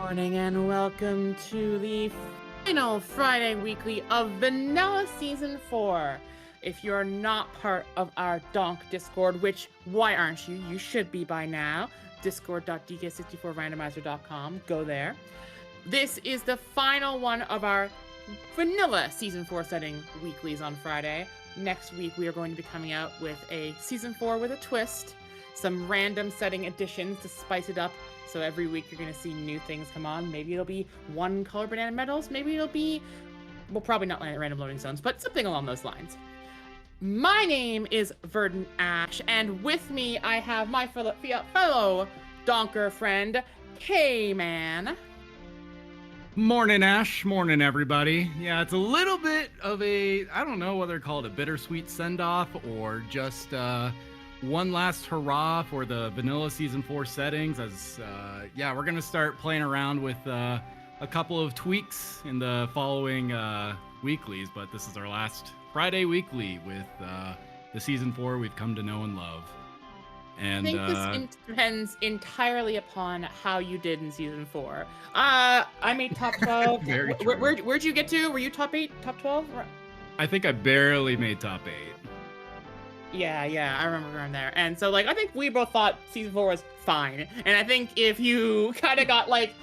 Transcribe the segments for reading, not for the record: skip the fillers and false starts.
Morning and welcome to the final Friday weekly of Vanilla Season 4. If you're not part of our Donk Discord, which why aren't you? You should be by now. Discord.DK64Randomizer.com. Go there. This is the final one of our Vanilla Season 4 setting weeklies on Friday. Next week we are going to be coming out with a Season 4 with a twist. Some random setting additions to spice it up. So every week you're going to see new things come on. Maybe it'll be one color banana medals. Maybe it'll be, well, probably not random loading zones, but something along those lines. My name is Verdant Ash, and with me I have my fellow Donker friend, K-Man. Morning, Ash. Morning, everybody. Yeah, it's a little bit of a, I don't know whether to call it a bittersweet send-off or just one last hurrah for the Vanilla Season 4 settings, as yeah, we're gonna start playing around with a couple of tweaks in the following weeklies, but this is our last Friday weekly with the Season 4 we've come to know and love. And I think this depends entirely upon how you did in Season 4. I made top 12. Very true. Where'd you get to? Were you top 8, top 12? I think I barely made top 8. Yeah, I remember around there. And so, like, I think we both thought Season 4 was fine. And I think if you kind of got, like,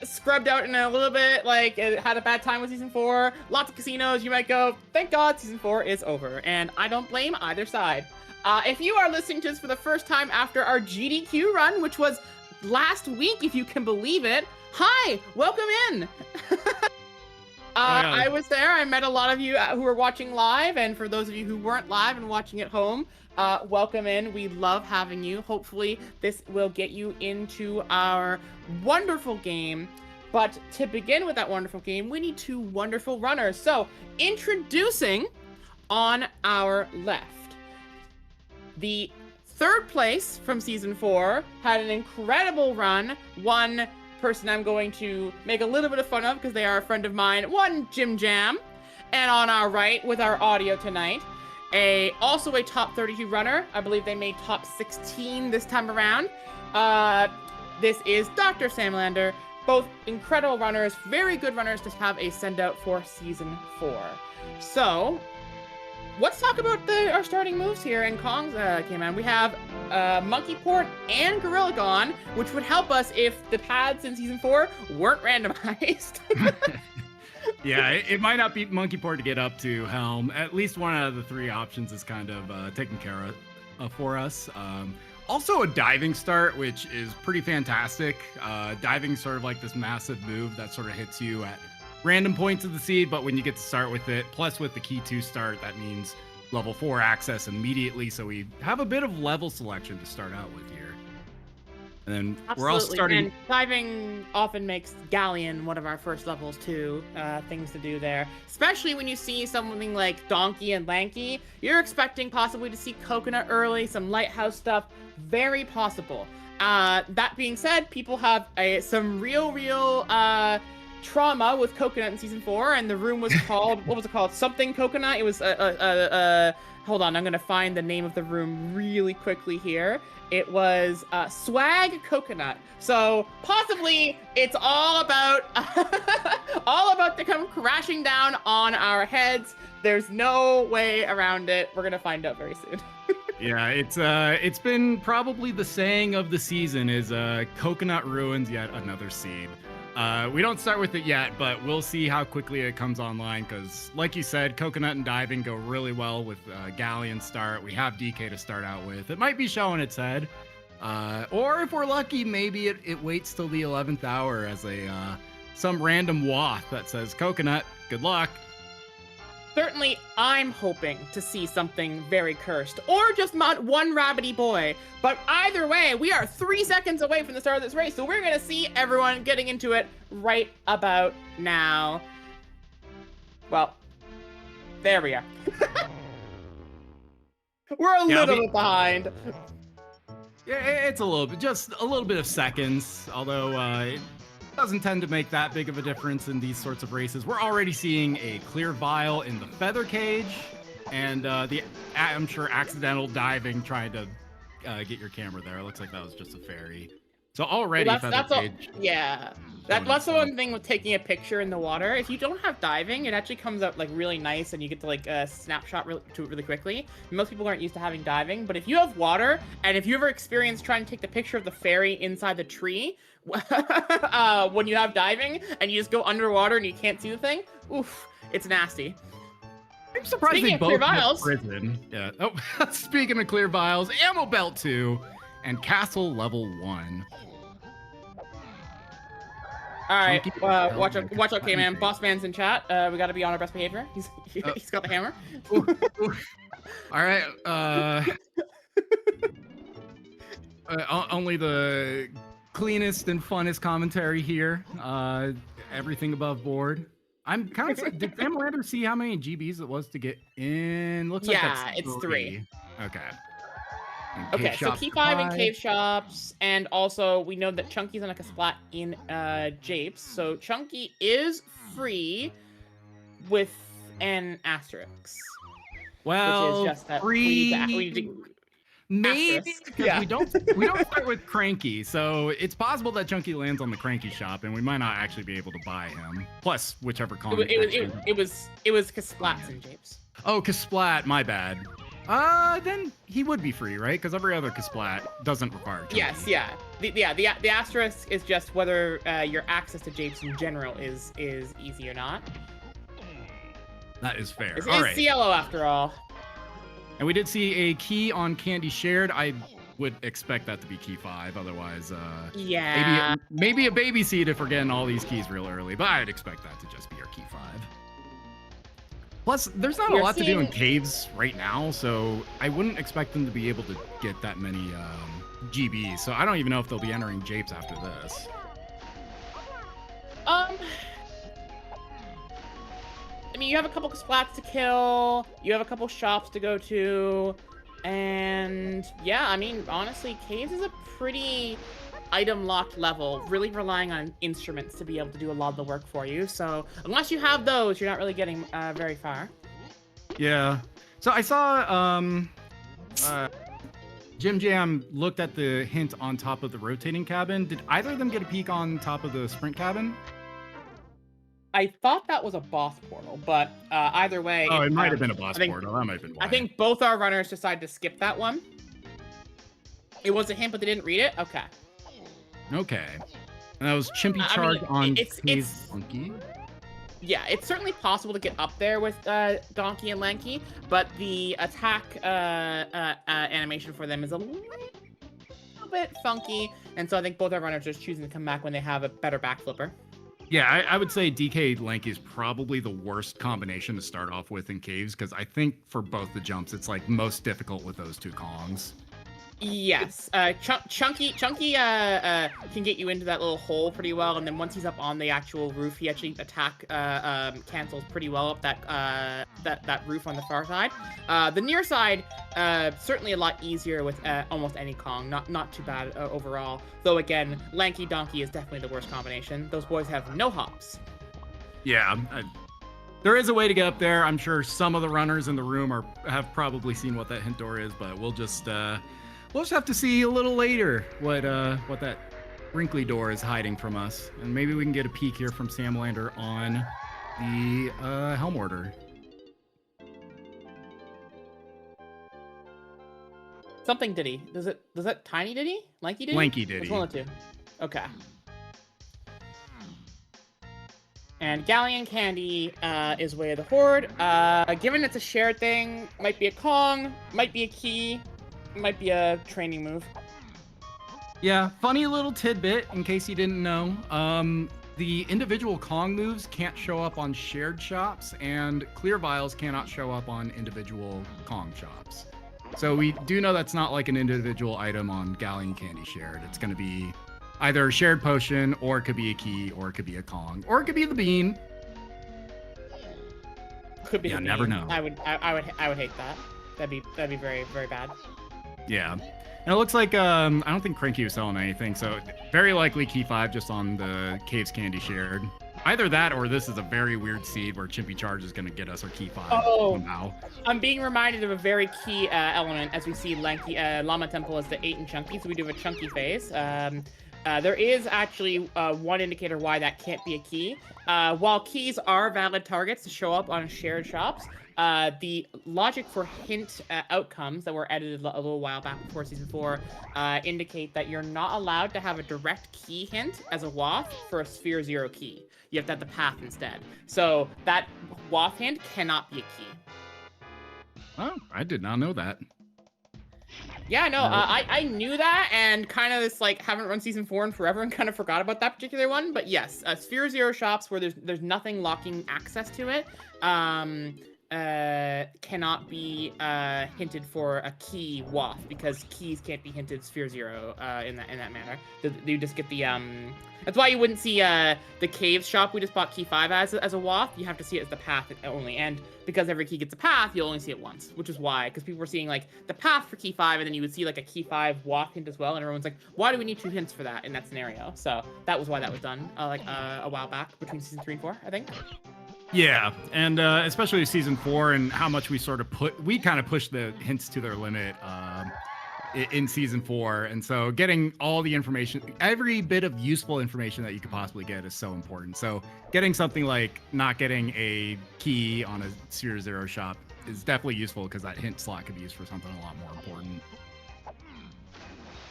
scrubbed out in a little bit, like, had a bad time with Season 4, lots of casinos, you might go, thank God Season 4 is over. And I don't blame either side. If you are listening to this for the first time after our GDQ run, which was last week, if you can believe it, hi, welcome in. I was there. I met a lot of you who were watching live, and for those of you who weren't live and watching at home, welcome in. We love having you. Hopefully, this will get you into our wonderful game. But to begin with that wonderful game, we need two wonderful runners. So, introducing on our left, the third place from Season 4 had an incredible run. One person I'm going to make a little bit of fun of because they are a friend of mine, one JimJam. And on our right with our audio tonight, also a top 32 runner. I believe they made top 16 this time around. This is DrSamalander. Both incredible runners, very good runners to have a send out for Season 4. So let's talk about our starting moves here in Kong's K-Man. We have Monkey Port and Gorilla Gone, which would help us if the pads in Season 4 weren't randomized. Yeah, it might not be Monkey Port to get up to Helm. At least one out of the three options is kind of taken care of for us. Also a diving start, which is pretty fantastic. Diving sort of like this massive move that sort of hits you at random points of the seed, but when you get to start with it, plus with the key 2 start, that means level 4 access immediately, so we have a bit of level selection to start out with here. And then Absolutely. We're all starting. And diving often makes Galleon one of our first levels too. Things to do there, especially when you see something like Donkey and Lanky. You're expecting possibly to see Coconut early, some Lighthouse stuff, very possible. That being said, people have some real trauma with Coconut in Season 4, and the room was called, what was it called? Something Coconut. It was hold on, I'm gonna find the name of the room really quickly here. It was Swag Coconut. So possibly it's all about to come crashing down on our heads. There's no way around it. We're gonna find out very soon. Yeah, it's been probably the saying of the season is Coconut ruins yet another seed. We don't start with it yet, but we'll see how quickly it comes online, because like you said, Coconut and Diving go really well with Galleon start. We have DK to start out with. It might be showing its head, or if we're lucky, maybe it waits till the 11th hour as some random waft that says, Coconut, good luck. Certainly, I'm hoping to see something very cursed, or just one rabbity boy. But either way, we are 3 seconds away from the start of this race, so we're gonna see everyone getting into it right about now. Well, there we are. We're a little bit behind. Yeah, it's a little bit, just a little bit of seconds, although it doesn't tend to make that big of a difference in these sorts of races. We're already seeing a clear vial in the feather cage, and I'm sure accidental diving trying to get your camera there. It looks like that was just a fairy. So already Well, feather all, cage. yeah. That's the one thing with taking a picture in the water. If you don't have diving, it actually comes out like really nice, and you get to like snapshot to it really quickly. Most people aren't used to having diving, but if you have water, and if you ever experienced trying to take the picture of the fairy inside the tree, when you have diving and you just go underwater and you can't see the thing, oof, it's nasty. I'm surprised Speaking they of clear both have vials. prison. Yeah. Oh, speaking of clear vials, ammo belt 2 and castle level 1. All right, Chunky watch out, K-Man. Great. Boss man's in chat. We got to be on our best behavior. He's got the hammer. Ooh, ooh. All right. Only the cleanest and funnest commentary here. Everything above board. I'm kind of. Did Samalander see how many GBs it was to get in? Looks like that's it's 3. Okay. Okay, so key 5 in cave shops, and also we know that Chunky's on like a splat in Japes, so Chunky is free with an asterisk. Well, which is just that free. Maybe because yeah. we don't start with Cranky, so it's possible that Chunky lands on the Cranky shop, and we might not actually be able to buy him. Plus, whichever comic. It was Kasplats and Japes. Oh, Kasplat, my bad. Then he would be free, right? Because every other Kasplat doesn't require Chunky. Yes, yeah. The asterisk is just whether your access to Japes in general is easy or not. That is fair. It's All right. CLO after all. And we did see a key on Candy Shared. I would expect that to be key 5. Otherwise, yeah. maybe a baby seed if we're getting all these keys real early. But I'd expect that to just be our key 5. Plus, there's not a lot to do in caves right now, so I wouldn't expect them to be able to get that many GBs. So I don't even know if they'll be entering Japes after this. I mean, you have a couple splats to kill, you have a couple shops to go to, and yeah, I mean, honestly, caves is a pretty item-locked level, really relying on instruments to be able to do a lot of the work for you, so unless you have those, you're not really getting very far. Yeah. So I saw JimJam looked at the hint on top of the rotating cabin. Did either of them get a peek on top of the sprint cabin? I thought that was a boss portal, but either way... Oh, it might have been a boss portal. That might have been why. I think both our runners decided to skip that one. It was a hint, but they didn't read it? Okay. Okay. And that was Chimpy Charge on it's Donkey. Yeah, it's certainly possible to get up there with Donkey and Lanky, but the attack animation for them is a little bit funky, and so I think both our runners are just choosing to come back when they have a better back flipper. Yeah, I would say DK Lanky is probably the worst combination to start off with in caves, because I think for both the jumps, it's like most difficult with those two Kongs. Yes, Chunky can get you into that little hole pretty well, and then once he's up on the actual roof, he actually attack cancels pretty well up that roof on the far side. The near side certainly a lot easier with almost any Kong, not too bad overall. Though again, Lanky Donkey is definitely the worst combination. Those boys have no hops. Yeah. There is a way to get up there. I'm sure some of the runners in the room have probably seen what that hint door is, but we'll just have to see a little later what that wrinkly door is hiding from us, and maybe we can get a peek here from Samalander on the Helm Order. Something Diddy. Does that Tiny Diddy? Lanky Diddy? Lanky Diddy. Which one of the two? Okay. And Galleon Candy is Way of the Horde. Given it's a shared thing, might be a Kong, might be a key, might be a training move. Yeah, funny little tidbit in case you didn't know. The individual Kong moves can't show up on shared shops, and clear vials cannot show up on individual Kong shops. So we do know that's not like an individual item on Galleon Candy shared. It's going to be either a shared potion, or it could be a key, or it could be a Kong, or it could be the bean. Could be. Yeah, the bean. never know. I would hate that. That'd be very, very bad. Yeah. And it looks like I don't think Cranky was selling anything, so very likely key 5 just on the Caves Candy shared. Either that, or this is a very weird seed where Chimpy Charge is going to get us our key 5 somehow. I'm being reminded of a very key element as we see Lanky Llama Temple as the 8 and Chunky, so we do have a Chunky phase. There is actually one indicator why that can't be a key. While keys are valid targets to show up on shared shops, the logic for hint outcomes that were edited a little while back before Season 4 indicate that you're not allowed to have a direct key hint as a waft for a Sphere 0 key. You have to have the path instead. So that waft hint cannot be a key. Oh, I did not know that. Yeah, no, I knew that, and kind of this, like, haven't run Season 4 in forever and kind of forgot about that particular one, but yes, Sphere 0 shops where there's nothing locking access to it, cannot be hinted for a key waft, because keys can't be hinted Sphere 0 in that manner. You just get the, that's why you wouldn't see the Caves shop we just bought key 5 as a waft. You have to see it as the path only, and because every key gets a path, you'll only see it once, which is why, because people were seeing, like, the path for key 5, and then you would see, like, a key 5 waft hint as well, and everyone's like, why do we need 2 hints for that in that scenario? So that was why that was done, a while back, between Season 3 and 4, I think. Yeah, and especially Season 4 and how much we sort of kind of pushed the hints to their limit in Season 4, and so getting all the information, every bit of useful information that you could possibly get is so important. So getting something like not getting a key on a Sphere 0 shop is definitely useful, because that hint slot could be used for something a lot more important.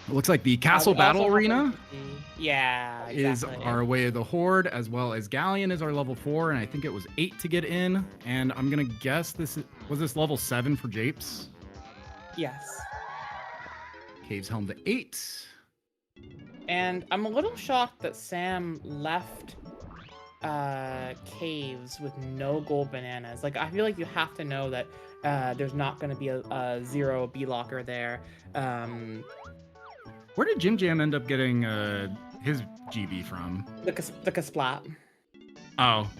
It looks like the Castle Battle Arena is our Way of the Horde, as well as Galleon is our level 4, and I think it was 8 to get in. And I'm gonna guess was this level 7 for Japes? Yes. Caves Helm to 8. And I'm a little shocked that Sam left Caves with no gold bananas. Like, I feel like you have to know that there's not going to be a 0 B locker there. Where did JimJam end up getting his GB from? The Kasplat. Oh.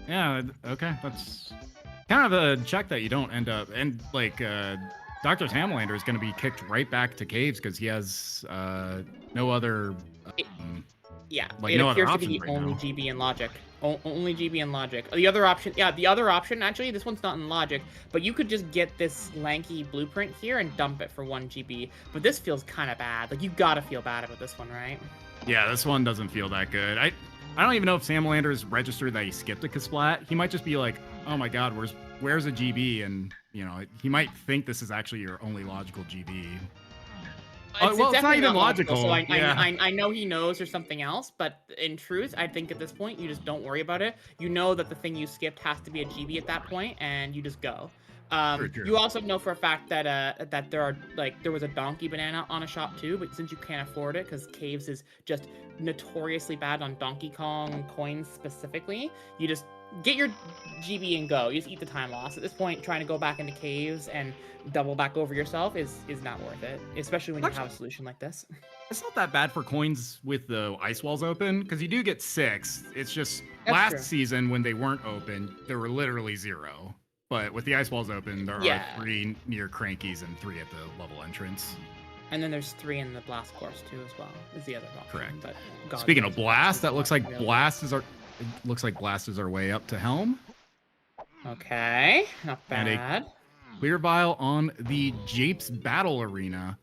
Yeah, okay. That's kind of a check that you don't end up... And, like, DrSamalander is going to be kicked right back to Caves because he has no other... Yeah, like, it no appears other to be options the right only now. GB in Logic. Only GB in Logic. The other option, actually, this one's not in Logic, but you could just get this lanky blueprint here and dump it for 1 GB. But this feels kind of bad. Like, you gotta feel bad about this one, right? Yeah, this one doesn't feel that good. I don't even know if Samalander is registered that he skipped a Kasplat. He might just be like, oh my god, where's a GB? And, you know, he might think this is actually your only logical GB. It's not even logical. So I know he knows there's something else, but in truth, I think at this point, you just don't worry about it. You know that the thing you skipped has to be a GB at that point, and you just go. You also know for a fact that that there was a donkey banana on a shop too, but since you can't afford it because Caves is just notoriously bad on Donkey Kong coins specifically, you just get your GB and go. You just eat the time loss. At this point, trying to go back into Caves and double back over yourself is not worth it, especially when you have a solution like this. It's not that bad for coins with the ice walls open, because you do get 6. It's just last season when they weren't open, there were literally 0. But with the ice walls open, there are 3 near Crankies and 3 at the level entrance. And then there's 3 in the blast course too, as well. Is the other option. Correct. But speaking of blast, that looks like blast is our way up to Helm. Okay, not bad. And a clear vial on the Japes Battle Arena.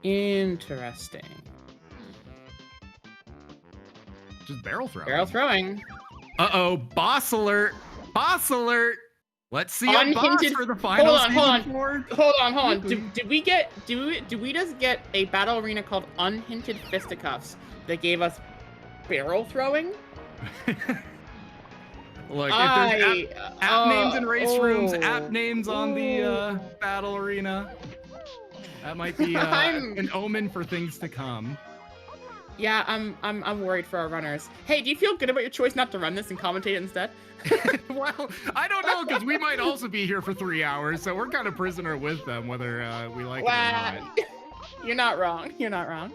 Interesting. Just barrel throwing. Barrel throwing. Uh-oh, boss alert! Boss alert! Let's see a boss for the final Hold on. Did we just get a battle arena called Unhinted Fisticuffs that gave us barrel throwing? Look, if there's app names in race rooms, app names on the battle arena, that might be an omen for things to come. Yeah, I'm worried for our runners. Hey, do you feel good about your choice not to run this and commentate it instead? Well, I don't know, because we might also be here for 3 hours, so we're kind of prisoner with them, whether we like it or not. You're not wrong. You're not wrong.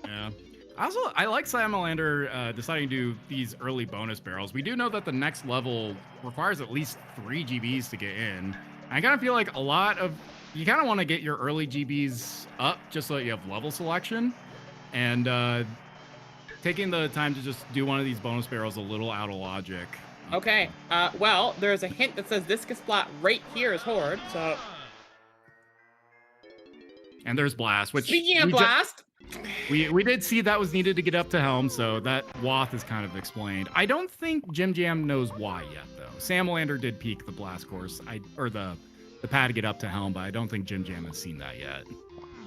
Yeah. Also, I like Samalander deciding to do these early bonus barrels. We do know that the next level requires at least 3 GBs to get in. I kind of feel like you kind of want to get your early GBs up just so that you have level selection. And taking the time to just do one of these bonus barrels a little out of logic. Okay, well, there's a hint that says this Kasplat right here is Horde, so... And there's Blast, which Speaking of Blast, we did see that was needed to get up to Helm, so that Wath is kind of explained. I don't think JimJam knows why yet, though. Samalander did peak the Blast course, or the pad to get up to Helm, but I don't think JimJam has seen that yet.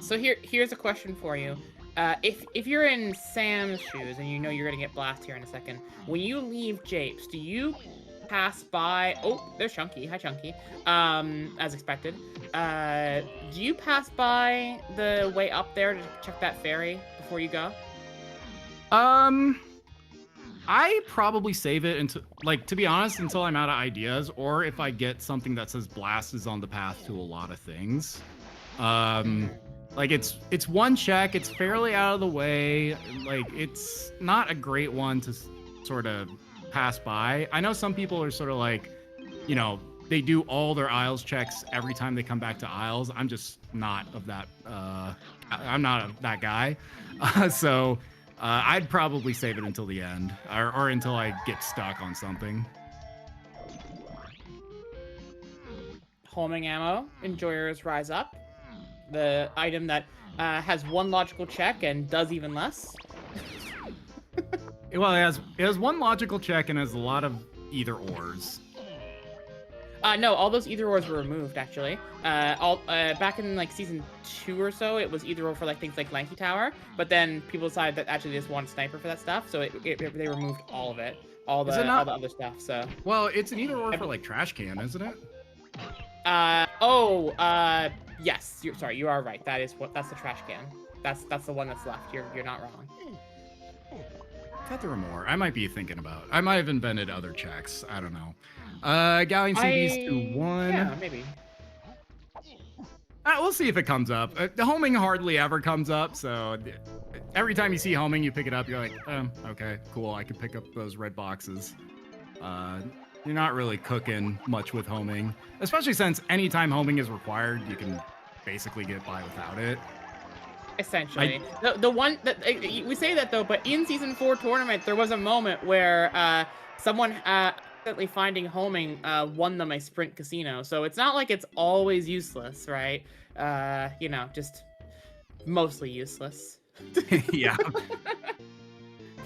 So here's a question for you. If you're in Sam's shoes and you know you're gonna get Blast here in a second, when you leave Japes, do you pass by? Oh, there's Chunky. Hi, Chunky. As expected. Do you pass by the way up there to check that ferry before you go? I probably save it until, like, to be honest, until I'm out of ideas, or if I get something that says Blast is on the path to a lot of things. Like, it's one check, it's fairly out of the way, like, it's not a great one to sort of pass by. I know some people are sort of like, you know, they do all their Isles checks every time they come back to Isles. I'm just not of that, I'm not that guy. So I'd probably save it until the end, or until I get stuck on something. Homing ammo, Enjoyers Rise Up. The item that has one logical check and does even less. Well, it has one logical check and has a lot of either ors. No, all those either ors were removed actually. Back in like season 2 or so, it was either or for like things like Lanky Tower, but then people decided that actually they just wanted sniper for that stuff, so they removed all of it, all the other stuff. So. Well, it's an either or for like trash can, isn't it? Yes. You are right. That's the trash can. That's the one that's left. You're not wrong. I thought there were more. I might be thinking about. I might have invented other checks. I don't know. Galleon CDs to 1. Yeah, maybe. We'll see if it comes up. The homing hardly ever comes up, so every time you see homing, you pick it up. You're like, okay, cool. I can pick up those red boxes. You're not really cooking much with homing, especially since anytime homing is required, you can basically get by without it. Essentially. The one that we say that though, but in season 4 tournament, there was a moment where someone accidentally finding homing won them a sprint casino. So it's not like it's always useless, right? You know, just mostly useless. Yeah.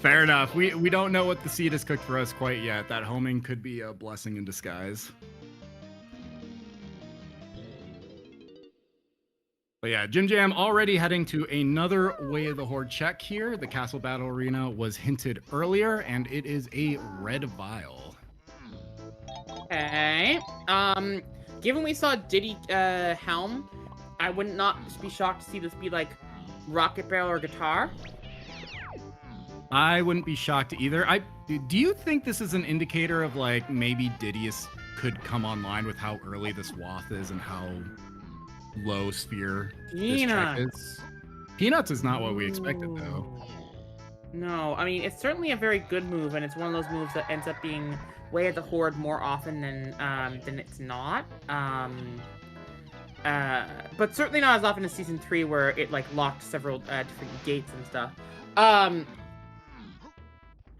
Fair enough. We don't know what the seed has cooked for us quite yet. That homing could be a blessing in disguise. But yeah, JimJam already heading to another Way of the Horde check here. The Castle Battle Arena was hinted earlier, and it is a red vial. Okay. Given we saw Diddy Helm, I would not be shocked to see this be like Rocket Barrel or Guitar. I wouldn't be shocked either. Do you think this is an indicator of like maybe Didius could come online with how early this Wath is and how low sphere this check is? Peanuts is not what we expected though. No, I mean it's certainly a very good move, and it's one of those moves that ends up being Way of the Horde more often than it's not. But certainly not as often as season 3 where it like locked several different gates and stuff.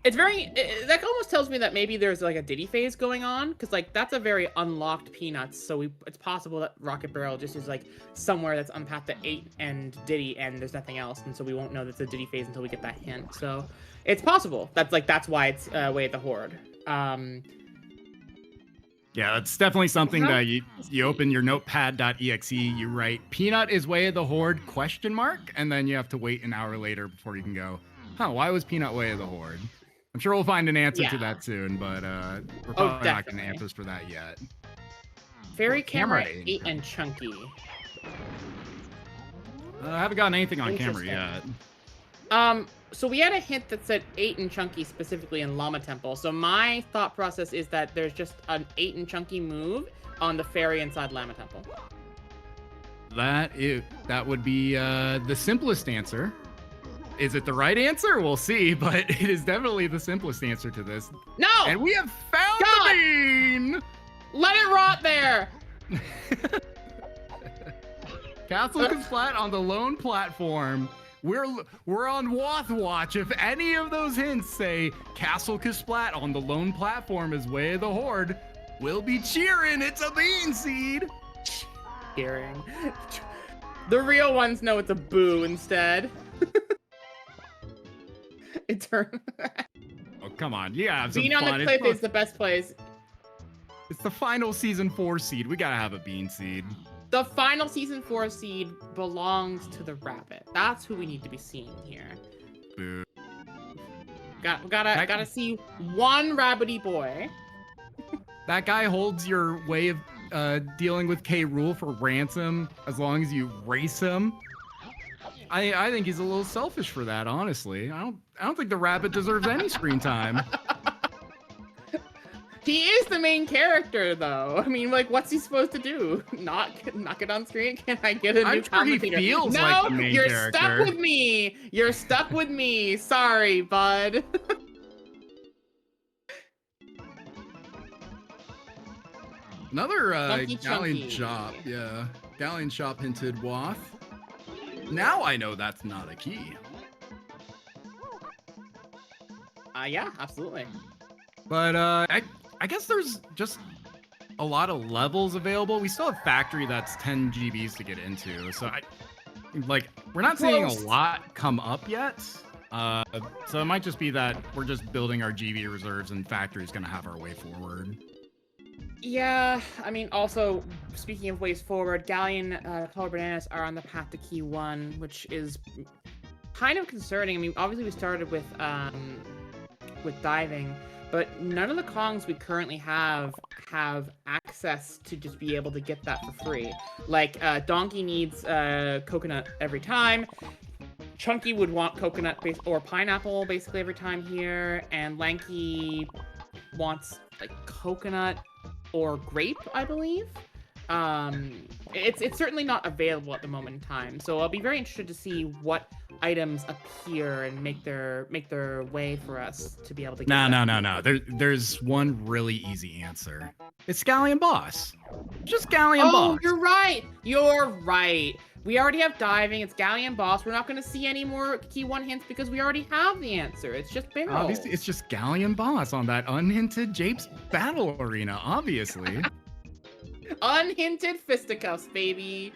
It's that almost tells me that maybe there's like a Diddy phase going on, because like that's a very unlocked Peanuts, so it's possible that Rocket Barrel just is like somewhere that's unpacked to 8 and Diddy and there's nothing else, and so we won't know that's a Diddy phase until we get that hint. So it's possible that's why it's Way of the Horde. Yeah, that's definitely something that you open your notepad.exe, you write Peanut is Way of the Horde ? And then you have to wait an hour later before you can go, why was Peanut Way of the Horde? I'm sure we'll find an answer to that soon, but we're probably not getting answers for that yet. Fairy Camera 8 and Chunky. I haven't gotten anything on camera yet. So we had a hint that said 8 and Chunky specifically in Llama Temple. So my thought process is that there's just an 8 and Chunky move on the fairy inside Llama Temple. That would be the simplest answer. Is it the right answer? We'll see, but it is definitely the simplest answer to this. No! And we have found the bean! Let it rot there! Castle Kasplat on the lone platform. We're on Wath Watch. If any of those hints say Castle Kasplat on the lone platform is Way of the Horde, we'll be cheering. It's a bean seed. Cheering. The real ones know it's a boo instead. It turned. Oh, come on. Yeah, have some Being on fun. the cliff is the best place. It's the final season 4 seed. We gotta have a bean seed. The final season 4 seed belongs to the rabbit. That's who we need to be seeing here. Boo. Gotta see one rabbity boy. That guy holds your way of dealing with K. Rool for ransom as long as you race him. I think he's a little selfish for that, honestly. I don't think the rabbit deserves any screen time. He is the main character, though. I mean, like, what's he supposed to do? Not get on screen? Can I get a new commentator? He feels no, like the main you're character. stuck with me. You're stuck with me. Sorry, bud. Another Chunky. Galleon shop. Yeah. Galleon shop hinted Wath. Now I know that's not a key. Yeah, absolutely. But I guess there's just a lot of levels available. We still have factory that's 10 GBs to get into. So we're not seeing a lot come up yet. So it might just be that we're just building our GB reserves and factory's gonna have our way forward. Yeah, I mean, also, speaking of ways forward, Galleon Color Bananas are on the path to Key 1, which is kind of concerning. I mean, obviously we started with diving, but none of the Kongs we currently have access to just be able to get that for free. Like, Donkey needs coconut every time. Chunky would want coconut or pineapple basically every time here, and Lanky wants like coconut or grape, I believe. It's certainly not available at the moment in time, so I'll be very interested to see what items appear and make their way for us to be able to get No. There's one really easy answer. It's Galleon Boss. Just Galleon Boss. Oh, you're right. We already have diving. It's Galleon Boss. We're not going to see any more Key 1 hints because we already have the answer. It's just barrel. Obviously, it's just Galleon Boss on that unhinted Japes battle arena, obviously. Unhinted fisticuffs, baby.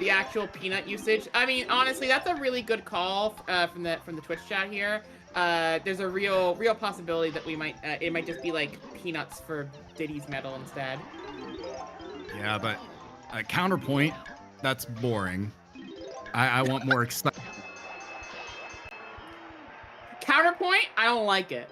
The actual peanut usage. I mean, honestly, that's a really good call from the Twitch chat here. There's a real possibility that we might it might just be like peanuts for Diddy's medal instead. Yeah, but counterpoint, that's boring. I want more excitement. Counterpoint, I don't like it.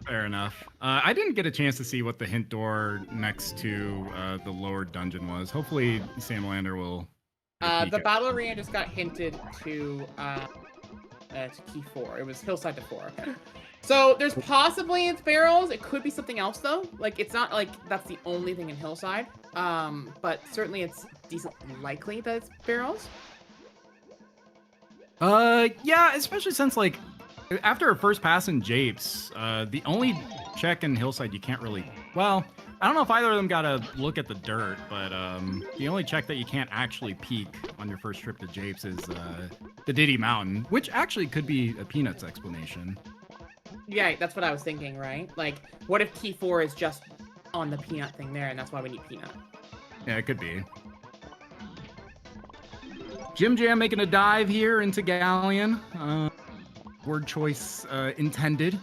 Fair enough. I didn't get a chance to see what the hint door next to the lower dungeon was. Hopefully, Samalander will. The battle arena just got hinted to Key 4. It was Hillside to 4. So there's possibly it's barrels. It could be something else though. Like it's not like that's the only thing in Hillside. But certainly it's decently likely that it's barrels. Yeah, especially since like after a first pass in Japes, the only check in Hillside you can't really. Well, I don't know if either of them got to look at the dirt, but the only check that you can't actually peek on your first trip to Japes is the Diddy Mountain, which actually could be a Peanuts explanation. Yeah, that's what I was thinking, right? Like, what if Key 4 is just on the Peanut thing there, and that's why we need Peanut? Yeah, it could be. JimJam making a dive here into Galleon. Word choice intended.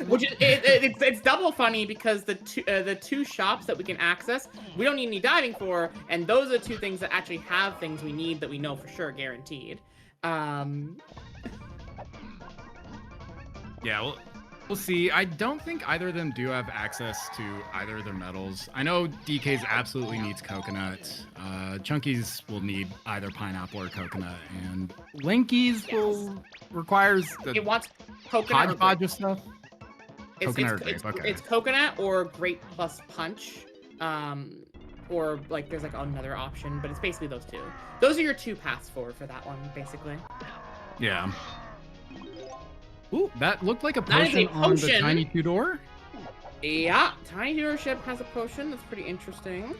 Which is it's double funny because the two shops that we can access, we don't need any diving for, and those are the two things that actually have things we need that we know for sure, guaranteed. Yeah, we'll see. I don't think either of them do have access to either of their medals. I know DK's absolutely needs coconut. Chunky's will need either pineapple or coconut, and Lanky's requires the it wants coconut hodgepodge of stuff. It's coconut or grape plus punch, or like there's like another option, but it's basically those two. Those are your two paths forward for that one, basically. Yeah. Ooh, that looked like a potion on the Tiny Two-Door. Yeah, Tiny Two-Door ship has a potion. That's pretty interesting.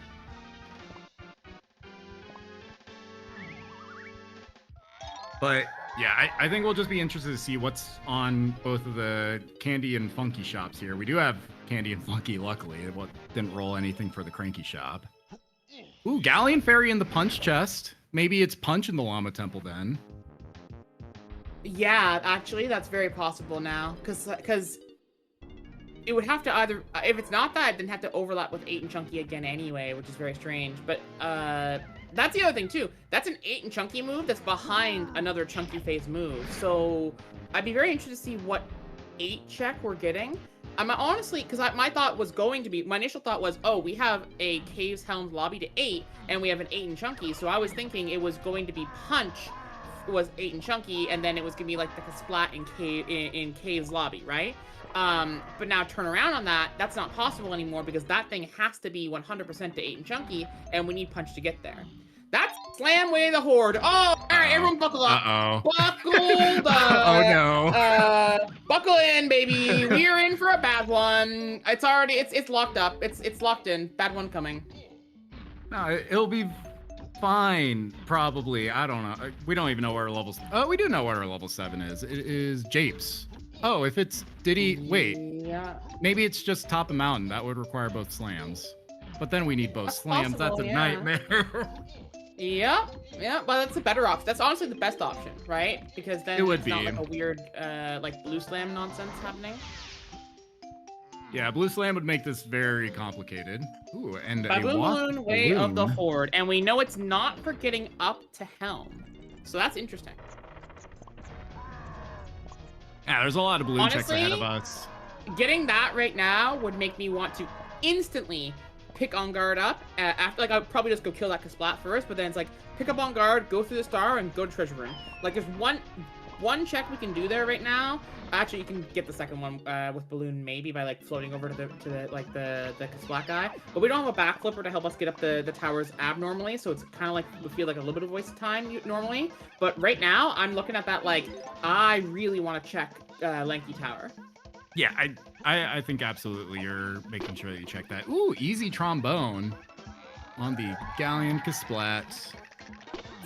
But Yeah, I think we'll just be interested to see what's on both of the Candy and Funky shops here. We do have Candy and Funky, luckily. It didn't roll anything for the Cranky shop. Ooh, Galleon Fairy in the Punch chest. Maybe it's Punch in the Llama Temple then. Yeah, actually, that's very possible now. Because it would have to either... If it's not that, it didn't have to overlap with 8 and Chunky again anyway, which is very strange. But, that's the other thing, too. That's an 8 and Chunky move that's behind another Chunky phase move. So, I'd be very interested to see what 8 check we're getting. I'm honestly, because my thought was going to be, my initial thought was, oh, we have a Caves Helms lobby to 8, and we have an 8 and Chunky. So I was thinking it was going to be Punch was 8 and Chunky, and then it was going to be like a splat in Caves lobby, right? But now turn around on that, that's not possible anymore because that thing has to be 100% to 8 and Chunky, and we need Punch to get there. That's Slam Way the Horde. Oh, all right, everyone buckle up. Buckle oh no. Buckle in, baby. We're in for a bad one. It's already, it's locked up. It's locked in. Bad one coming. No, it'll be fine, probably. I don't know. We don't even know where our levels. Oh, we do know what our level 7 is. It is Japes. Oh, if it's wait. Yeah. Maybe it's just top of mountain. That would require both slams. But then we need both slams. Possible, that's a nightmare. Yeah, but that's a better option. That's honestly the best option, right? Because then it would it's not like a weird, like blue slam nonsense happening. Yeah, blue slam would make this very complicated. Ooh, and Baboon Way of the Horde, and we know it's not for getting up to Helm, so that's interesting. Yeah, there's a lot of balloon checks ahead of us. Getting that right now would make me want to instantly pick On Guard up. After, like, I'll probably just go kill that Kasplat first, but then it's like, pick up On Guard, go through the star, and go to Treasure Room. Like, there's one check we can do there right now. Actually, you can get the second one with Balloon maybe by, like, floating over to the Kasplat guy. But we don't have a back flipper to help us get up the towers abnormally, so it's kind of like, we feel like a little bit of waste of time normally. But right now, I'm looking at that like, I really want to check Lanky Tower. Yeah, I think absolutely you're making sure that you check that. Ooh, easy trombone on the Galleon Kasplat.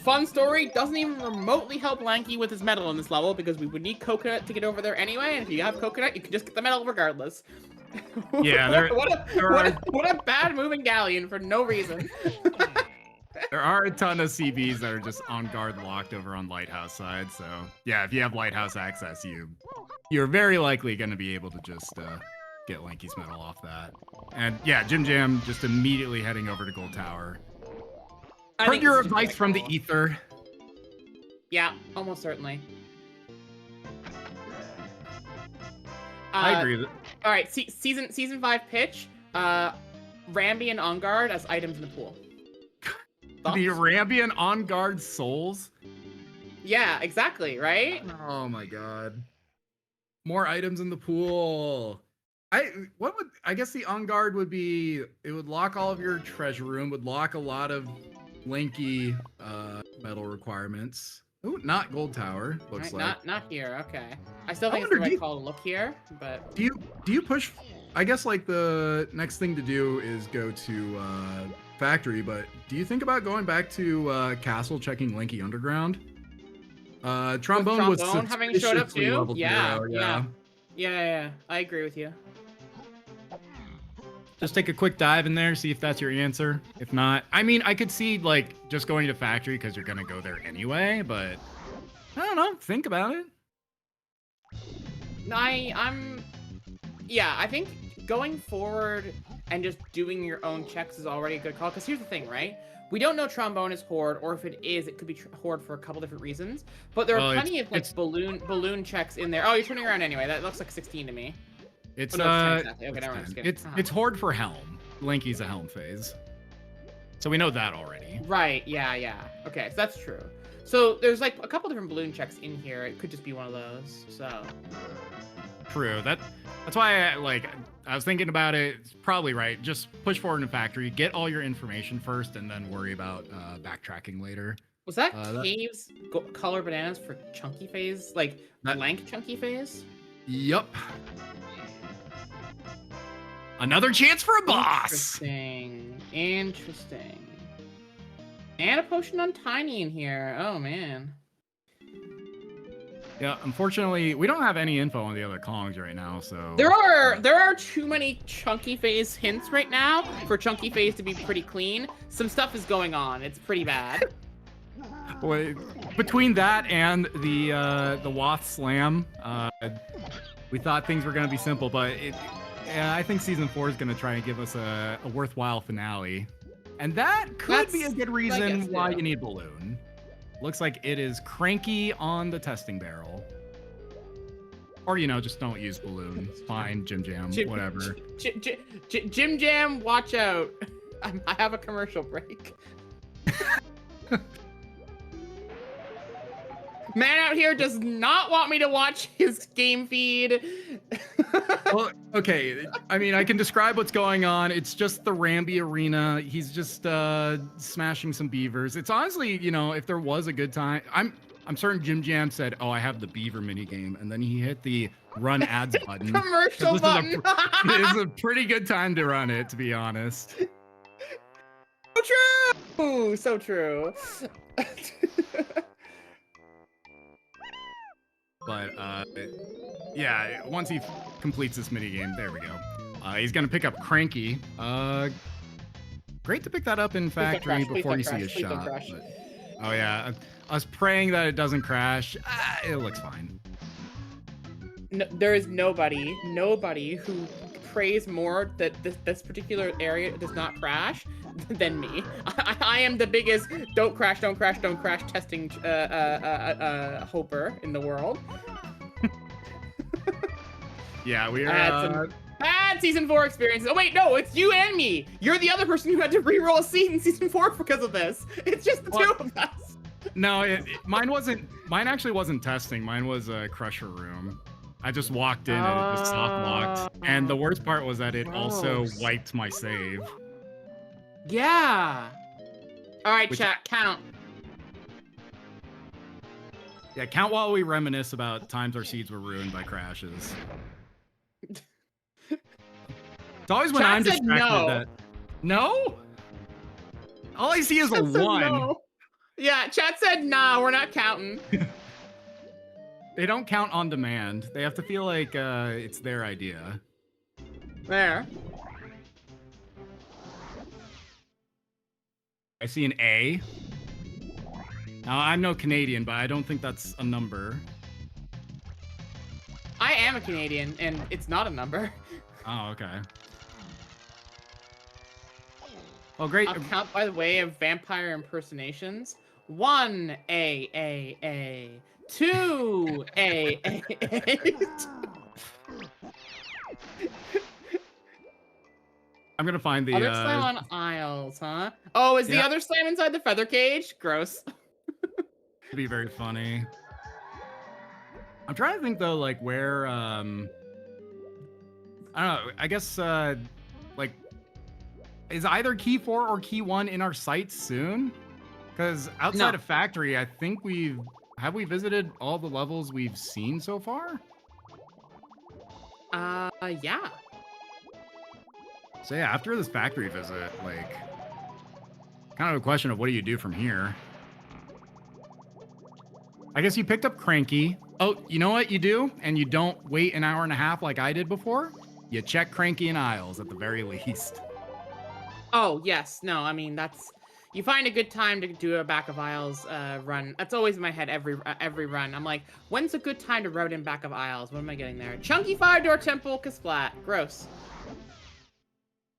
Fun story, doesn't even remotely help Lanky with his medal in this level because we would need Coconut to get over there anyway, and if you have Coconut, you can just get the medal regardless. Yeah, what a bad moving Galleon for no reason. There are a ton of CBs that are just on guard locked over on Lighthouse side, so yeah, if you have Lighthouse access, you're very likely going to be able to just get Lanky's medal off that. And yeah, JimJam just immediately heading over to Gold Tower. Heard your advice from the ether. Yeah, almost certainly. I agree with it. All right, season 5 pitch. Rambi and On Guard as items in the pool. The Rambi and On Guard souls? Yeah, exactly, right? Oh my god. More items in the pool. I guess the On Guard would be, it would lock all of your treasure room, would lock a lot of Lanky medal requirements. Ooh, not Gold Tower, looks right, like. Not here, okay. I still think it's the right call to look here, but... Do you push... I guess, like, the next thing to do is go to Factory, but do you think about going back to Castle, checking Lanky Underground? Trombone was having showed up too? Yeah. I agree with you. Just take a quick dive in there, see if that's your answer. If not, I mean, I could see, like, just going to Factory because you're going to go there anyway, but I don't know. Think about it. Yeah, I think going forward and just doing your own checks is already a good call. Because here's the thing, right? We don't know Trombone is Horde, or if it is, it could be Horde for a couple different reasons. But there are plenty of, like, balloon checks in there. Oh, you're turning around anyway. That looks like 16 to me. It's it's Horde for Helm. Lanky's a Helm phase, so we know that already. Right? Yeah. Okay, so that's true. So there's like a couple different balloon checks in here. It could just be one of those. So true. That's why I was thinking about it. It's probably right. Just push forward in Factory, get all your information first, and then worry about backtracking later. Was that Caves color bananas for Chunky phase? Like blank Chunky phase? Yup. Another chance for a boss! Interesting. And a potion on Tiny in here. Oh, man. Yeah, unfortunately, we don't have any info on the other Kongs right now, so... There are too many Chunky Phase hints right now for Chunky Phase to be pretty clean. Some stuff is going on. It's pretty bad. Wait, between that and the Wath Slam, we thought things were going to be simple, but yeah, I think Season 4 is going to try and give us a worthwhile finale. And that could be a good reason why you need Balloon. Looks like it is Cranky on the testing barrel. Or, you know, just don't use Balloon. Fine, JimJam, whatever. JimJam, watch out. I have a commercial break. Man out here does not want me to watch his game feed. Well, okay. I mean, I can describe what's going on. It's just the Rambi arena. He's just smashing some beavers. It's honestly, you know, if there was a good time, I'm certain JimJam said, "Oh, I have the beaver minigame," and then he hit the run ads button. Commercial button. It is a pretty good time to run it, to be honest. So true. So true. But yeah, once he completes this minigame, there we go. He's gonna pick up Cranky. Great to pick that up in factory before you see his shot. But, oh yeah, I was praying that it doesn't crash. It looks fine. No, there is nobody who prays more that this particular area does not crash than me. I am the biggest don't crash testing hoper in the world. Yeah, we are bad Season 4 experiences. Oh wait, no, it's you and me. You're the other person who had to re-roll a seat in Season 4 because of this. It's just the two of us. No, mine actually wasn't testing. Mine was a crusher room. I just walked in and it just soft locked. And the worst part was that it also wiped my save. Yeah. All right, chat, count. Yeah, count while we reminisce about times our seeds were ruined by crashes. It's always when I'm distracted that... No? All I see is a 1. No. Yeah, chat said, nah, we're not counting. They don't count on demand. They have to feel like it's their idea. There. I see an A. Now, I'm no Canadian, but I don't think that's a number. I am a Canadian, and it's not a number. Oh, okay. Oh, great. I'll count by the way of vampire impersonations. 1 A. 2 A. I'm gonna find the other slam on aisles, huh? Oh, is the other slam inside the feather cage? Gross. It'd be very funny. I'm trying to think though, like where I don't know. I guess like is either key 4 or key 1 in our sights soon? Because outside of factory, I think have we visited all the levels we've seen so far? Yeah. So yeah, after this factory visit, like, kind of a question of what do you do from here? I guess you picked up Cranky. Oh, you know what you do? And you don't wait an hour and a half like I did before? You check Cranky in aisles at the very least. Oh, yes. No, I mean, that's... You find a good time to do a back of aisles run. That's always in my head every run. I'm like, when's a good time to route in back of aisles? What am I getting there? Chunky 5-door temple Kasplat. Gross.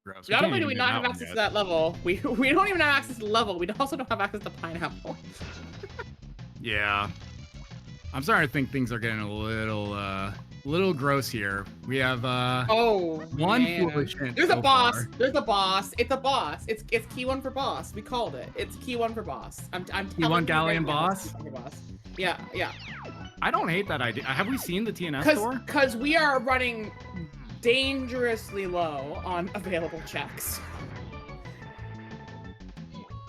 Gross. Not only do we not have access to that level, we don't even have access to the level. We also don't have access to pineapple. Yeah. I'm starting to think things are getting a little gross here. We have one foolish hint. There's a boss. Far. There's a boss. It's a boss. It's key 1 for boss. We called it. It's key 1 for boss. I'm key 1 galleon boss? Yeah. I don't hate that idea. Have we seen the TNS store? Because we are running dangerously low on available checks.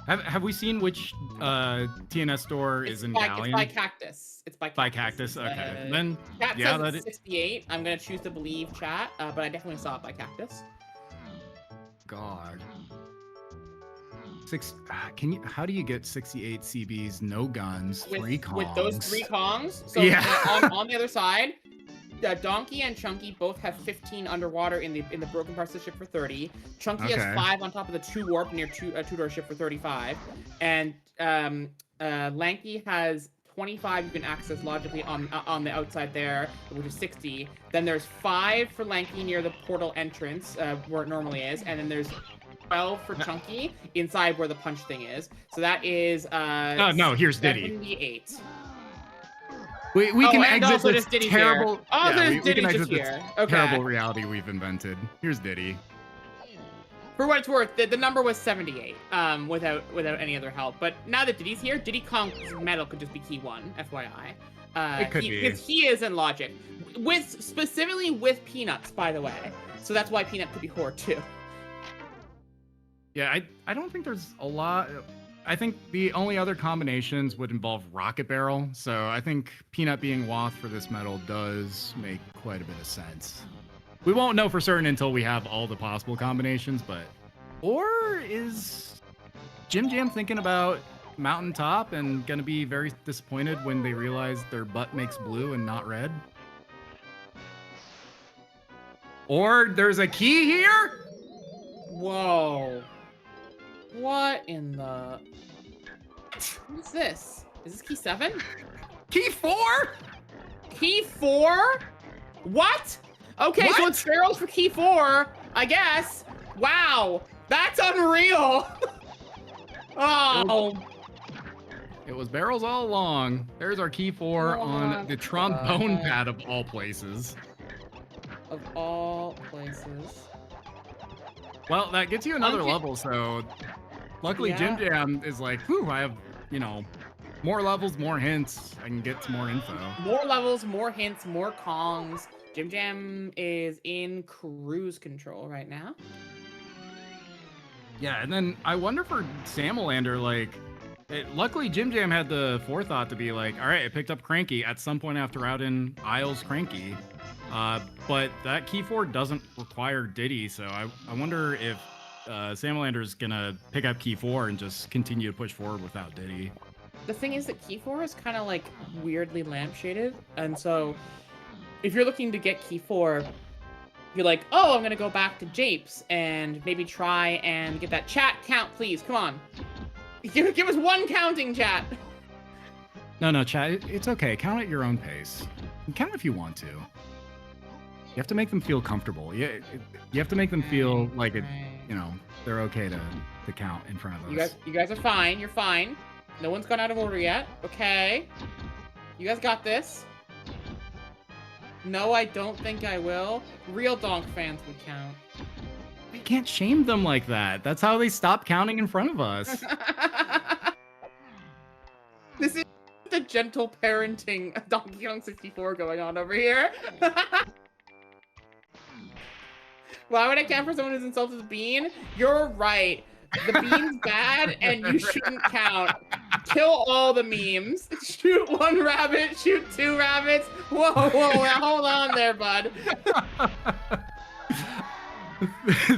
Have we seen which TNS store is in Galleon? It's by Cactus. It's by Cactus. Okay. Then chat says it's 68. I'm gonna choose to believe chat, but I definitely saw it by Cactus. God. How do you get 68 CBs, no guns, three Kongs? With those 3 Kongs? So yeah. on the other side, Donkey and Chunky both have 15 underwater in the broken parts of the ship for 30. Chunky has 5 on top of the 2 warp near two-door ship for 35. And Lanky has 25 you can access logically on the outside there, which is 60. Then there's 5 for Lanky near the portal entrance, where it normally is, and then there's 12 for Chunky inside where the punch thing is. So that is no, here's Diddy. 78. We can exit this terrible. Here. Oh, there's Diddy just here. Okay. Terrible reality we've invented. Here's Diddy. For what it's worth, the number was 78, without any other help. But now that Diddy's here, Diddy Kong's medal could just be key 1, FYI. It could be. Because he is in logic. Specifically with Peanuts, by the way. So that's why Peanut could be Horde too. Yeah, I don't think there's a lot. I think the only other combinations would involve Rocket Barrel. So I think Peanut being Wath for this medal does make quite a bit of sense. We won't know for certain until we have all the possible combinations, but... Or is JimJam thinking about Mountaintop and gonna be very disappointed when they realize their butt makes blue and not red? Or there's a key here? Whoa. What in the... What's this? Is this key 7? Key 4? Key 4? What? Okay, what? So it's barrels for key 4, I guess. Wow, that's unreal. Oh. It was barrels all along. There's our key 4 on the trombone pad of all places. Of all places. Well, that gets you another level, so luckily JimJam is like, whew, I have, more levels, more hints. I can get some more info. More levels, more hints, more Kongs. JimJam is in cruise control right now. Yeah, and then I wonder for Samalander, luckily JimJam had the forethought to be like, all right, I picked up Cranky at some point after out in Isles Cranky. But that key 4 doesn't require Diddy, so I wonder if Samalander's gonna pick up key 4 and just continue to push forward without Diddy. The thing is that key 4 is kind of like weirdly lampshaded, and so if you're looking to get key 4, you're like, oh, I'm gonna go back to Japes and maybe try and get that chat count, please. Come on, give us 1 counting, chat. No, chat, it's okay. Count at your own pace. Count if you want to. You have to make them feel comfortable. You have to make them feel like it, they're okay to count in front of us. You guys are fine. You're fine. No one's gone out of order yet. Okay. You guys got this. No, I don't think I will. Real Donk fans would count. We can't shame them like that. That's how they stop counting in front of us. This is the gentle parenting of Donkey Kong 64 going on over here. Why would I count for someone who's insulted the bean? You're right. The bean's bad, and you shouldn't count. Kill all the memes. Shoot 1 rabbit, shoot 2 rabbits. Whoa, hold on there, bud.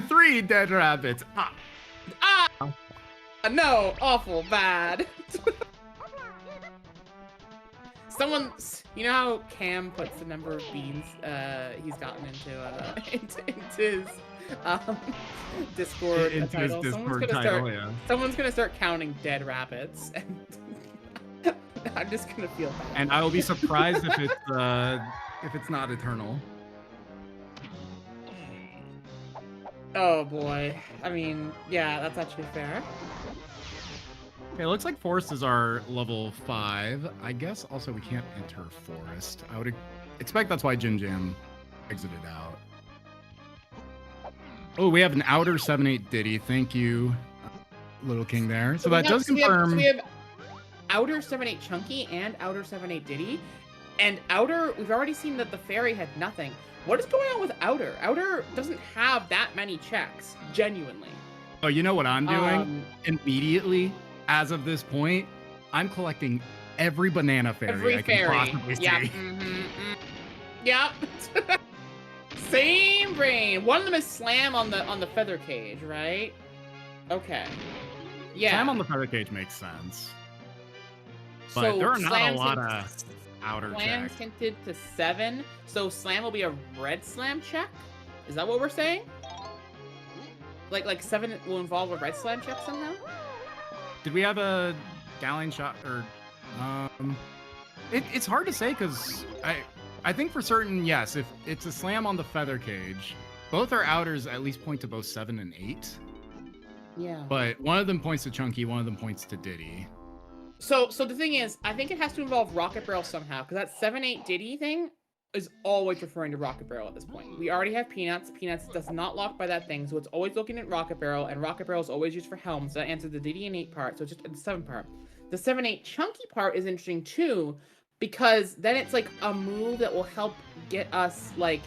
3 dead rabbits. No, awful bad. You know how Cam puts the number of beans he's gotten into his Discord title? Someone's gonna start counting dead rabbits, and I'm just gonna feel bad. And I will be surprised if it's not eternal. Oh boy. I mean, yeah, that's actually fair. Okay, it looks like Forest is our level 5. I guess also we can't enter Forest. I would expect that's why JimJam exited out. Oh, we have an outer 7-8 Diddy. Thank you, Little King there. So that does confirm. We have outer 7-8 Chunky and outer 7-8 Diddy. And outer, we've already seen that the fairy had nothing. What is going on with outer? Outer doesn't have that many checks, genuinely. Oh, you know what I'm doing? Immediately, as of this point, I'm collecting every banana fairy I can possibly see. Yep. Same brain. One of them is Slam on the feather cage, right? Okay. Yeah. Slam on the feather cage makes sense. But So there are not a Slam's lot of outer Slam's checks. hinted to 7. So Slam will be a red Slam check? Is that what we're saying? Like 7 will involve a red Slam check somehow? Did we have a galleon shot or it's hard to say because I think for certain, yes, if it's a slam on the feather cage, both our outers at least point to both 7 and 8. Yeah. But one of them points to Chunky, one of them points to Diddy. So the thing is, I think it has to involve Rocket Barrel somehow, because that 7-8 Diddy thing is always referring to Rocket Barrel at this point. We already have Peanuts. Peanuts does not lock by that thing, so it's always looking at Rocket Barrel, and Rocket Barrel is always used for helms. So that answers the Diddy and 8 part, so it's just the 7 part. The 7-8 Chunky part is interesting too, because then it's like a move that will help get us like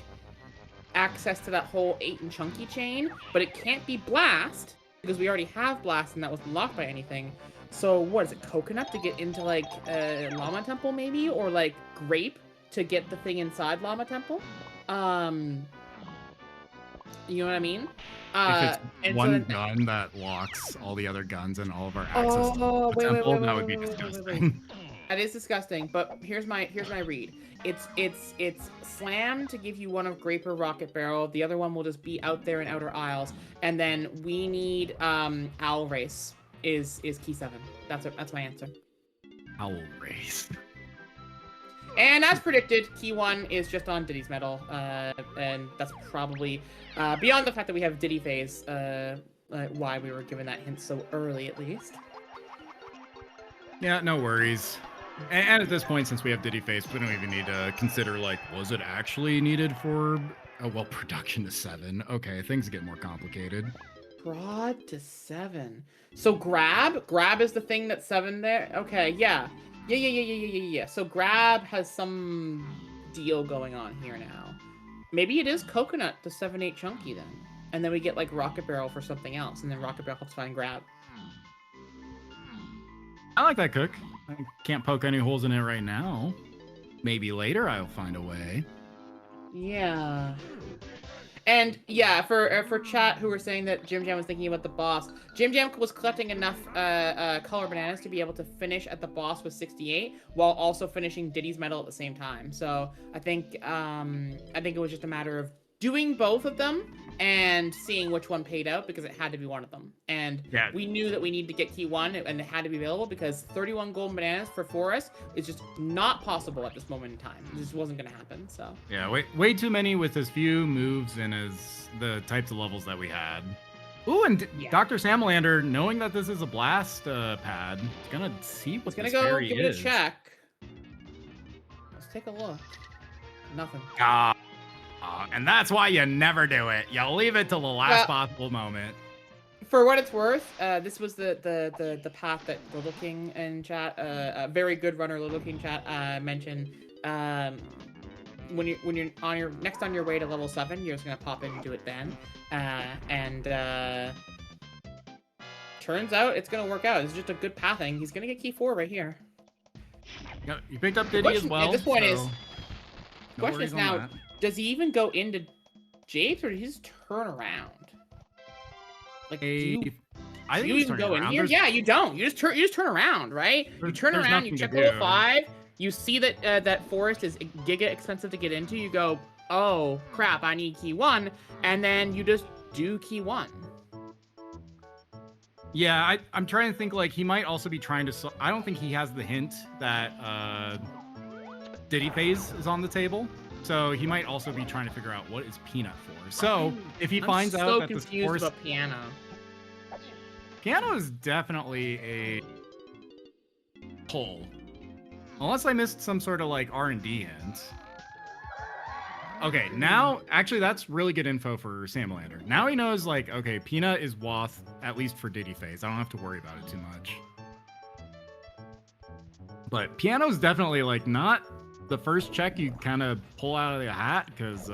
access to that whole 8 and Chunky chain, but it can't be Blast, because we already have Blast and that wasn't locked by anything. So what is it, Coconut to get into like Llama Temple maybe, or like Grape to get the thing inside Llama Temple? You know what I mean? If it's one so then, gun that locks all the other guns and all of our access to the wait, temple, that would be disgusting. That is disgusting, but here's my read. It's Slam to give you one of Grape or Rocket Barrel. The other one will just be out there in Outer Isles, and then we need Owl Race is key 7. That's my answer. Owl Race. And as predicted, key 1 is just on Diddy's medal, and that's probably beyond the fact that we have Diddy phase. Why we were given that hint so early, at least. Yeah, no worries. And at this point, since we have Diddy face, we don't even need to consider, like, was it actually needed for, production to 7? Okay, things get more complicated. Prod to 7. So grab is the thing that's 7 there? Okay, yeah. Yeah. So grab has some deal going on here now. Maybe it is Coconut to 7-8 Chunky then. And then we get, like, Rocket Barrel for something else, and then Rocket Barrel helps find grab. I like that, Cook. I can't poke any holes in it right now. Maybe later I'll find a way. Yeah. And yeah, for chat who were saying that JimJam was thinking about the boss, JimJam was collecting enough color bananas to be able to finish at the boss with 68 while also finishing Diddy's medal at the same time. So I think it was just a matter of doing both of them and seeing which one paid out, because it had to be one of them. And yeah, we knew that we needed to get key 1 and it had to be available, because 31 golden bananas for Forest is just not possible at this moment in time. It just wasn't going to happen. So yeah, way too many with as few moves and as the types of levels that we had. Ooh, and yeah. DrSamalander, knowing that this is a blast pad, is gonna see what this fairy is. Give it a check. Let's take a look. Nothing. And that's why you never do it. You leave it till the last possible moment. For what it's worth, this was the path that Little King in chat, a very good runner Little King chat, mentioned. When you're on your way to level 7, you're just gonna pop in and do it then. Turns out it's gonna work out. It's just a good pathing. He's gonna get key 4 right here. Yep, you picked up Diddy as well. At this point so the question is now, does he even go into Japes, or does he just turn around? Like, do you even go in here? Yeah, you don't. You just turn around, right? You turn around, you check level 5, you see that that forest is giga expensive to get into, you go, oh crap, I need key 1, and then you just do key 1. Yeah, I'm trying to think, like, he might also be trying to... I don't think he has the hint that Diddy phase is on the table. So he might also be trying to figure out what is Peanut for. So if he finds out that this forest... about Piano. Piano is definitely a pull. Unless I missed some sort of, like, R&D hint. Okay, now, actually, that's really good info for Samalander. Now he knows, like, okay, Peanut is Wath, at least for Diddy phase. I don't have to worry about it too much. But Piano's definitely, like, not the first check you kind of pull out of the hat, because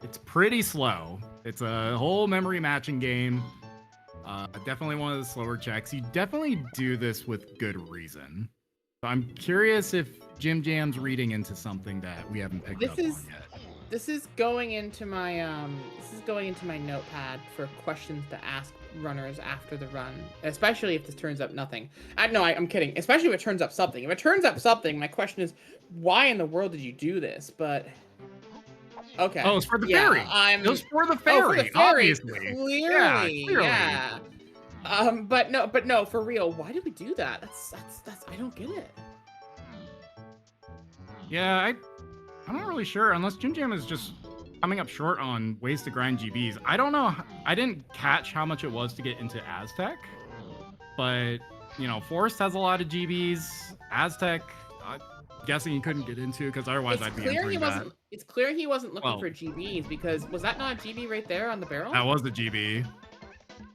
it's pretty slow. It's a whole memory matching game. Definitely one of the slower checks. You definitely do this with good reason. So I'm curious if JimJam's reading into something that we haven't picked up on yet. This is going into my notepad for questions to ask runners after the run, especially if this turns up nothing. I'm kidding. Especially if it turns up something. If it turns up something, my question is, why in the world did you do this? But okay. Oh, it's for the ferry. It was for the ferry, for the ferry, obviously. Clearly, Yeah. But no, for real. Why did we do that? That's I don't get it. Yeah, I'm not really sure, unless JimJam is just coming up short on ways to grind GBs. I don't know. I didn't catch how much it was to get into Aztec, but, you know, Forest has a lot of GBs. Aztec, I'm guessing he couldn't get into, because otherwise I'd be entering that. It's clear he wasn't looking for GBs, because was that not a GB right there on the barrel? That was the GB.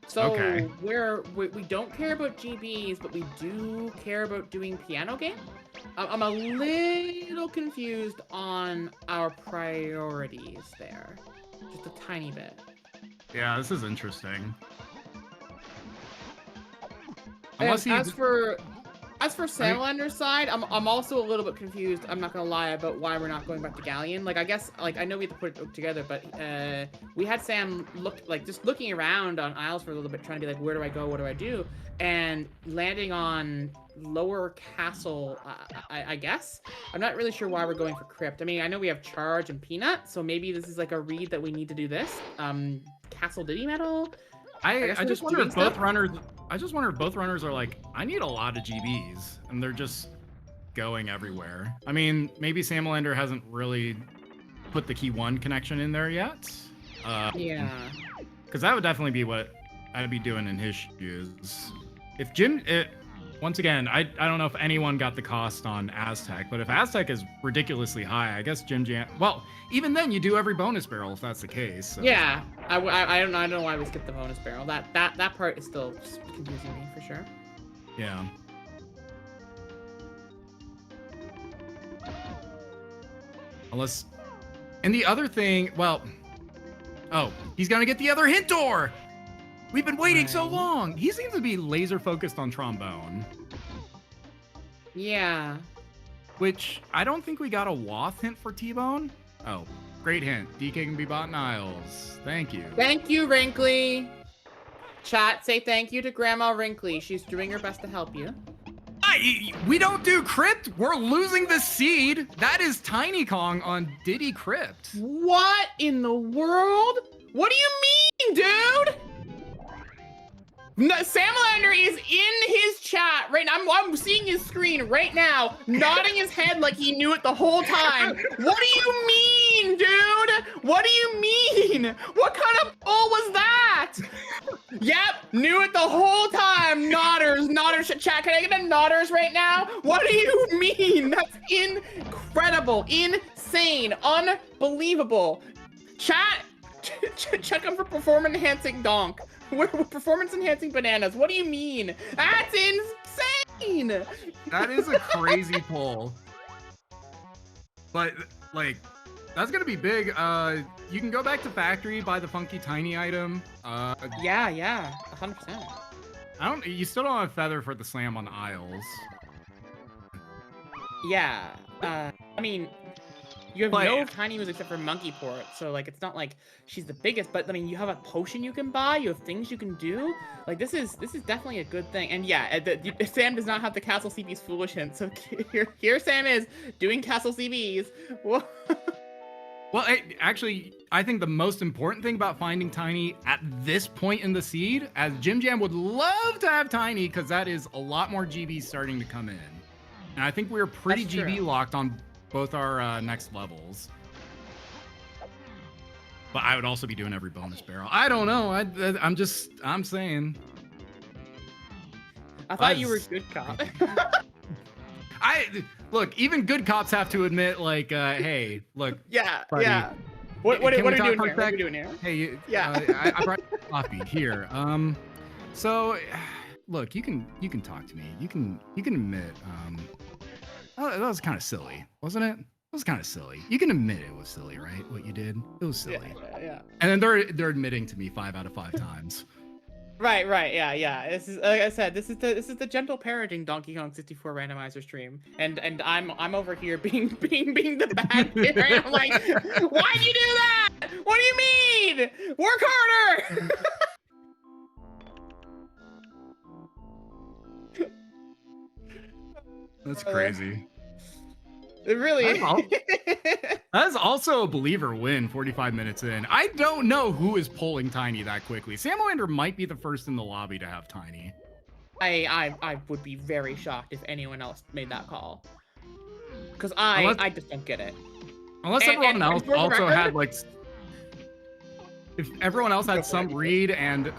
So okay. we don't care about GBs, but we do care about doing piano game. I'm a little confused on our priorities there, just a tiny bit. Yeah, this is interesting. Unless as for Samalander's side, I'm also a little bit confused. I'm not gonna lie about why we're not going back to Galleon. Like, I guess, like, I know we have to put it together, but we had Sam just looking around on Isles for a little bit, trying to be like, where do I go? What do I do? And landing on Lower Castle, I guess. I'm not really sure why we're going for Crypt. I mean, I know we have Charge and Peanut, so maybe this is like a read that we need to do this. Castle Diddy Medal. I just wonder if both runners are like, I need a lot of GBs, and they're just going everywhere. I mean, maybe Samalander hasn't really put the key 1 connection in there yet. Yeah. Because that would definitely be what I'd be doing in his shoes. If once again, I don't know if anyone got the cost on Aztec, but if Aztec is ridiculously high, I guess JimJam. Well, even then, you do every bonus barrel if that's the case. So. Yeah, I don't know why we skipped the bonus barrel. That part is still just confusing me for sure. Yeah. Unless, and the other thing, well, oh, he's gonna get the other hint door. We've been waiting so long. He seems to be laser focused on trombone. Yeah. Which, I don't think we got a Wath hint for T-Bone. Oh, great hint. DK can be bought in Isles. Thank you. Thank you, Wrinkly. Chat, say thank you to Grandma Wrinkly. She's doing her best to help you. We don't do Crypt. We're losing the seed. That is Tiny Kong on Diddy Crypt. What in the world? What do you mean, dude? No, Samalander is in his chat right now. I'm seeing his screen right now, nodding his head like he knew it the whole time. What do you mean, dude? What do you mean? What kind of bull was that? Yep, knew it the whole time. Nodders. Chat, can I get a nodders right now? What do you mean? That's incredible, insane, unbelievable. Chat, check him for performance enhancing donk. We're performance enhancing bananas. What do you mean? That's insane. That is a crazy pull. But like, that's gonna be big. You can go back to factory, buy the funky tiny item. Yeah, 100%. You still don't have feather for the slam on Isles. Yeah. I mean, you have no tiny moves except for Monkey Port, so like it's not like she's the biggest, but I mean you have a potion you can buy, you have things you can do. Like this is definitely a good thing. And yeah, Sam does not have the Castle CB's foolish hint, so here Sam is doing Castle CB's. Well, actually, I think the most important thing about finding Tiny at this point in the seed, as JimJam would love to have Tiny, because that is a lot more GBs starting to come in. And I think we're pretty GB locked on both our next levels. But I would also be doing every bonus barrel. I don't know. I'm saying. I thought you were a good cop. Look, even good cops have to admit, like, hey, look. Yeah, buddy, yeah. What are we doing here? What are we doing here? Hey, yeah. I brought coffee here. So, look, you can talk to me. You can admit, that was kind of silly, wasn't it? It was kind of silly. You can admit it was silly, right? What you did, it was silly. Yeah. And then they're admitting to me 5 out of 5 times. Right, yeah. This is like I said, this is the gentle parenting Donkey Kong 64 randomizer stream, and I'm over here being the bad parent. I'm like, why'd you do that? What do you mean? Work harder. That's crazy. It really That's also a believer win 45 minutes in. I don't know who is pulling Tiny that quickly. Samalander might be the first in the lobby to have Tiny. I would be very shocked if anyone else made that call. Because I just don't get it. Unless everyone else also had like... If everyone else had some read and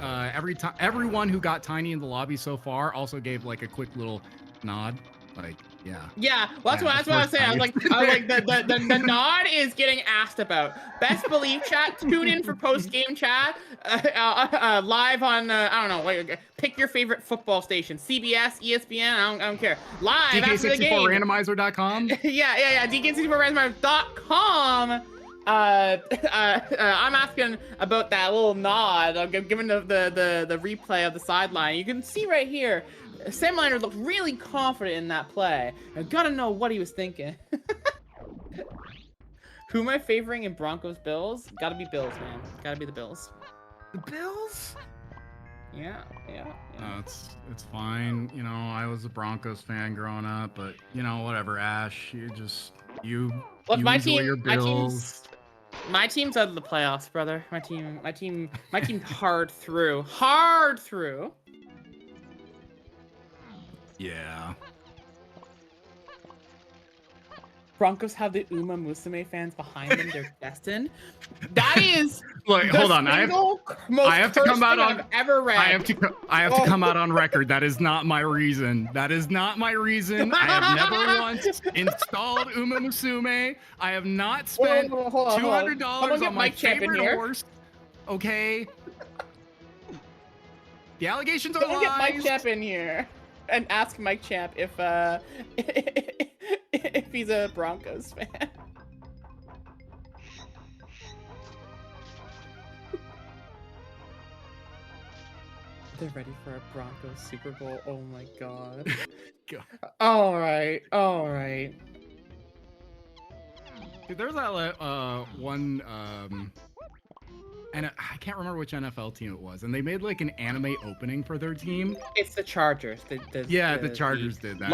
everyone who got Tiny in the lobby so far also gave like a quick little nod. Like, yeah. Yeah, well, that's what I was saying. I was like the nod is getting asked about. Best believe chat. Tune in for post game chat. Live on I don't know. Pick your favorite football station. CBS, ESPN. I don't care. Live after the game. DK64Randomizer.com. yeah. DK64Randomizer.com. I'm asking about that little nod. I'm giving the replay of the sideline. You can see right here. Samalander looked really confident in that play. I gotta know what he was thinking. Who am I favoring in Broncos Bills? Gotta be Bills, man. Gotta be the Bills. The Bills? Yeah. It's fine. You know, I was a Broncos fan growing up, but you know, whatever, Ash. You my enjoy team, your Bills. My team's out of the playoffs, brother. My team hard through. Yeah. Broncos have the Uma Musume fans behind them. They're destined. That is look. Hold on. I have to come out on. I've ever read. I have to come out on record. That is not my reason. I have never once installed Uma Musume. I have not spent $200 on my favorite horse. Okay. The allegations are lies. Get Mike Champ in here and ask Mike Champ if he's a Broncos fan. They're ready for a Broncos Super Bowl. Oh my god. All right. Dude, there's that one and I can't remember which NFL team it was, and they made like an anime opening for their team. It's the Chargers. The Chargers did that.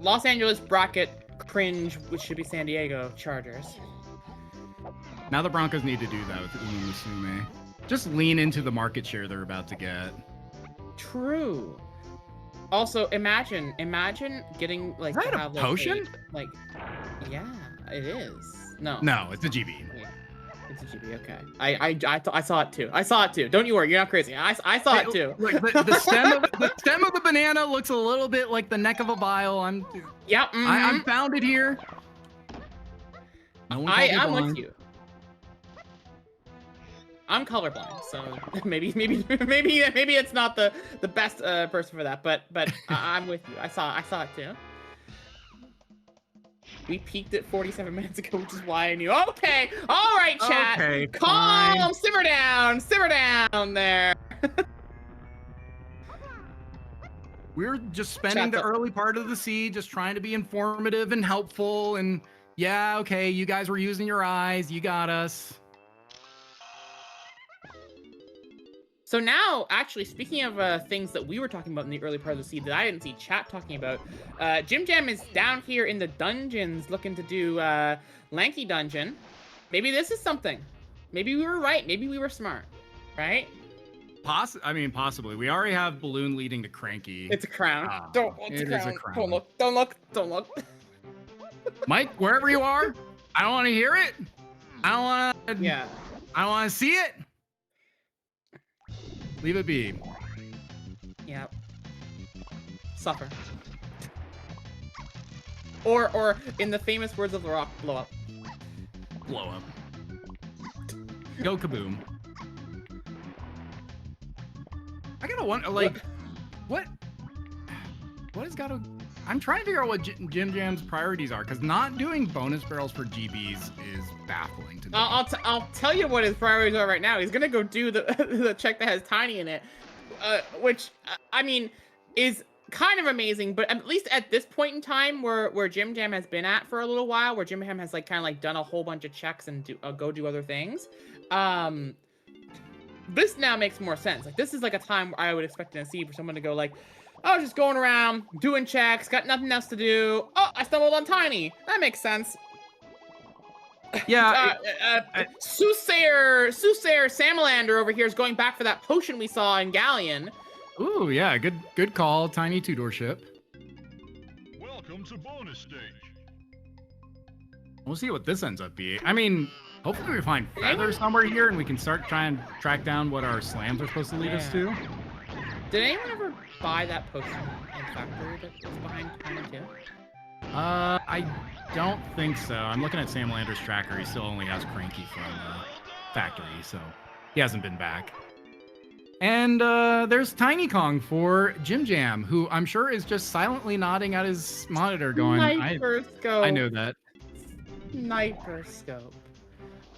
Los Angeles bracket cringe, which should be San Diego Chargers. Now the Broncos need to do that with Uma Musume. Just lean into the market share they're about to get. True. Also, imagine getting like is that to have a potion? Yeah, it is. No, it's a GB. Yeah. It's a GB. Okay. I saw it too. Don't you worry. You're not crazy. I saw it too. Like the stem of the banana looks a little bit like the neck of a bile. Yeah. I'm founded here. No I'm with you. I'm colorblind, so maybe it's not the best person for that, but I'm with you. I saw it too. We peaked at 47 minutes ago, which is why I knew. Okay, all right, chat. Okay, calm, fine. simmer down there. We're just spending the early part of the seed, just trying to be informative and helpful. And yeah, okay, you guys were using your eyes. You got us. So now, actually, speaking of things that we were talking about in the early part of the seed that I didn't see chat talking about, JimJam is down here in the dungeons looking to do Lanky Dungeon. Maybe this is something. Maybe we were right. Maybe we were smart, right? Possibly. We already have Balloon leading to Cranky. It's a crown. It is a crown. Don't look. Mike, wherever you are, I don't want to hear it. I don't want to. Yeah. I don't want to see it. Leave it be. Yep. Suffer. Or in the famous words of The Rock, blow up. Blow up. Go kaboom. I gotta wonder, like, what has gotta... I'm trying to figure out what JimJam's priorities are, because not doing bonus barrels for GBs is baffling to me. I'll tell you what his priorities are right now. He's gonna go do the the check that has Tiny in it, which I mean is kind of amazing. But at least at this point in time, where JimJam has been at for a little while, where JimJam has like kind of like done a whole bunch of checks and go do other things, this now makes more sense. Like this is like a time where I would expect to see for someone to go like, oh, just going around doing checks, got nothing else to do. Oh, I stumbled on Tiny. That makes sense. Yeah. Soothsayer Samalander over here is going back for that potion we saw in Galleon. Ooh, yeah, good call. Tiny two-door ship. Welcome to bonus stage. We'll see what this ends up being. I mean, hopefully we find feather somewhere here and we can start trying to track down what our slams are supposed to lead us to. Did anyone ever buy that potion in Factory that was behind Tiny too? I don't think so. I'm looking at Samalander's tracker. He still only has Cranky from Factory, so he hasn't been back. And there's Tiny Kong for JimJam, who I'm sure is just silently nodding at his monitor going, Sniperscope. I know that. Sniperscope.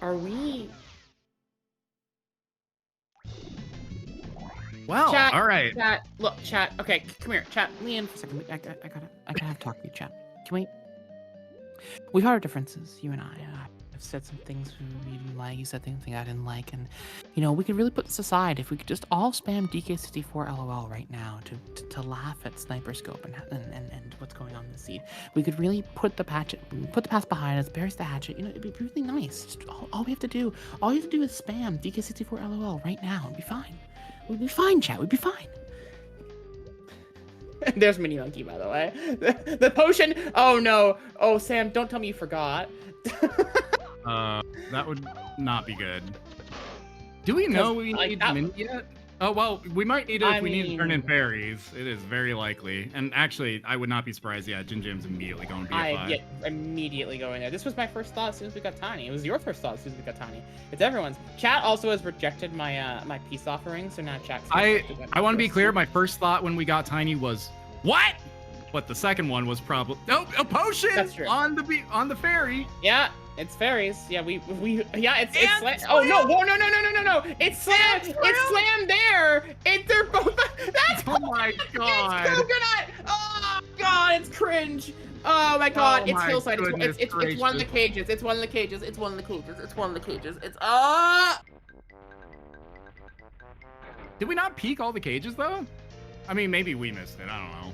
Are we... Well, chat, all right. Chat, look, chat. Okay, come here, chat. Lean in for a second. I gotta have to talk to you, chat. Can we? We've had our differences, you and I. I've said some things you didn't like. You said things I didn't like, and you know we could really put this aside if we could just all spam DK64 LOL right now to laugh at Sniperscope and what's going on in the seed. We could really put the past behind us, bury the hatchet. You know, it'd be really nice. Just all we have to do, is spam DK64 LOL right now. It'd be fine. We'd be fine, chat. We'd be fine. There's Mini Monkey, by the way. The potion. Oh no. Oh Sam, don't tell me you forgot. That would not be good. Do we know we need Mini yet? Oh well, we might need it if we need to turn in fairies. It is very likely. And actually, I would not be surprised. Yeah, JimJam's immediately going to BFI. Immediately going there. This was my first thought as soon as we got Tiny. It was your first thought as soon as we got Tiny. It's everyone's. Chat also has rejected my my peace offering, so now chat's. I want to be clear. My first thought when we got Tiny was what? But the second one was probably a potion. That's true. on the ferry. Yeah. It's fairies. Yeah, it's oh no, no. It's slam. It's slam there. They're both. That's oh my god. It's coconut. Oh god, it's cringe. Oh my god, it's hillside. It's one of the cages. It's one of the cages. It's one of the cages. It's one of the cages. It's Did we not peek all the cages though? I mean, maybe we missed it. I don't know.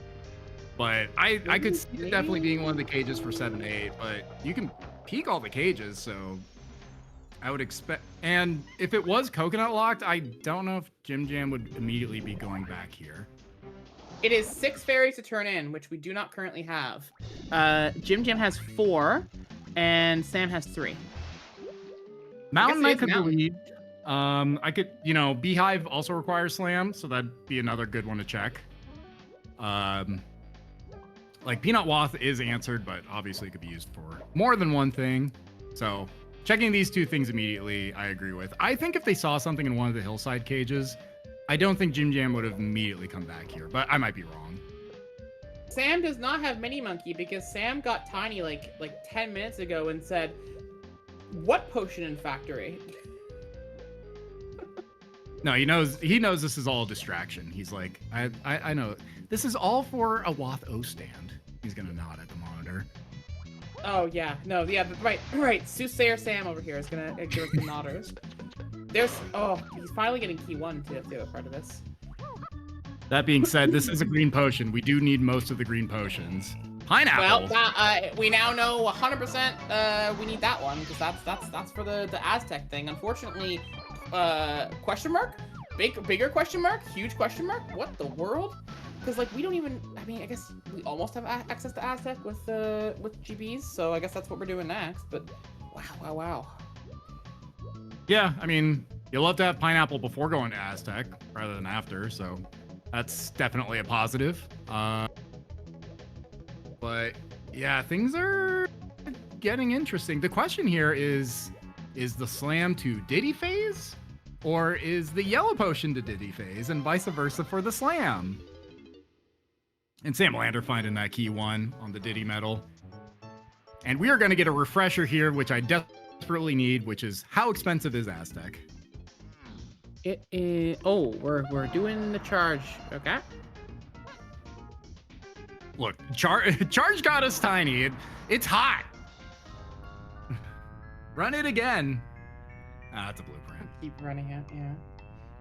But I could see it definitely being one of the cages for 7-8. But you can peek all the cages, so I would expect. And if it was coconut locked, I don't know if JimJam would immediately be going back here. It is 6 fairies to turn in, which we do not currently have. JimJam has 4, and Sam has 3. Mountain I could believe. I could, Beehive also requires slam, so that'd be another good one to check. Like Peanut Wath is answered, but obviously it could be used for more than one thing. So checking these 2 things immediately, I agree with. I think if they saw something in one of the hillside cages, I don't think JimJam would have immediately come back here, but I might be wrong. Sam does not have Mini Monkey because Sam got Tiny like 10 minutes ago and said, "What potion in Factory?" No, he knows this is all a distraction. He's like, I know. This is all for a Wath O stand. He's gonna nod at the monitor. Oh yeah, no, yeah, right. Soothsayer Sam over here is gonna give us the nodders. He's finally getting key 1 to the other part of this. That being said, this is a green potion. We do need most of the green potions. Pineapple. Well, we now know 100% we need that one because that's for the Aztec thing. Unfortunately, question mark, bigger question mark, huge question mark. What the world? Because like we don't even. I mean, I guess we almost have access to Aztec with GBs, so I guess that's what we're doing next. But wow. Yeah, I mean, you'll have to have pineapple before going to Aztec rather than after, so that's definitely a positive. But yeah, things are getting interesting. The question here is the slam to Diddy phase, or is the yellow potion to Diddy phase, and vice versa for the slam? And Samalander finding that key 1 on the Diddy medal. And we are going to get a refresher here, which I desperately need, which is how expensive is Aztec? It is. Oh, we're doing the charge. Okay. Look, charge got us tiny. It's hot. Run it again. Ah, that's a blueprint. Keep running it. Yeah.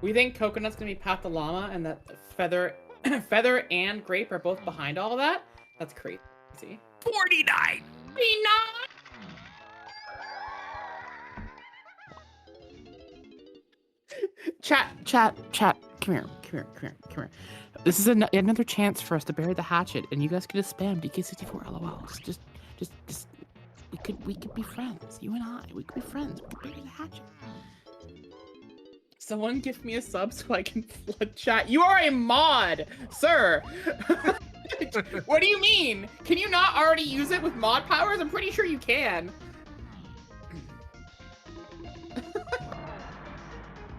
We think Coconut's gonna be Pat the Llama, and that Feather and Grape are both behind all of that. That's crazy. 49. 49. Chat. Come here. This is another chance for us to bury the hatchet, and you guys could just spam DK64 LOLs. Just, we could be friends. You and I, we could be friends. We could bury the hatchet. Someone give me a sub so I can flood chat. You are a mod, sir. What do you mean? Can you not already use it with mod powers? I'm pretty sure you can.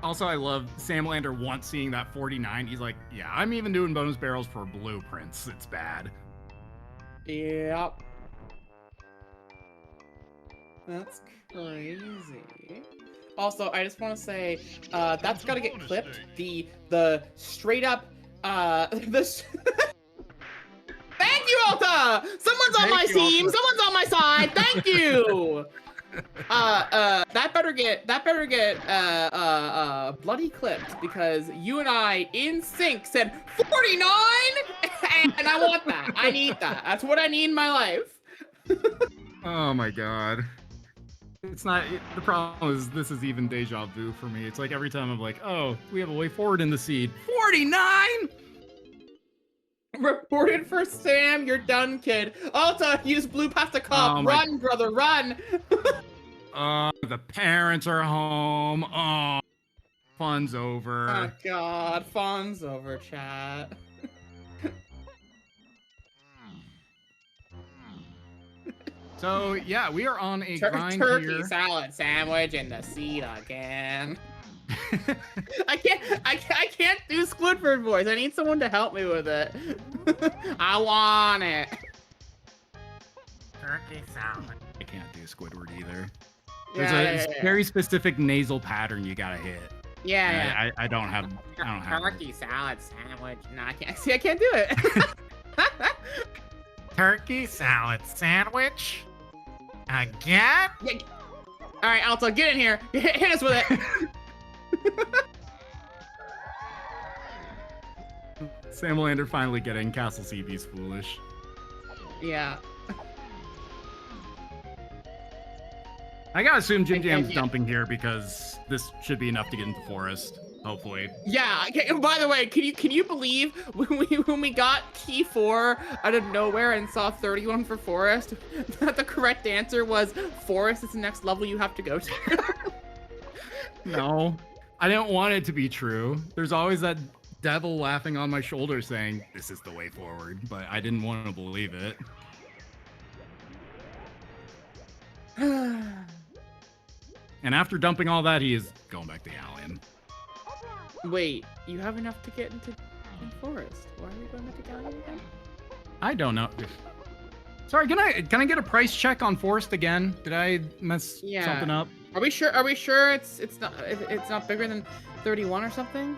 Also, I love Samalander once seeing that 49. He's like, yeah, I'm even doing bonus barrels for blueprints. It's bad. Yep. That's crazy. Also, I just want to say, that's got to get clipped. The straight up, this. Thank you, Alta! Someone's on my team! Someone's on my side! Thank you! That better get bloody clipped, because you and I in sync said 49, and I want that. I need that. That's what I need in my life. Oh my god. It's not, the problem is this is even deja vu for me. It's like every time I'm like, oh, we have a way forward in the seed. 49! Reported for Sam, you're done, kid. Alta, use blue past the cop. Run, brother, run! The parents are home. Oh, fun's over. Oh god, fun's over, chat. So yeah, we are on a grind turkey here. Salad sandwich in the seat again. I can't do Squidward voice. I need someone to help me with it. I want it. Turkey salad. I can't do Squidward either. There's a very specific nasal pattern you gotta hit. Yeah. I don't have. Turkey salad sandwich. No, I can't. See, I can't do it. Turkey salad sandwich? Again? Yeah. All right, Alta, get in here. Hit us with it. Samalander finally getting Castle CB's foolish. Yeah. I gotta assume JimJam's dumping here because this should be enough to get into Forest. Hopefully. Yeah. Okay, by the way, can you believe when we got key 4 out of nowhere and saw 31 for Forest, that the correct answer was Forest is the next level you have to go to? No, I didn't want it to be true. There's always that devil laughing on my shoulder saying this is the way forward, but I didn't want to believe it. And after dumping all that, he is going back to Galleon. Wait, you have enough to get into Forest. Why are we going back to Galleon again? I don't know. Sorry, can I get a price check on Forest again? Did I mess something up? Are we sure it's not bigger than 31 or something?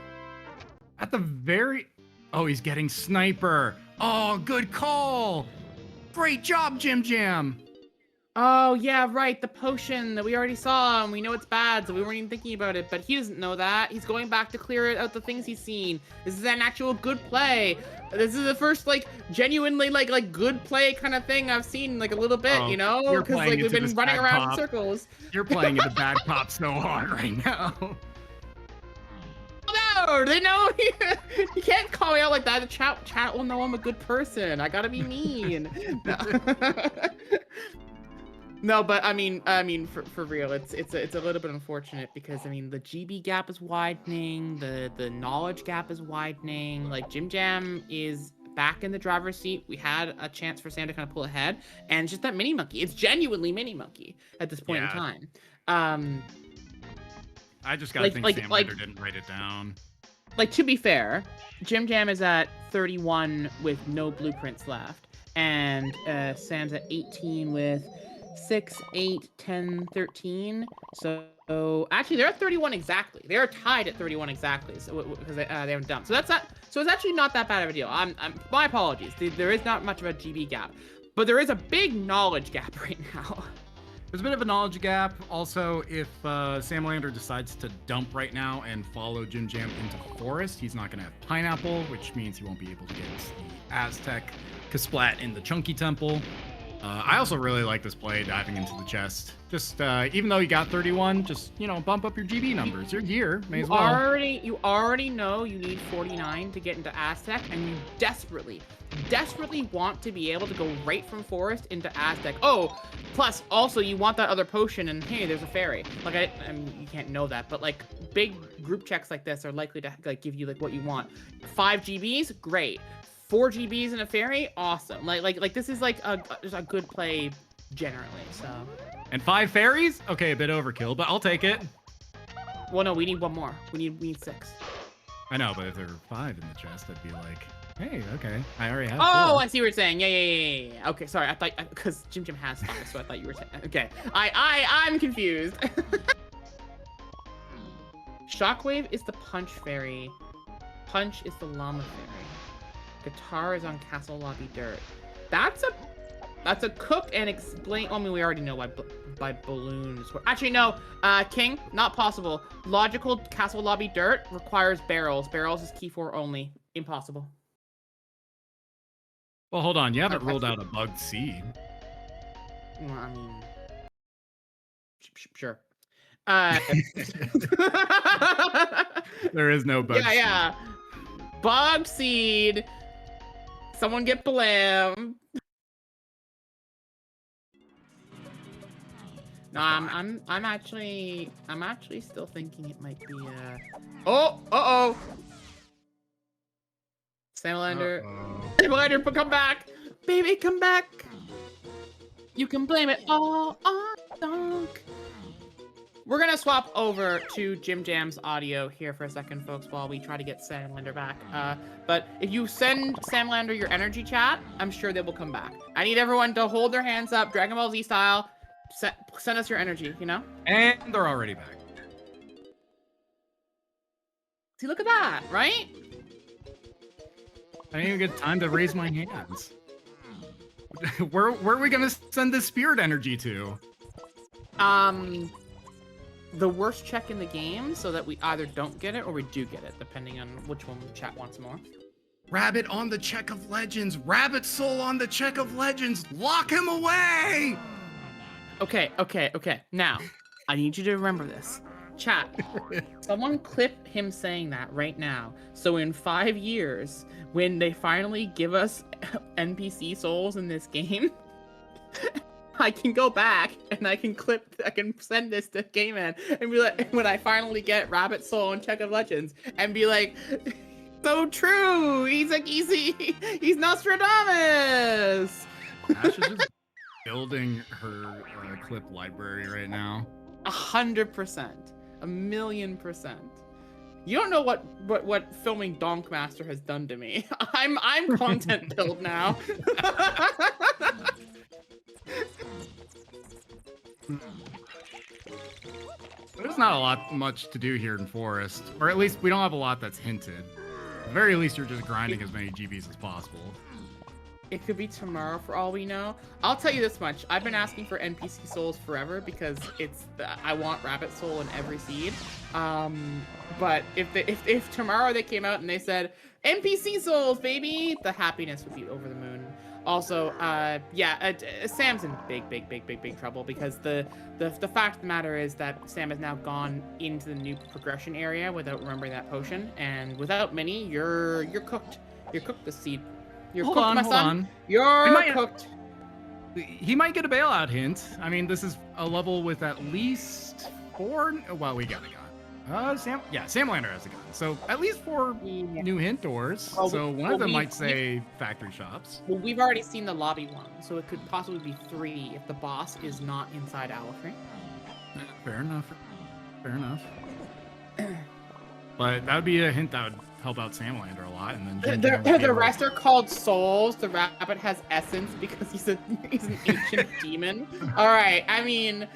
At the very... Oh, he's getting Sniper. Oh, good call. Great job, JimJam. Oh, yeah, right. The potion that we already saw, and we know it's bad, so we weren't even thinking about it. But he doesn't know that. He's going back to clear out the things he's seen. This is an actual good play. This is the first, like, genuinely, like good play kind of thing I've seen, like, a little bit, you know? Because, like, we've been running around in circles. You're playing into bad cop so hard right now. No, they know. You can't call me out like that. The chat will know I'm a good person. I gotta be mean. No. No, but I mean, for real, it's a little bit unfortunate because I mean the GB gap is widening, the knowledge gap is widening. Like JimJam is back in the driver's seat. We had a chance for Sam to kind of pull ahead, and just that mini monkey. It's genuinely mini monkey at this point in time. I just gotta think Samalander didn't write it down. like, to be fair, JimJam is at 31 with no blueprints left, and Sam's at 18 with 6, 8, 10, 13. So actually, they're at 31 exactly. They're tied at 31 exactly. So because they haven't dumped. So that's not. So it's actually not that bad of a deal. My apologies. There is not much of a GB gap, but there is a big knowledge gap right now. There's a bit of a knowledge gap. Also, if Samalander decides to dump right now and follow JimJam into the forest, he's not going to have Pineapple, which means he won't be able to get the Aztec Kasplat in the Chunky Temple. I also really like this play, diving into the chest. Just, even though you got 31, just, you know, bump up your GB numbers. You're here, may as well. You already know you need 49 to get into Aztec, and you desperately want to be able to go right from Forest into Aztec. Oh, plus, also, you want that other potion, and hey, there's a fairy. Like, I mean, you can't know that, but, like, big group checks like this are likely to, like, give you, like, what you want. 5 GBs? Great. 4 GBs and a fairy? Awesome. Like this is, like, just a good play generally, so. And 5 fairies? Okay, a bit overkill, but I'll take it. Well, no, we need one more. We need 6. I know, but if there were 5 in the chest, I'd be like, hey, okay, I already have 4. I see what you're saying. Yeah. Okay, sorry. I thought because JimJam has 5, so I thought you were saying. Okay, I'm confused. Shockwave is the punch fairy. Punch is the llama fairy. Guitar is on Castle Lobby Dirt. That's a cook and explain. I mean, we already know by balloons. Actually, no. King, not possible. Logical Castle Lobby Dirt requires barrels. Barrels is key 4 only. Impossible. Well, hold on. You haven't ruled out a bugged seed. Well, I mean, sure. There is no bug. Yeah. Bug seed. Someone get blam. No, I'm actually still thinking it might be uh-oh. Samalander. Samalander, come back. Baby, come back. You can blame it all on Donk. We're gonna swap over to JimJam's audio here for a second, folks, while we try to get Samalander back. But if you send Samalander your energy chat, I'm sure they will come back. I need everyone to hold their hands up, Dragon Ball Z style. Send us your energy, you know? And they're already back. See, look at that, right? I didn't even get time to raise my hands. Where are we gonna send this spirit energy to? The worst check in the game, so that we either don't get it or we do get it, depending on which one chat wants more. Rabbit on the Check of Legends. Rabbit Soul on the Check of Legends. Lock him away! Okay. Now, I need you to remember this. Chat, someone clip him saying that right now. So in 5 years, when they finally give us NPC souls in this game, I can go back and I can send this to Game Man and be like, when I finally get Rabbit Soul and Check of Legends, and be like, so true. He's Nostradamus. Ash is just building her clip library right now. 100%, 1,000,000%. You don't know what filming Donk Master has done to me. I'm content build now. There's not much to do here in Forest, or at least we don't have a lot that's hinted. At the very least, you're just grinding as many GBs as possible. It could be tomorrow for all we know. I'll tell you this much. I've been asking for NPC souls forever because I want Rabbit Soul in every seed. But if tomorrow they came out and they said, NPC souls, baby, the happiness would be over the moon. Also, Sam's in big trouble because the fact of the matter is that Sam has now gone into the new progression area without remembering that potion, and without Mini, you're cooked. You're cooked this seed. You're hold cooked, on, my hold son. on. You're cooked. He might get a bailout hint. I mean, this is a level with at least 4. Well, we got a gun. Samalander has a gun. So at least 4 new hint doors. One of them might say factory shops. Well, we've already seen the lobby one, so it could possibly be 3 if the boss is not inside Alfred. Fair enough. But that would be a hint that would help out Samalander a lot, and then JimJam would be The able to- rest are called souls. The rabbit has essence because he's an ancient demon. All right, I mean,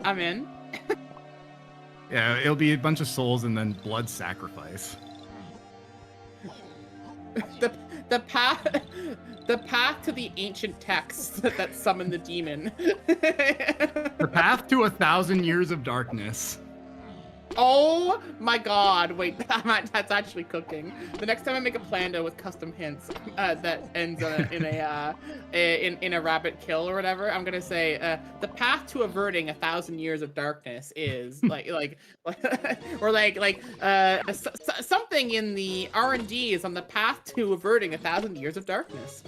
I'm in. Yeah, it'll be a bunch of souls and then blood sacrifice. The path to the ancient texts that summon the demon. The path to 1,000 years of darkness. Oh my god, wait, that's actually cooking. The next time I make a Plando with custom hints that ends in a rabbit kill or whatever, I'm gonna say the path to averting 1,000 years of darkness is something in the R&D is on the path to averting 1,000 years of darkness.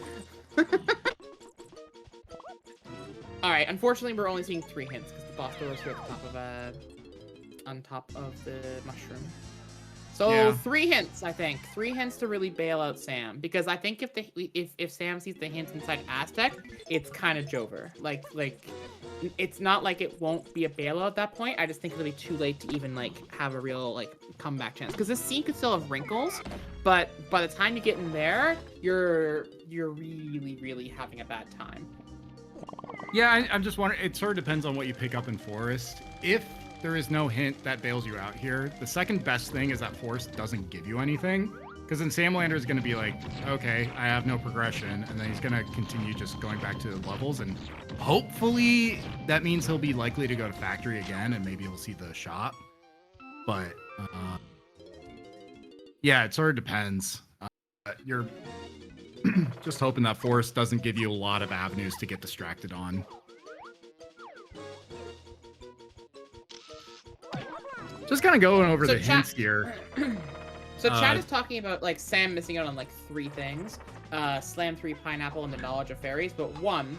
Alright, unfortunately we're only seeing 3 hints because the boss door is here on top of the mushroom. So Yeah. 3 hints, I think. 3 hints to really bail out Sam, because I think if Sam sees the hint inside Aztec, it's kind of Jover. Like it's not like it won't be a bailout at that point. I just think it'll be too late to even have a real comeback chance. Because this scene could still have wrinkles, but by the time you get in there, you're really having a bad time. Yeah, I'm just wondering, it sort of depends on what you pick up in Forest. If there is no hint that bails you out here, the second best thing is that Forest doesn't give you anything. Because then Samalander is going to be like, okay, I have no progression, and then he's going to continue just going back to the levels, and hopefully that means he'll be likely to go to Factory again, and maybe he'll see the shop. But, yeah, it sort of depends. You're just hoping that Forest doesn't give you a lot of avenues to get distracted on. Just kind of going over the hints here. So Chad is talking about Sam missing out on 3 things. Slam 3, Pineapple, and the Knowledge of Fairies. But 1,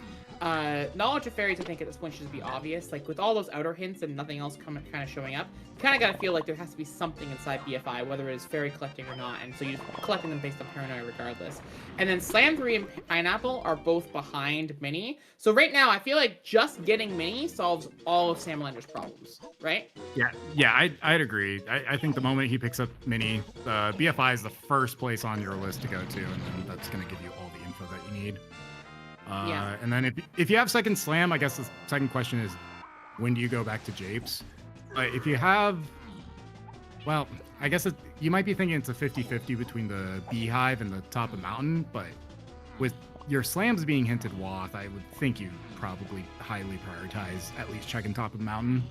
Knowledge of Fairies I think at this point should be obvious. With all those outer hints and nothing else kind of showing up, you kind of got to feel like there has to be something inside BFI, whether it is fairy collecting or not. And so you're collecting them based on paranoia regardless. And then Slam 3 and Pineapple are both behind Mini. So right now I feel like just getting Mini solves all of Samalander's problems, right? Yeah, I'd agree. I think the moment he picks up Mini, BFI is the first place on your list to go to, and then that's going to give you all the info that you need. Yeah. And then if you have second Slam, I guess the second question is, when do you go back to Japes? If you have, well, I guess you might be thinking it's a 50-50 between the Beehive and the top of Mountain, but with your Slams being hinted Wath, I would think you probably highly prioritize at least checking top of Mountain.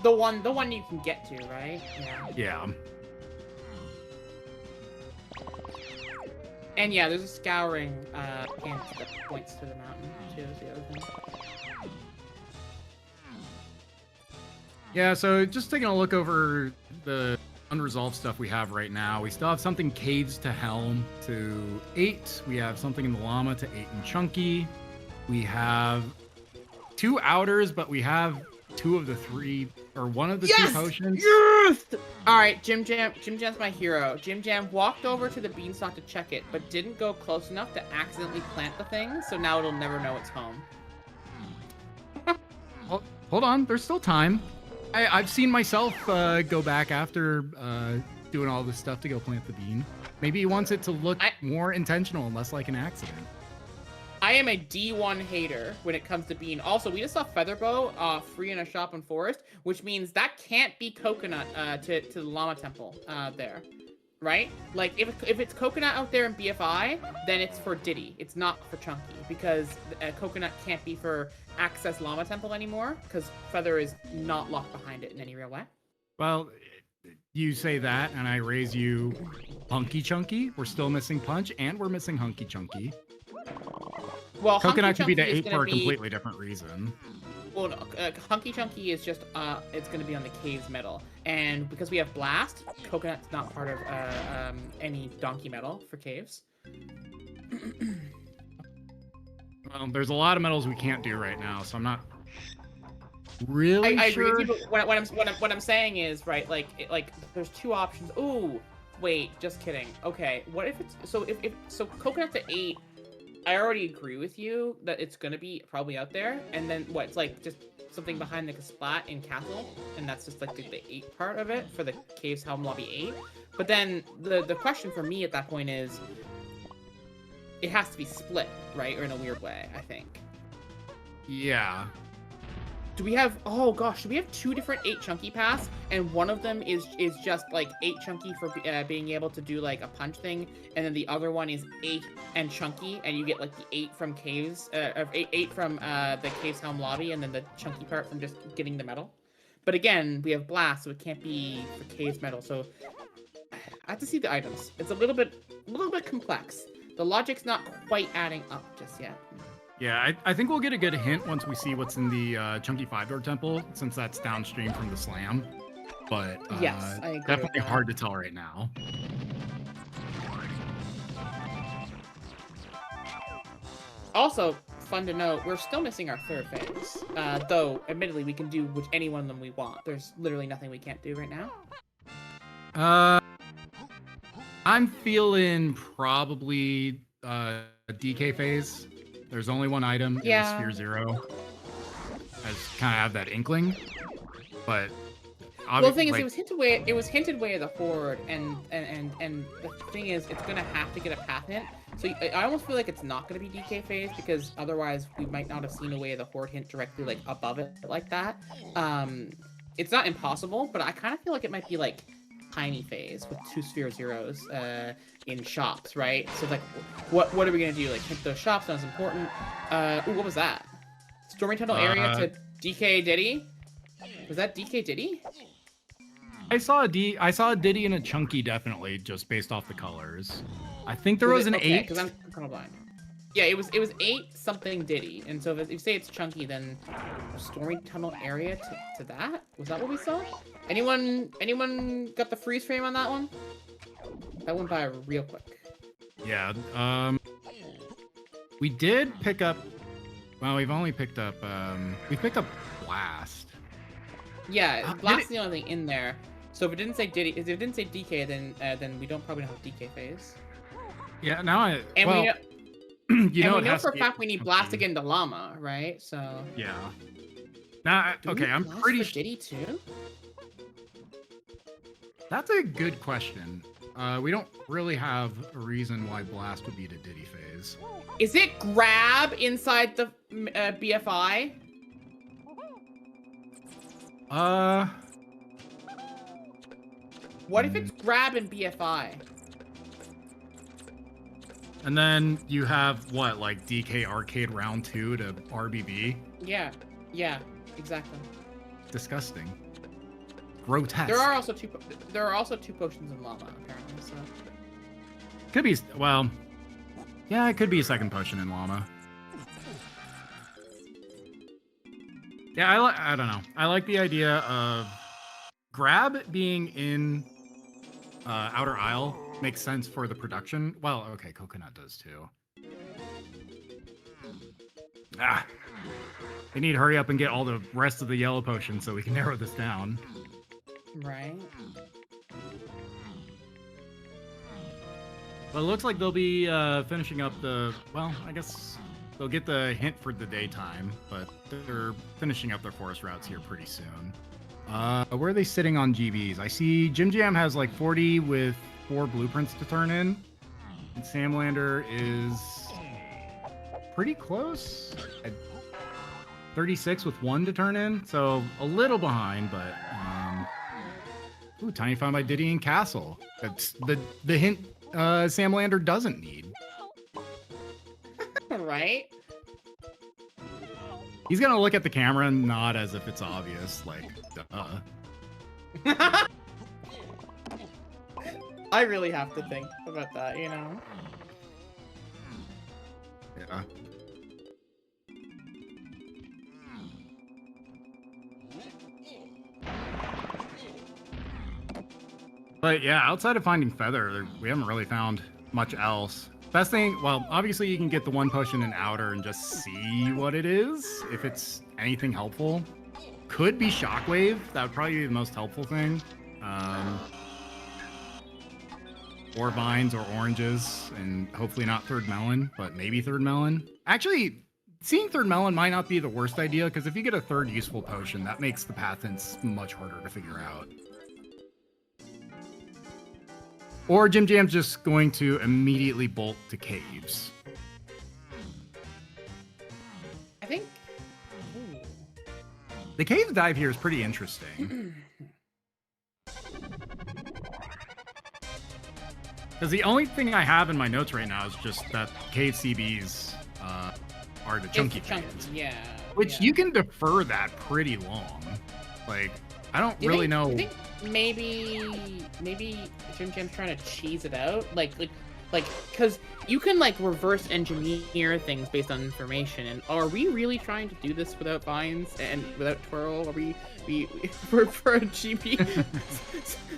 The one you can get to, right? Yeah. And yeah, there's a scouring hint that points to the mountain too. Is the other thing. Yeah, so just taking a look over the unresolved stuff we have right now. We still have something Caves to Helm to 8. We have something in the Llama to 8 and Chunky. We have 2 outers, but we have 2 of the 3, or 1 of the 2 potions. Yes! All right, JimJam's my hero. JimJam walked over to the beanstalk to check it, but didn't go close enough to accidentally plant the thing, so now it'll never know it's home. Hold on, there's still time. I've seen myself go back after doing all this stuff to go plant the bean. Maybe he wants it to look more intentional and less like an accident. I am a D1 hater when it comes to bean. Also, we just saw Featherbow free in a shop in Forest, which means that can't be Coconut to the Llama Temple there, right? If it's Coconut out there in BFI, then it's for Diddy. It's not for Chunky, because Coconut can't be for Access Llama Temple anymore, because Feather is not locked behind it in any real way. Well, you say that, and I raise you Hunky Chunky. We're still missing Punch, and we're missing Hunky Chunky. Well, Coconut should be to 8 for a completely different reason. Well, no, Hunky Chunky is just, it's going to be on the Caves medal. And because we have Blast, Coconut's not part of any Donkey medal for Caves. Well, there's a lot of medals we can't do right now, so I'm not really I sure. agree with you, but what I'm saying is, right, there's 2 options. Ooh, wait, just kidding. Okay, what if it's, so Coconut to 8, I already agree with you that it's gonna be probably out there, and then what? It's just something behind the splat in Castle, and that's just like the 8 part of it for the Caves Helm Lobby 8. But then the question for me at that point is, it has to be split, right? Or in a weird way, I think. Yeah. Do we have, oh gosh, do we have 2 different 8 chunky paths, and one of them is just like 8 chunky for being able to do like a punch thing, and then the other one is 8 and chunky, and you get like the 8 from caves, 8 from the Caves Helm Lobby, and then the chunky part from just getting the medal. But again, we have blast, so it can't be for caves medal. So I have to see the items. It's a little bit complex. The logic's not quite adding up just yet. Yeah, I think we'll get a good hint once we see what's in the Chunky 5-door temple, since that's downstream from the slam. But yes, I agree definitely hard to tell right now. Also, fun to note, we're still missing our 3rd phase. Though, admittedly, we can do any one of them we want. There's literally nothing we can't do right now. I'm feeling probably a DK phase. There's only one item in Sphere 0. I just kind of have that inkling, but well, the thing is, it was hinted way of the horde, and the thing is, it's gonna have to get a path hint. So I almost feel like it's not gonna be DK phase, because otherwise we might not have seen a way of the horde hint directly like above it like that. It's not impossible, but I kind of feel like it might be like tiny phase with 2 Sphere Zeros in shops, right? So like, what are we gonna do? Like hit those shops? That's important. Ooh, what was that? Storming tunnel area to DK Diddy. Was that DK Diddy? I saw a Diddy and a Chunky, definitely, just based off the colors. I think there was an 8. Because I'm kind of blind. Yeah, it was 8 something Diddy, and so if you say it's Chunky, then Storming tunnel area to that? Was that what we saw? Anyone got the freeze frame on that one? That went by real quick. Yeah, we did pick up, well, we've only picked up, we picked up Blast. Yeah, Blast is the only thing in there. So if it didn't say Diddy, if it didn't say DK, then we don't probably have DK phase. Yeah, now we know for a fact we need something. Blast to get into Llama, right? So yeah. Now, okay, I'm pretty sure Diddy too. That's a good question. We don't really have a reason why Blast would be to Diddy phase. Is it grab inside the BFI? What if it's grab and BFI? And then you have what, like DK Arcade Round 2 to RBB? Yeah, exactly. Disgusting. Grotesque. There are also two potions in Llama apparently. So could be, well, yeah, it could be a second potion in Llama. Yeah, I don't know. I like the idea of grab being in Outer Isle. Makes sense for the production. Well, okay, Coconut does too. They need to hurry up and get all the rest of the yellow potions so we can narrow this down. Right. But it looks like they'll be finishing up the, well, I guess they'll get the hint for the daytime, but they're finishing up their forest routes here pretty soon. Where are they sitting on GBs? I see JimJam has like 40 with 4 blueprints to turn in. And Samalander is pretty close at 36 with 1 to turn in. So a little behind, but ooh, tiny find by Diddy and Castle. That's the hint Samalander doesn't need. Right? He's gonna look at the camera and nod as if it's obvious, like, duh. I really have to think about that, you know? Yeah. But yeah, outside of finding Feather, we haven't really found much else. Best thing, well, obviously you can get the 1 potion in Outer and just see what it is, if it's anything helpful. Could be Shockwave, that would probably be the most helpful thing. Or vines or oranges, and hopefully not Third Melon, but maybe Third Melon. Actually, seeing third melon might not be the worst idea, because if you get a third useful potion, that makes the path hints much harder to figure out. Or JimJam's just going to immediately bolt to caves. I think. Ooh. The cave dive here is pretty interesting. Because the only thing I have in my notes right now is just that cave CBs are the chunky caves. Yeah. Which you can defer that pretty long. Like, I don't really know. I think maybe JimJam's trying to cheese it out, like, because you can like reverse engineer things based on information. And are we really trying to do this without vines and without twirl? Are we for a GP?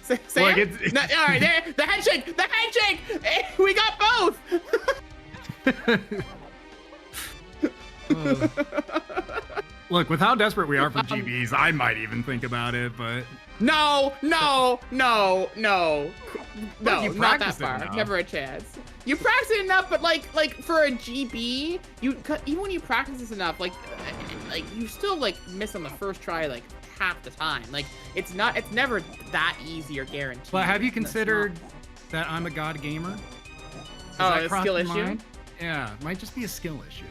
Sam? Like No, all right, there, the handshake. We got both. Look, with how desperate we are for GBs, I might even think about it, but No, not that far. Enough. Never a chance. You practice it enough, but like for a GB, even when you practice this enough, like you still like miss on the first try like half the time. Like it's never that easy or guaranteed. But have you considered that I'm a god gamer? A skill issue? Mind? Yeah, it might just be a skill issue.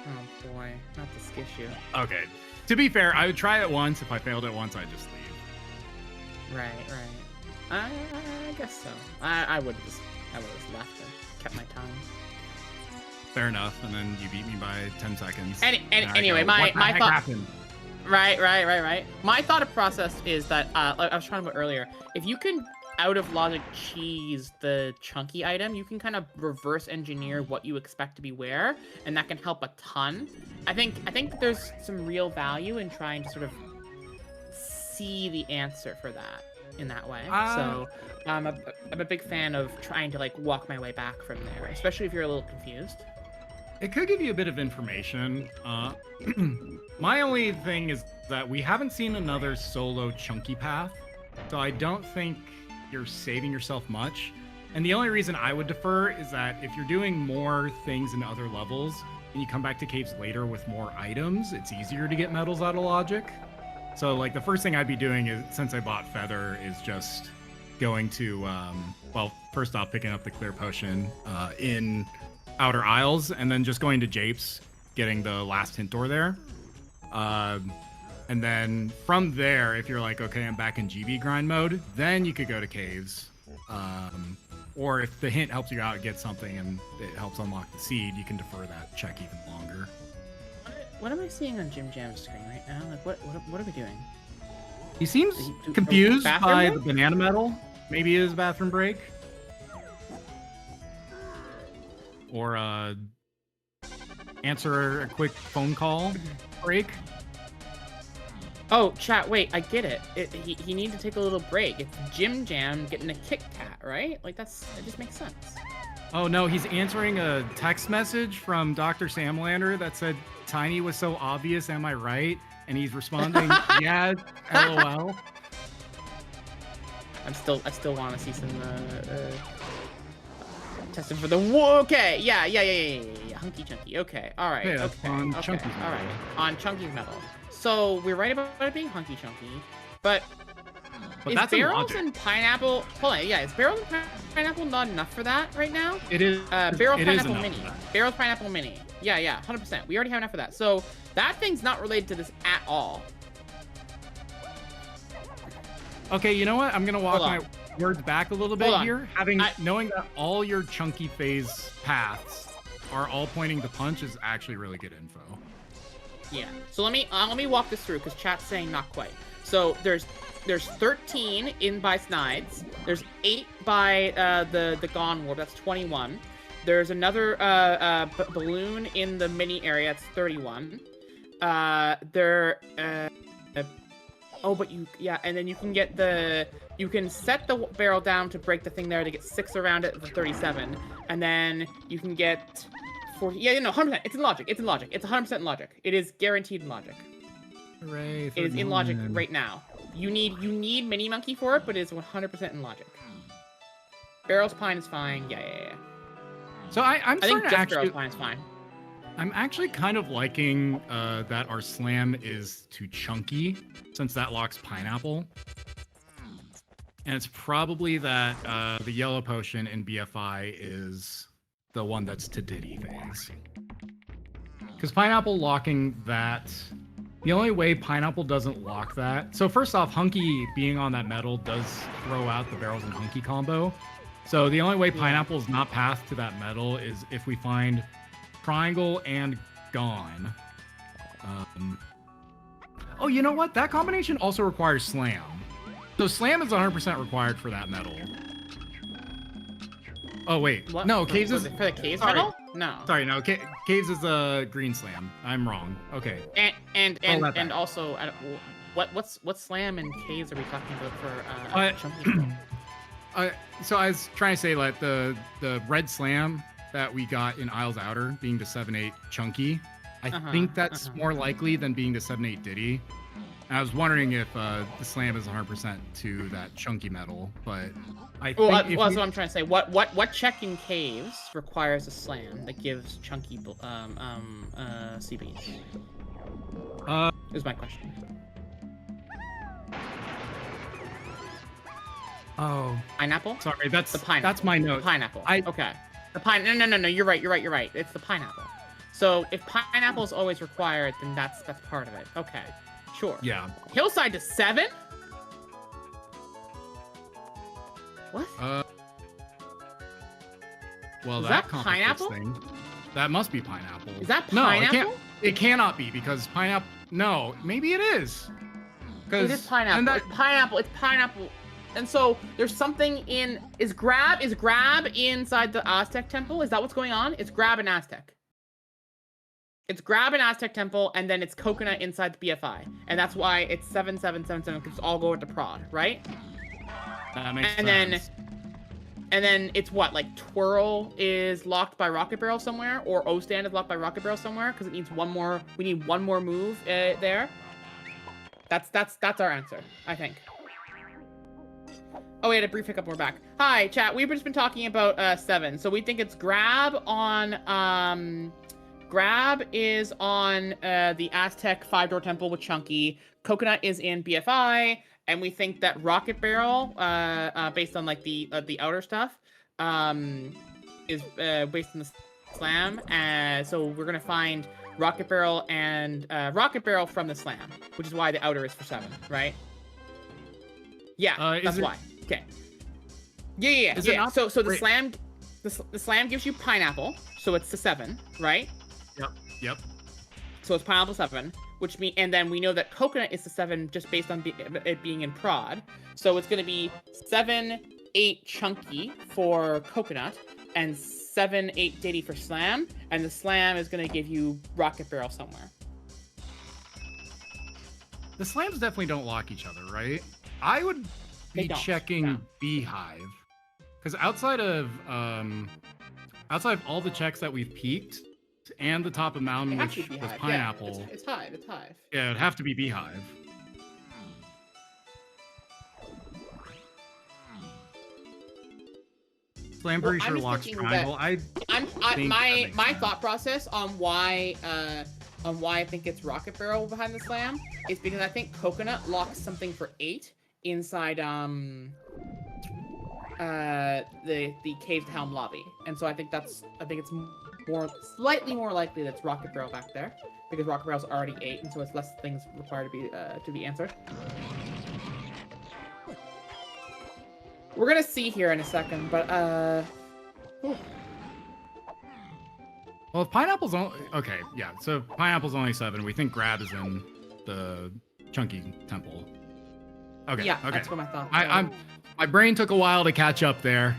Oh boy, not the skissue. Okay. To be fair, I would try it once. If I failed it once, I'd just leave. Right. I guess so. I would have just left and kept my time. Fair enough. And then you beat me by 10 seconds. Anyway, go, my thought. happened? Right. My thought process is that like I was talking about earlier, if you can out of logic cheese the chunky item, you can kind of reverse engineer what you expect to be where, and that can help a ton. I think that there's some real value in trying to sort of see the answer for that in that way. So I'm a big fan of trying to like walk my way back from there, especially if you're a little confused. It could give you a bit of information. My only thing is that we haven't seen another solo chunky path, so I don't think you're saving yourself much. And the only reason I would defer is that if you're doing more things in other levels and you come back to caves later with more items, it's easier to get medals out of logic. So like the first thing I'd be doing is, since I bought Feather, is just going to, well, first off, picking up the clear potion in Outer Isles, and then just going to Japes, getting the last hint door there. And then from there, if you're like, okay, I'm back in GB grind mode, then you could go to caves. Or if the hint helps you out, get something, and it helps unlock the seed, you can defer that check even longer. What am I seeing on JimJam's screen right now? Like, what are we doing? He seems confused by break? the banana medal. Maybe it is bathroom break. Or answer a quick phone call break. Oh, chat, wait, I get it. He needs to take a little break. It's JimJam getting a Kit Kat, right? Like, it just makes sense. Oh no, he's answering a text message from DrSamalander that said, "Tiny was so obvious, am I right?" And he's responding, "Yeah, LOL." I still want to see some testing for the okay. Yeah. Hunky chunky. Okay. All right. Yeah, okay. on okay. Chunky's All right. medal. On Chunky's medal. So we're right about it being hunky chunky, but is that's in barrels logic. and pineapple? Hold on. Yeah, is barrels and pineapple not enough for that right now? It is. Barrels it is pineapple enough mini. for that. Barrels pineapple mini. Yeah. 100%. We already have enough of that. So that thing's not related to this at all. Okay, you know what? I'm gonna walk my words back a little bit here. Knowing that all your chunky phase paths are all pointing to punch is actually really good info. Yeah. So let me walk this through because chat's saying not quite. So there's 13 in by Snides. There's 8 by the Gone Warp. That's 21. There's another balloon in the mini area. That's 31. And then you can set the barrel down to break the thing there to get 6 around it for 37, and then you can get 40. Yeah, no, 100%. It's in logic. It's 100% in logic. It is guaranteed in logic. Hooray! It is in logic right now. You need Mini Monkey for it, but it is 100% in logic. Barrels Pine is fine. Yeah. So I'm I think starting to just actually. Barrels Pine is fine. I'm actually kind of liking that our slam is too chunky, since that locks pineapple. And it's probably that the yellow potion in BFI is the one that's to Diddy phase. Because pineapple locking that, the only way pineapple doesn't lock that. So first off, Hunky being on that metal does throw out the barrels and Hunky combo. So the only way pineapple is not passed to that metal is if we find triangle and gone. Oh, you know what? That combination also requires slam. So slam is 100% required for that metal. Oh wait, What? no, For- caves for is the- for the caves sorry. metal? No. Sorry, no, caves is a green slam. I'm wrong. Okay. And Roll that back. also, what slam and caves are we talking about for Uh, chunky? So I was trying to say like the red slam that we got in Isles Outer being the 7-8 chunky. I think that's more likely than being the 7-8 Diddy. And I was wondering if the slam is 100% to that chunky metal, but I think Well, that's what I'm trying to say. What check in caves requires a slam that gives chunky CBs? Is my question. Oh, Pineapple? sorry, that's The pineapple. that's my note. Pineapple. I- Okay. No. You're right. It's the pineapple. So if pineapple is always required, then that's part of it. Okay. Sure. Yeah. Hillside to 7? What? Well, Is that that complicates pineapple? things. That must be pineapple. Is that No, pineapple? it cannot be because pineapple. No, maybe it is. It is pineapple. and that- It's pineapple. And so there's something in is grab inside the Aztec temple? Is that what's going on? It's grab in Aztec. It's grab in Aztec temple, and then it's coconut inside the BFI. And that's why it's 7-7-7-7, because it's all go into prod, right? That makes And sense. then it's what, like Twirl is locked by Rocket Barrel somewhere, or O Stand is locked by Rocket Barrel somewhere, because it needs one more. We need one more move there. That's our answer, I think. Oh, we had a brief hiccup. We're back. Hi, chat. We've just been talking about 7, so we think it's grab on grab is on the Aztec 5-door temple with Chunky. Coconut is in BFI. And we think that Rocket Barrel, based on like the outer stuff, is based on the slam. So we're gonna find Rocket Barrel and Rocket Barrel from the slam, which is why the outer is for 7, right? Yeah, that's why. Okay. Yeah. Is it not- So the wait. slam, the slam gives you pineapple, so it's the 7, right? Yep. So it's pineapple 7, which mean, and then we know that coconut is the 7 just based on it being in prod. So it's going to be 7-8 chunky for coconut and 7-8 Diddy for slam, and the slam is going to give you Rocket Barrel somewhere. The slams definitely don't lock each other, right? I would They be don't, checking no. Beehive, because outside of all the checks that we've peaked, and the top of Mountain, It has which to be was Hive. pineapple. Yeah, it's Hive. It's Hive. Yeah, it'd have to be Beehive. So I'm pretty Well, sure I'm locks thinking triangle. my think that makes thought sense. process on why I think it's Rocket Barrel behind the slam is because I think coconut locks something for 8 inside the Cave to Helm lobby, and so I think it's slightly more likely that's Rocket Barrel back there because Rocket Barrel's already 8, and so it's less things required to be answered. We're gonna see here in a second, but whew. Well, if pineapple's only okay, yeah. So if pineapple's only 7. We think grab is in the chunky temple. Okay. Yeah, Okay. that's what my thoughts. My brain took a while to catch up there.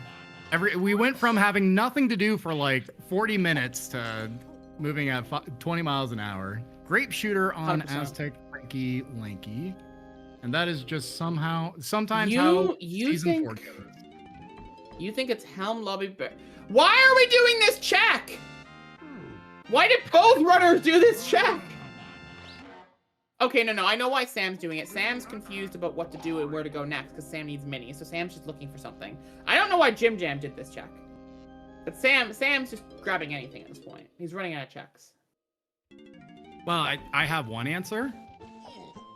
We went from having nothing to do for like 40 minutes to moving at 20 miles an hour. Grape shooter on 100%. Aztec Lanky Lanky. And that is just sometimes You- how you season think- 4 goes. You think it's Helm Lobby Bear? Why are we doing this check? Why did both runners do this check? Okay, no, I know why Sam's doing it. Sam's confused about what to do and where to go next because Sam needs minis, so Sam's just looking for something. I don't know why JimJam did this check. But Sam's just grabbing anything at this point. He's running out of checks. Well, I have one answer.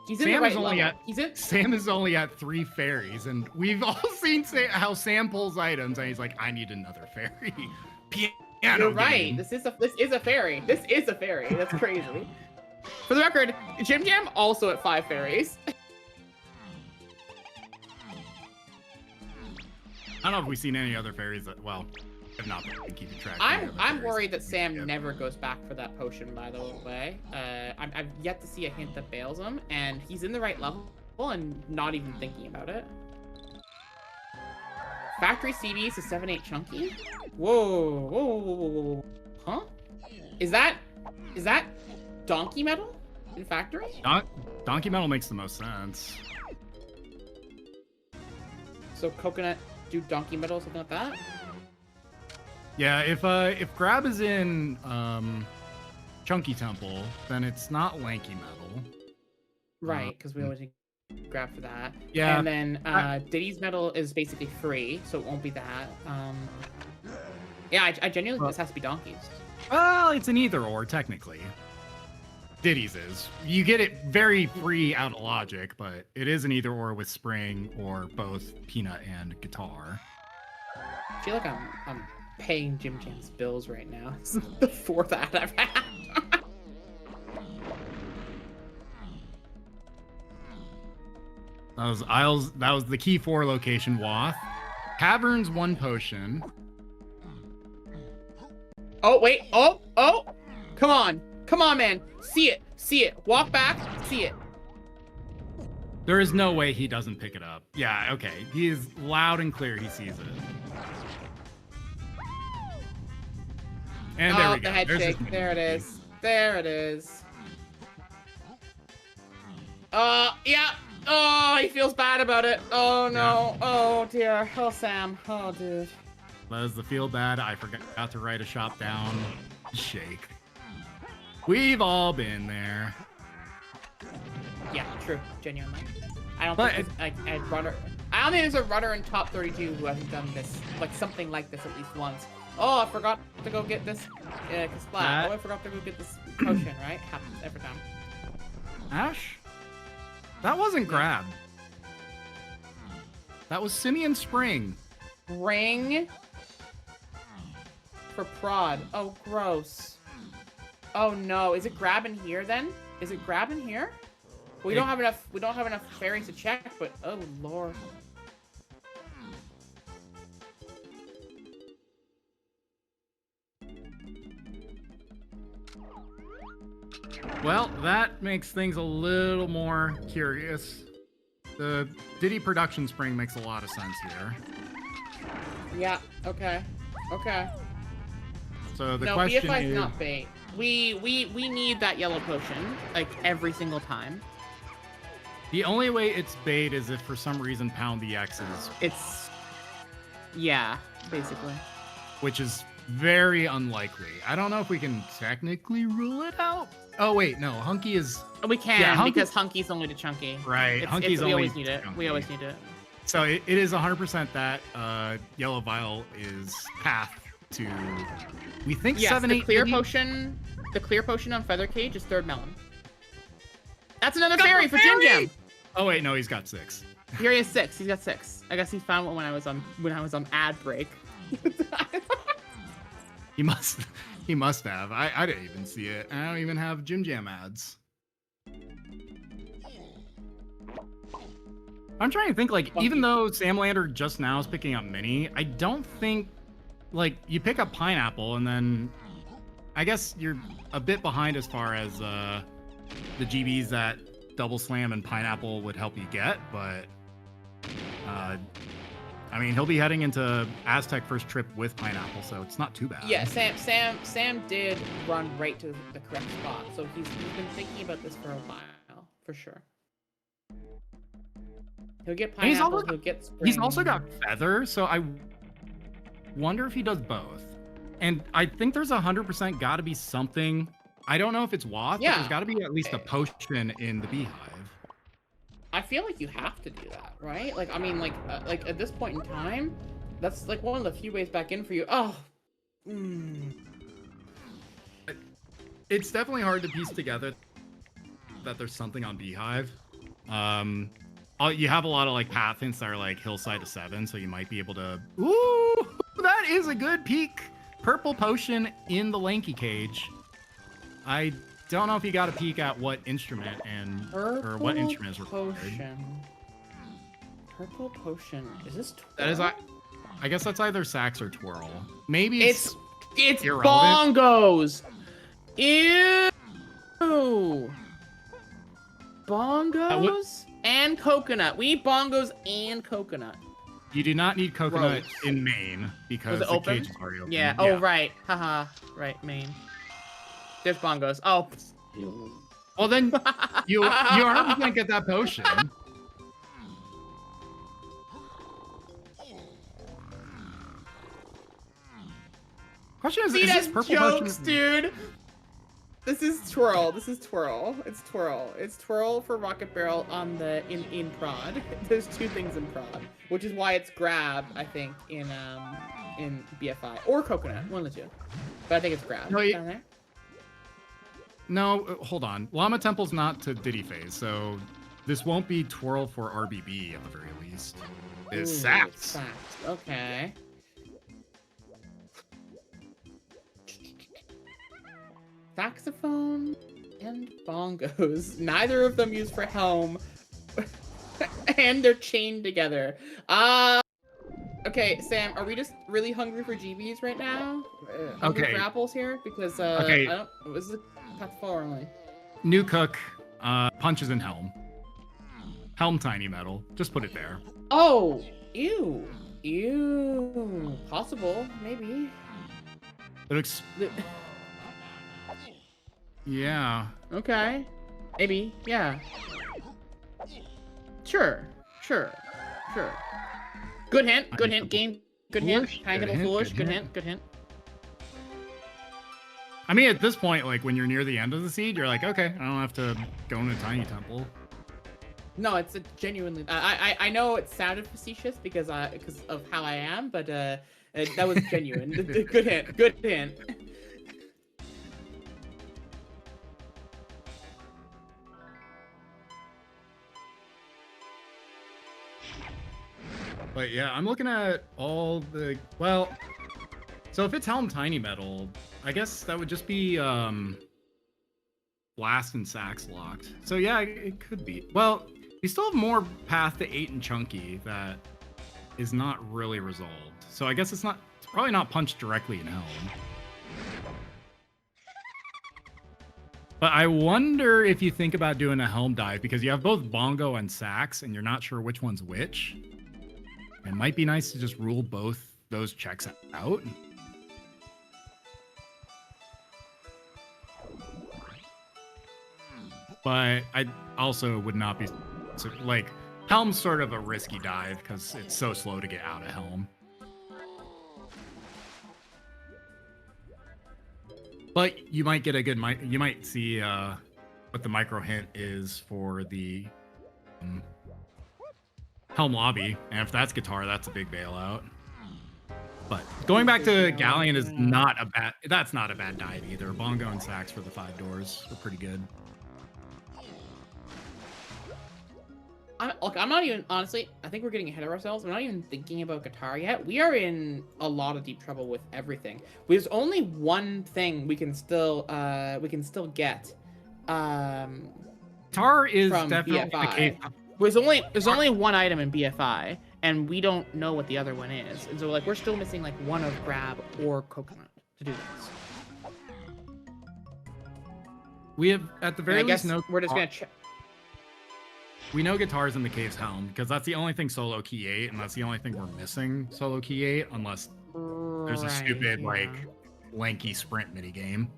He's in the right level. Sam is only at 3 fairies, and we've all seen how Sam pulls items, and he's like, I need another fairy. Piano You're right. game. This is a fairy. This is a fairy. That's crazy. For the record, JimJam also at 5 fairies. I don't know if we've seen any other fairies that, well, have not been keeping track. I'm worried that Sam never goes back for that potion, by the way. I've yet to see a hint that bails him, and he's in the right level and not even thinking about it. Factory CBs is 7-8 chunky? Whoa. Huh? Is that donkey metal in factory? Donkey metal makes the most sense. So coconut do donkey metal, something like that? Yeah, if grab is in Chunky Temple, then it's not lanky metal. Right, because we always need grab for that. Yeah. And then Diddy's metal is basically free, so it won't be that. Yeah, I genuinely think this has to be donkeys. Well, it's an either or technically. Diddy's is. You get it very free out of logic, but it is an either or with spring or both peanut and guitar. I feel like I'm paying JimJam's bills right now. This is the 4th ad I've had. That was the key 4 location, Wath. Caverns 1 potion. Oh, wait. Oh. Come on, man. See it. Walk back. See it. There is no way he doesn't pick it up. Yeah, okay. He is loud and clear. He sees it. And there we go. The head shake. There it is. There it is. Yeah. Oh, he feels bad about it. Oh, no. Yeah. Oh, dear. Oh, Sam. Oh, dude. That is the feel bad. I forgot to write a shop down. Shake. We've all been there. Yeah, true. Genuinely. I don't think there's a runner in top 32 who hasn't done this, like something like this at least once. Oh, I forgot to go get this. Yeah, splat. Oh, I forgot to go get this potion, right? Happens every time. Ash? That wasn't grab. That was Simeon Spring. Ring for prod. Oh, gross. Oh no, is it grab in here then? Is it grab in here? We don't have enough fairies to check, but oh lord. Well, that makes things a little more curious. The Diddy production spring makes a lot of sense here. Yeah, okay. So the question BFI is not bait. We need that yellow potion, like every single time. The only way it's bait is if for some reason Pound the X is. Yeah, basically. Which is very unlikely. I don't know if we can technically rule it out. Oh wait, no, Hunky is. We can because Hunky's only to Chunky. Right, Hunky's only. We always need it. Chunky. We always need it. So it is 100% that Yellow Vial is path to. We think 7, 8. The clear potion on Feather Cage is 3rd melon. That's another fairy for JimJam. Oh wait, no, he's got 6. Here he has 6. He's got 6. I guess he found one when I was on ad break. He must have. I didn't even see it. I don't even have JimJam ads. I'm trying to think, like, even though Samalander just now is picking up Mini, I don't think, like, you pick up Pineapple and then I guess you're a bit behind as far as the GBs that Double Slam and Pineapple would help you get, but I mean, he'll be heading into Aztec first trip with Pineapple, so it's not too bad. Yeah, Sam did run right to the correct spot, so he's been thinking about this for a while, for sure. He'll get Pineapple, he'll get Spring. He's also got Feather, so I wonder if he does both. And I think there's 100% got to be something. I don't know if it's Wath, but there's got to be at least a potion in the Beehive. I feel like you have to do that, right? Like, I mean, like at this point in time, that's like one of the few ways back in for you. Oh. it's definitely hard to piece together that there's something on Beehive. You have a lot of like path hints that are like hillside to 7, so you might be able to. Ooh, that is a good peek. Purple potion in the lanky cage. I don't know if you got a peek at what instrument or what instrument is required. Purple potion. Is this twirl? That is, I guess that's either sax or twirl. Maybe it's irrelevant. bongos. Ew. Bongos and coconut. We need bongos and coconut. You do not need coconut Gross. in Maine because the open? cage is already open. Yeah. Oh, right. Haha. Right, Maine. There's bongos. Oh. Well, then you 100% get that potion. Question is this purple jokes, potion? dude. This is twirl. This is twirl. It's twirl. It's twirl for Rocket Barrel on the in prod. There's 2 things in prod, which is why it's grab. I think in BFI or coconut, one of the 2. But I think it's grab. No, Down there. No, hold on. Llama Temple's not to Diddy Phase, so this won't be twirl for RBB at the very least. It's Ooh, sax. sax. Okay. Saxophone and bongos. Neither of them used for helm. And they're chained together. Okay, Sam, are we just really hungry for GBs right now? Hungry Okay. for apples here? Because, Okay. I don't... This is path forward only. New cook, punches in helm. Helm tiny metal. Just put it there. Oh! Ew. Ew. Possible. Maybe. It looks. Yeah. Okay. Maybe. Yeah. Sure. Sure. Sure. Good hint. Good hint. Game. Good hint. Kind of foolish. Good hint. Good hint. I mean, at this point, like when you're near the end of the seed, you're like, okay, I don't have to go in a tiny temple. No, it's a genuinely. I know it sounded facetious because of how I am, but that was genuine. Good hint. Good hint. But yeah, I'm looking at all the, well, so if it's Helm Tiny Metal, I guess that would just be Blast and Sax locked. So yeah, it could be. Well, we still have more path to 8 and Chunky that is not really resolved. So I guess it's probably not punched directly in Helm. But I wonder if you think about doing a Helm dive, because you have both Bongo and Sax, and you're not sure which one's which. It might be nice to just rule both those checks out. But I also would not be, like, Helm's sort of a risky dive because it's so slow to get out of Helm. But you might get a good, you might see what the micro hint is for the Helm lobby, and if that's guitar, that's a big bailout. But going back to Galleon is not a bad, that's not a bad dive either. Bongo and Sax for the 5 doors are pretty good. Look, I'm not even, honestly, I think we're getting ahead of ourselves. We're not even thinking about guitar yet. We are in a lot of deep trouble with everything. There's only one thing we can still get. Guitar is from definitely BFI. the case. There's only one item in BFI, and we don't know what the other one is. And so, like, we're still missing, like, one of grab or coconut to do this. We have, at the very least, we're just gonna check. We know guitars in the cave's helm because that's the only thing solo key 8, and that's the only thing we're missing solo key 8, unless there's a stupid like lanky sprint mini game.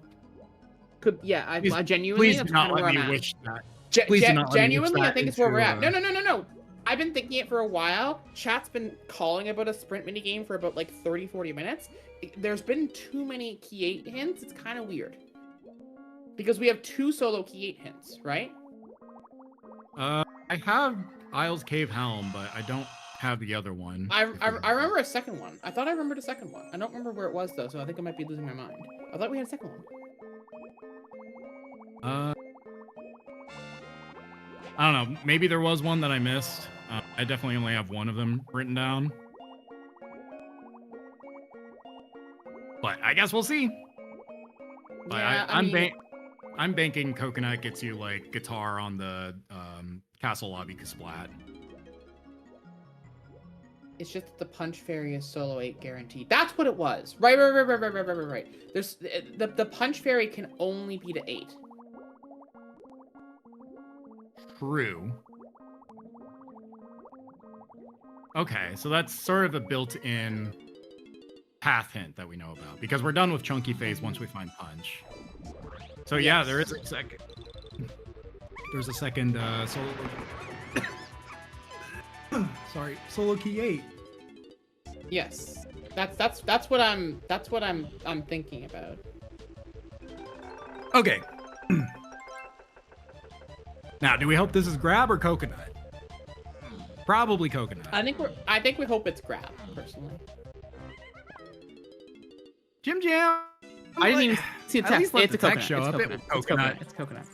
I genuinely. Please that's do not kind of let where me I'm at. wish that. Genuinely, I think it's where we're at. into, No. I've been thinking it for a while. Chat's been calling about a sprint mini game for about like 30-40 minutes. There's been too many key 8 hints. It's kind of weird because we have 2 solo key 8 hints, right? I have Isles Cave Helm, but I don't have the other one. I remember a second one. I thought I remembered a second one. I don't remember where it was though, so I think I might be losing my mind. I thought we had a second one. I don't know. Maybe there was one that I missed. I definitely only have one of them written down. But I guess we'll see. But Yeah, I'm banking Coconut gets you like guitar on the Castle Lobby Kasplat. it's just that the Punch Fairy is solo 8 guaranteed. That's what it was. Right. There's the Punch Fairy can only be to 8. True. Okay, so that's sort of a built-in path hint that we know about because we're done with Chunky Phase once we find Punch. So yeah, there is a second. There's a second solo. Sorry, solo key 8. Yes, that's what I'm thinking about. Okay. Now, do we hope this is Grab or Coconut? Probably Coconut. I think we hope it's Grab personally. JimJam. I didn't even see the At least text. let It's the a coconut. text show It's up. coconut. It was It's coconut. Coconut.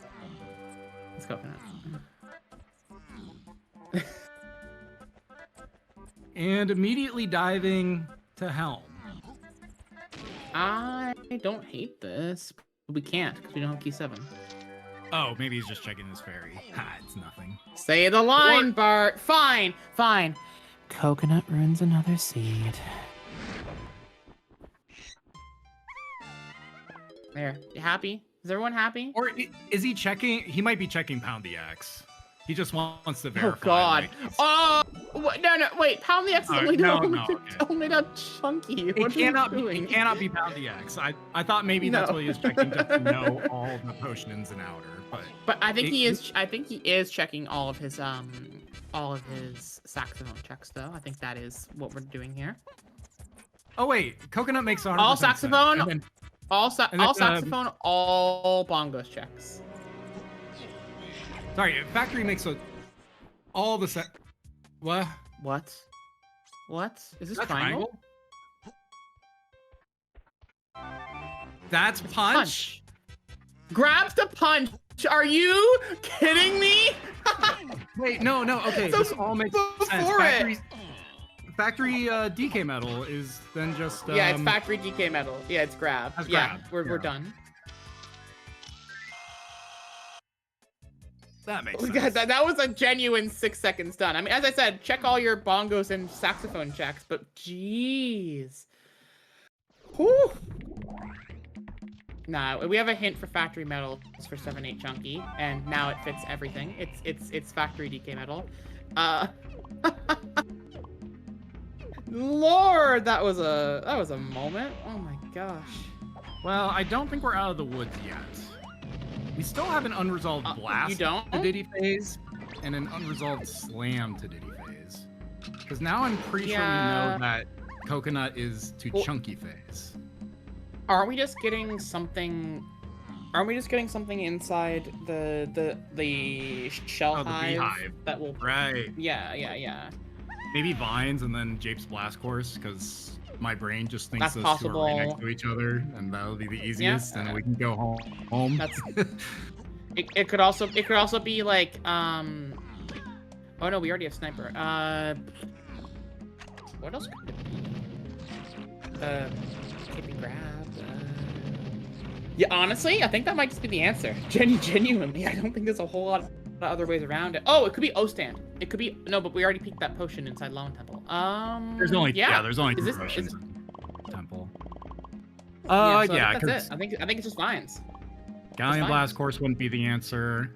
It's coconut. It's coconut. And immediately diving to Helm. I don't hate this, but we can't because we don't have key 7. Oh, maybe he's just checking his fairy. Ha, it's nothing. Say the line, Bart. Fine. Coconut ruins another seed. There. You happy? Is everyone happy? Or is he checking? He might be checking Pound the X. He just wants to verify. Oh God! Like, No! Wait, Pound the X is only okay. only not Chunky. What It cannot are you be. doing? It cannot be Pound the X. I thought maybe that's what he was checking to know all the potion ins and outer. But I think he is. I think he is checking all of his saxophone checks though. I think that is what we're doing here. Oh wait, Coconut makes 100% All saxophone. sense. And then, All and then, saxophone. All bongos checks. sorry, Factory makes all the set. What? What? Is this That triangle? That's Punch. Grabs the punch. Are you kidding me? Wait, no. Okay, So this all makes sense. before it. Factory DK metal is then just. Yeah, it's factory DK metal. Yeah, it's grab. That's Yeah, grab. we're done. That makes Oh, sense. God, that was a genuine 6 seconds done. I mean, as I said, check all your bongos and saxophone checks, but jeez. Whew. Nah, we have a hint for factory metal for 7/8 Chunky, and now it fits everything. It's factory DK metal. Lord, that was a moment. Oh my gosh. Well, I don't think we're out of the woods yet. We still have an unresolved blast you don't? to Diddy phase and an unresolved slam to Diddy phase. Because now I'm pretty sure we know that Coconut is to Chunky phase. Aren't we just getting something? Aren't we just getting something inside the shell Oh, the hive beehive. that will? Right. Yeah. Maybe Vines and then Jape's Blast Course, because my brain just thinks That's those two are right possible. next to each other, and that'll be the easiest, and we can go home. That's. It could also be like Oh no, we already have sniper. What else could it be? Keeping grab. Yeah, honestly, I think that might just be the answer. Genuinely, I don't think there's a whole lot of other ways around it. Oh, it could be O-stand. It could be no, but we already peeked that potion inside Lone Temple. There's only there's only two potions in Temple. So yeah, that's it. I think it's just vines. Galleon Blast Course wouldn't be the answer.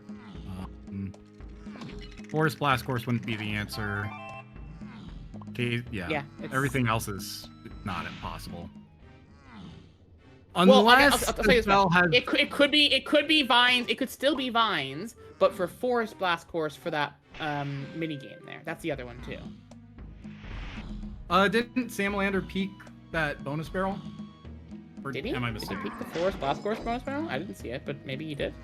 Forest Blast Course wouldn't be the answer. Okay, yeah. Everything else is not impossible. Unless I'll tell you spell has... it could be vines. It could still be vines, but for Forest Blast Course for that mini game there. That's the other one too. Didn't Samalander peek that bonus barrel? Or Did he? Am I Did he mistaken? peek the Forest Blast Course bonus barrel? I didn't see it, but maybe he did.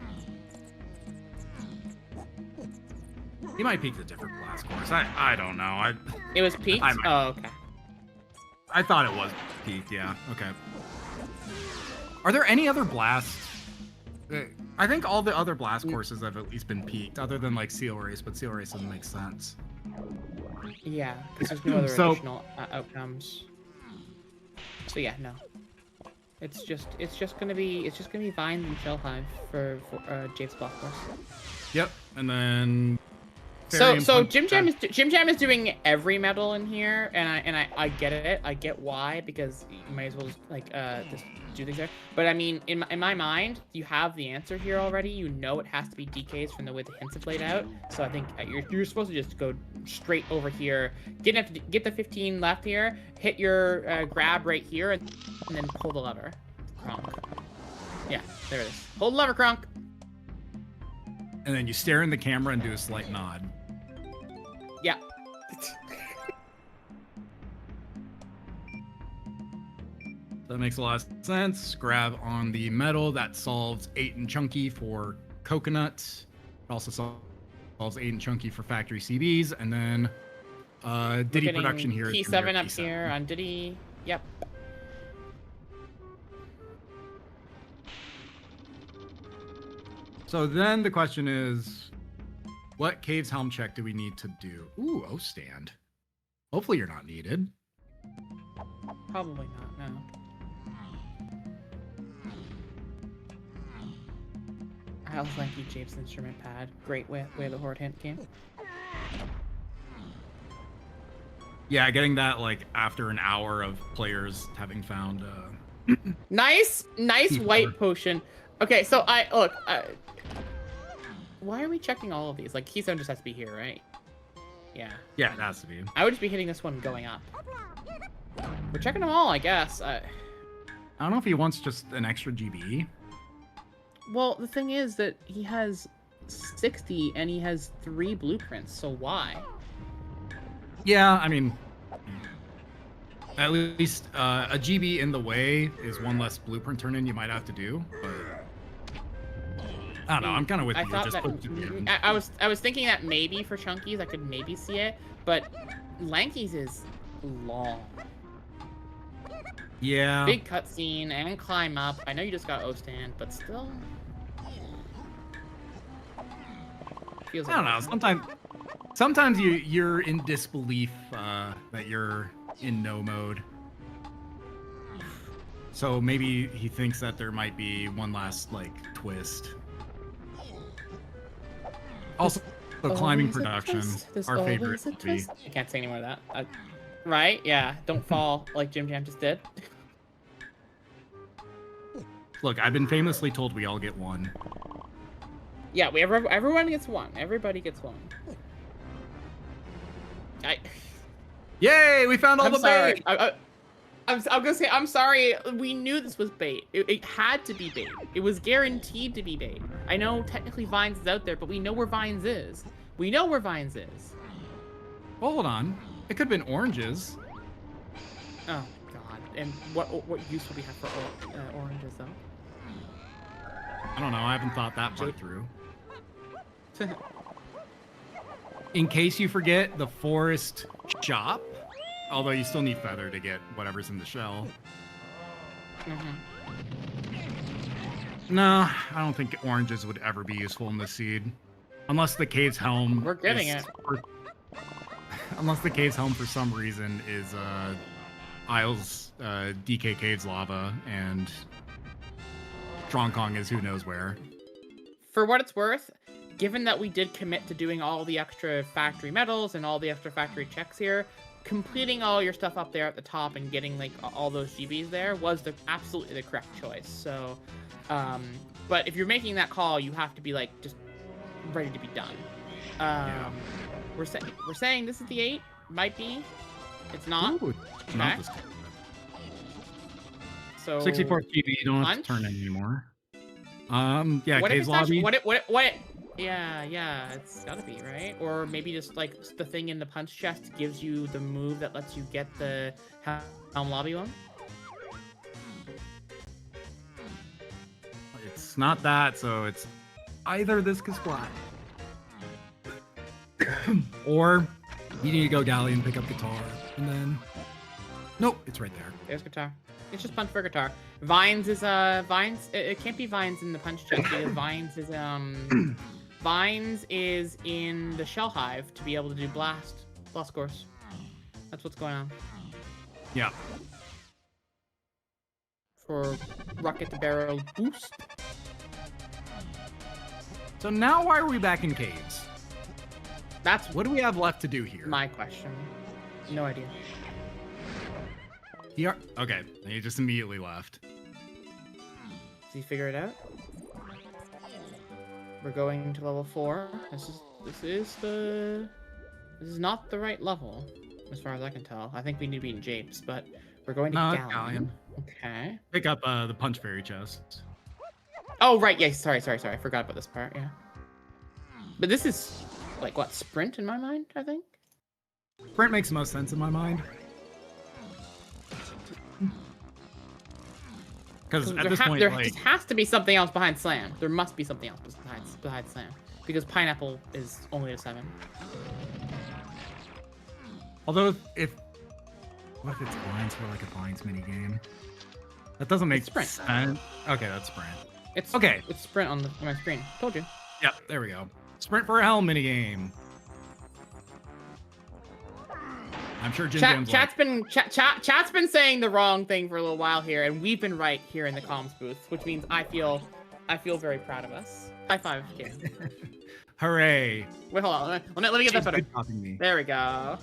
He might peek the different blast course. I don't know. It was peaked? Oh, okay. I thought it was peaked, yeah. Okay. Are there any other blasts? I think all the other blast courses have at least been peaked, other than like Seal Race, but Seal Race doesn't make sense. Yeah, because there's no other additional outcomes. So yeah, no. It's just gonna be Vines and Shell Hive for Jake's block course. Yep, and then. So JimJam is doing every medal in here, and I get it. I get why, because you might as well just like just do things there. But I mean, in my mind, you have the answer here already. You know it has to be DKs from the way the hints have laid out. So I think you're supposed to just go straight over here, get the 15 left here, hit your grab right here, and then pull the lever. Kronk. Yeah, there it is. Hold the lever, Kronk. And then you stare in the camera and do a slight nod. Yeah. That makes a lot of sense. Grab on the metal. That solves 8 and Chunky for Coconut. It also solves 8 and Chunky for Factory CBs. And then Diddy Production here. P7 up here on Diddy. Yep. So then the question is, what Cave's Helm check do we need to do? Ooh, O stand. Hopefully you're not needed. Probably not, no. I also like you, Jape's instrument pad. Great way the Horde hint came. Yeah, getting that like after an hour of players having found nice white potion. Okay, so look, why are we checking all of these? Like, Keystone just has to be here, right? Yeah. Yeah, it has to be. I would just be hitting this one going up. We're checking them all, I guess. I don't know if he wants just an extra GB. Well, the thing is that he has 60 and he has 3 blueprints, so why? Yeah, I mean, at least a GB in the way is one less blueprint turn in you might have to do, but I don't know. I'm kind of with you. Just put it in. I was thinking that maybe for Chunkies I could maybe see it, but Lanky's is long. Yeah. Big cutscene and climb up. I know you just got O stand, but still. Feels like I don't know. Sometimes you're in disbelief that you're in no mode. So maybe he thinks that there might be one last like twist. Also, climbing production, our favorite movie. I can't say any more of that. Right? Yeah. Don't fall like JimJam just did. Look, I've been famously told we all get one. Yeah, everyone gets one. Everybody gets one. Yay! We found all the sorry. bait. I'm gonna say I'm sorry. We knew this was bait. It had to be bait. It was guaranteed to be bait. I know technically Vines is out there, but we know where Vines is. We know where Vines is. Well, hold on. It could have been oranges. Oh God! And what use would we have for oranges though? I don't know. I haven't thought that part through. In case you forget, the forest shop. Although you still need feather to get whatever's in the shell. No, I don't think oranges would ever be useful in this seed. Unless the Cave's Helm... We're getting it. Unless the Cave's Helm, for some reason, is Isles DK Cave's Lava, and Strong Kong is who knows where. For what it's worth, given that we did commit to doing all the extra factory medals and all the extra factory checks here, completing all your stuff up there at the top and getting like all those GBs there was absolutely the correct choice. So, but if you're making that call, you have to be like just ready to be done. Yeah. We're saying this is the 8. Might be. It's not. Ooh, okay. not this So 64 GB, you don't have to turn in anymore. Yeah, what Cave's Lobby. What? Yeah, it's gotta be, right? Or maybe just like the thing in the punch chest gives you the move that lets you get the Helm Lobby one. It's not that, so it's either this is fly. Or you need to go galley and pick up guitar, and then Nope, it's right there. There's guitar. It's just punch for guitar. Vines is Vines. It can't be Vines in the punch chest because Vines is Vines is in the shell hive to be able to do blast course. That's what's going on. Yeah. For rocket to barrel boost. So now why are we back in caves? That's What do we have left to do here? my question. No idea. Here. Okay, he just immediately left. Did he figure it out? We're going to level 4. This is not the right level, as far as I can tell. I think we need to be in Japes, but we're going to Galleon. Okay. Pick up the punch fairy chest. Oh right, yeah. Sorry. I forgot about this part. Yeah. But this is like what, sprint in my mind? I think. Sprint makes the most sense in my mind. Because at this point, there like, just has to be something else behind Slam. There must be something else behind Slam, because Pineapple is only a 7. although if what if it's blinds for like a blinds mini game? That doesn't make Sprint. sense. Okay, that's sprint. It's Okay. It's sprint on my screen. Told you. Yep, there we go. Sprint for a helm mini game. I'm sure JimJam's Chat's been saying the wrong thing for a little while here, and we've been right here in the comms booth, which means I feel very proud of us. High five, kid. Hooray! Wait, hold on. Let me get that better. Good copying me. There we go.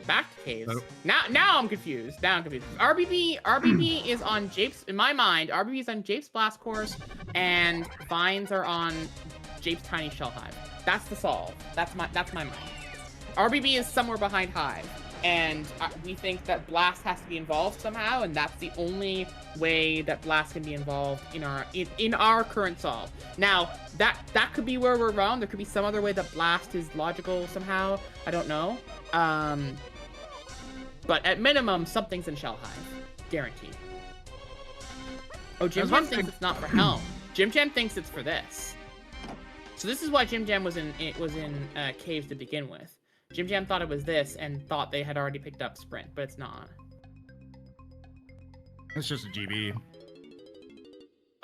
Back to caves. Oh. Now I'm confused. RBB is on Japes. In my mind, RBB is on Japes Blast Course, and Vines are on Japes Tiny Shell Hive. That's the solve. That's my mind. RBB is somewhere behind Hive, and we think that Blast has to be involved somehow, and that's the only way that Blast can be involved in our current solve. Now, that could be where we're wrong. There could be some other way that Blast is logical somehow. I don't know. But at minimum, something's in Shell Hive, guaranteed. Oh, JimJam thinks it's not for Helm. JimJam thinks it's for this. So this is why JimJam was in caves to begin with. JimJam thought it was this and thought they had already picked up sprint, but it's not. It's just a GB.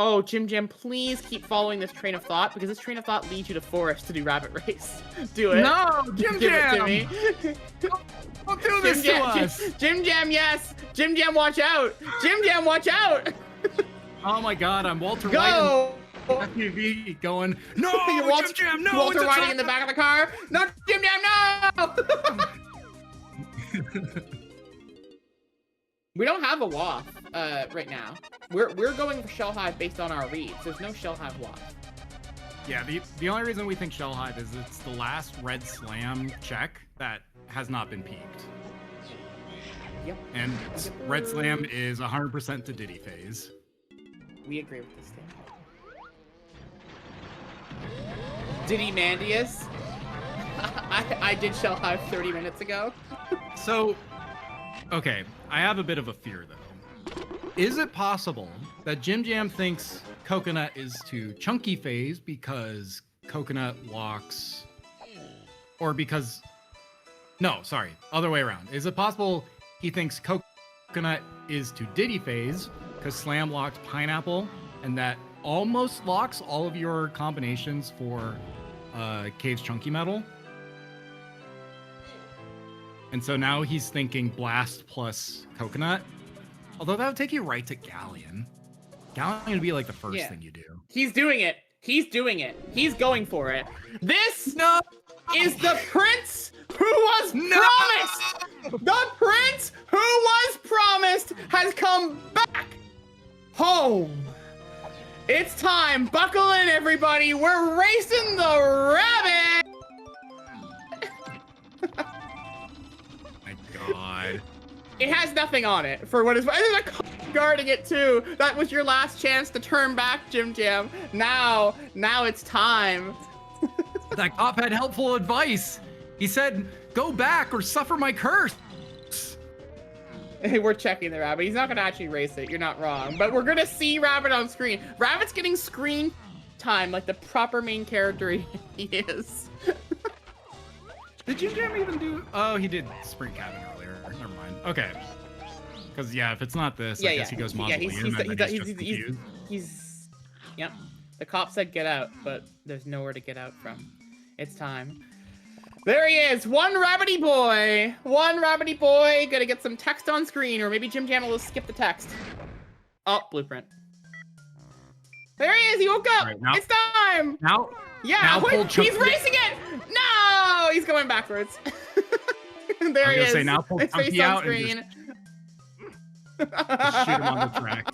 Oh, JimJam, please keep following this train of thought, because this train of thought leads you to forest to do rabbit race. Do it. No, Give it to me. Don't do this to us. JimJam, yes. JimJam, watch out. JimJam, watch out. Oh my God, I'm Walter White. Go. SUV going. No, You're JimJam, no. Walter riding in the back of the car. No, JimJam, no. We don't have a WAF right now. We're going for Shell Hive based on our reads. There's no Shell Hive WAF. Yeah, the only reason we think Shell Hive is it's the last red slam check that has not been peaked. Yep. And red slam is 100% to Diddy phase. We agree with this thing. Diddy Mandius. I did Shell Hive 30 minutes ago. So, okay, I have a bit of a fear though. Is it possible that JimJam thinks Coconut is to Chunky phase because Coconut locks, or because, no, sorry, other way around. Is it possible he thinks Coconut is to Diddy phase because Slam locked Pineapple, and that almost locks all of your combinations for Cave's Chunky Metal? And so now he's thinking Blast plus Coconut. Although that would take you right to Galleon. Galleon would be like the first thing you do. He's doing it. He's doing it. He's going for it. This is the prince who was promised. The prince who was promised has come back home. It's time. Buckle in, everybody. We're racing the rabbit. My God. It has nothing on it for what is. There's a cop guarding it too. That was your last chance to turn back, JimJam. Now it's time. That cop had helpful advice. He said, "Go back or suffer my curse." Hey, we're checking the rabbit. He's not gonna actually race it. You're not wrong. But we're gonna see Rabbit on screen. Rabbit's getting screen time like the proper main character he is. Did JimJam even do? Oh, he did Spring Cabin earlier. Never mind. Okay. Because yeah, if it's not this, I guess he goes mausoleum. He's yep. The cop said get out, but there's nowhere to get out from. It's time. There he is, one rabbity boy. One rabbity boy. Gonna get some text on screen, or maybe JimJam will skip the text. Oh, blueprint. There he is. He woke up. Right, it's time. Now. Yeah. Now he's racing it. No, he's going backwards. There he is. Say, now pull it's face on screen. Just shoot him on the track.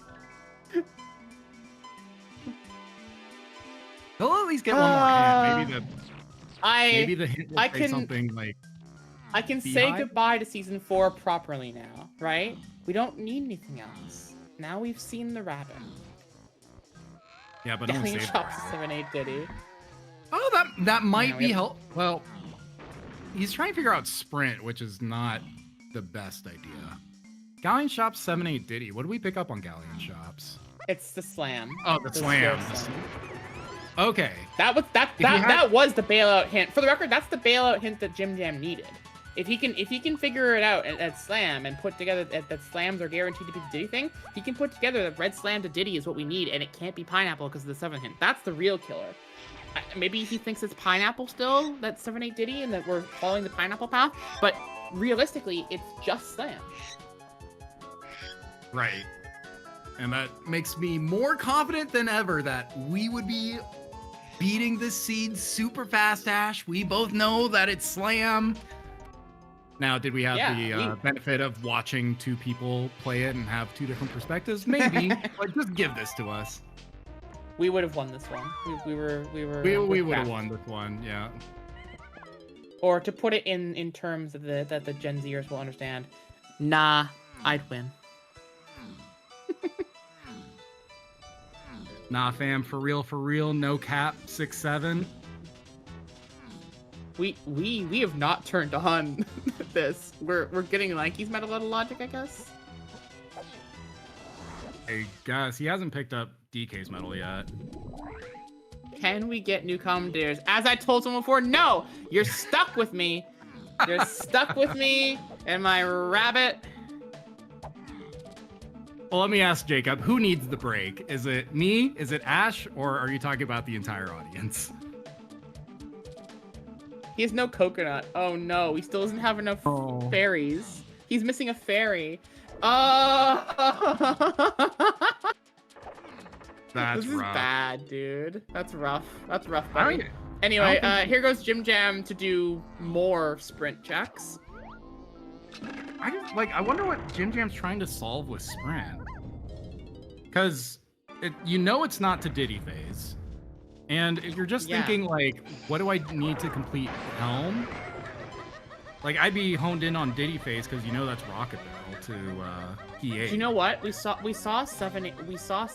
He'll at least get one more hint. Maybe the hint will say something like. I can say goodbye to season 4 properly now, right? We don't need anything else. Now we've seen the rabbit. Yeah, but don't save shops 7-8 Diddy. Oh, that might be help. Well, he's trying to figure out sprint, which is not the best idea. Galleon Shops 7-8 Diddy. What do we pick up on Galleon Shops? It's the slam. Oh, the slam. Okay. That was the bailout hint. For the record, that's the bailout hint that JimJam needed. If he can figure it out at slam and put together that slams are guaranteed to be the Diddy thing, he can put together the red slam to Diddy is what we need, and it can't be pineapple because of the 7 hint. That's the real killer. Maybe he thinks it's pineapple still, that 7-8 Diddy, and that we're following the pineapple path, but realistically, it's just slam. Right. And that makes me more confident than ever that we would be beating this seed super fast, Ash. We both know that it's slam. Now, did we have the benefit of watching 2 people play it and have 2 different perspectives? Maybe, but just give this to us. We would have won this one. We would have won this one, yeah. Or to put it in terms of that the Gen Zers will understand, nah, I'd win. Nah, fam, for real, no cap, 6-7. We have not turned on this. We're getting Lanky's medal out of logic, I guess. Hey guys, he hasn't picked up DK's medal yet. Can we get new commentators? As I told someone before, no! You're stuck with me. You're stuck with me and my rabbit. Well, let me ask Jacob, who needs the break? Is it me? Is it Ash? Or are you talking about the entire audience? He has no coconut. Oh no, he still doesn't have enough fairies. He's missing a fairy. That's this is rough. Bad, dude. That's rough. That's rough, buddy. Anyway, here goes JimJam to do more sprint checks. I wonder what JimJam's trying to solve with sprint. Because it's not to Diddy phase. And if you're just thinking, like, what do I need to complete Helm? Like, I'd be honed in on Diddy phase because that's Rocket Barrel to P8. You know what? We saw 7-8 Diddy, we saw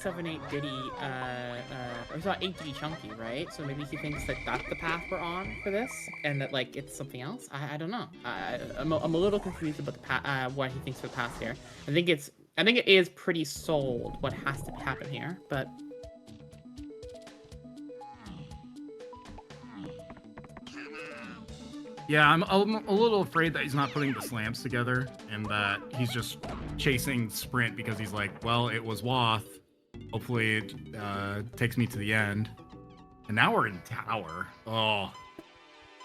8 Diddy Chunky, right? So maybe he thinks that that's the path we're on for this, and that like it's something else. I don't know. I'm a little confused about the what he thinks for the path here. I think it is pretty sold what has to happen here, but. Yeah, I'm a little afraid that he's not putting the slams together and that he's just chasing sprint because he's like, well, it was Wath. Hopefully it takes me to the end. And now we're in tower. Oh,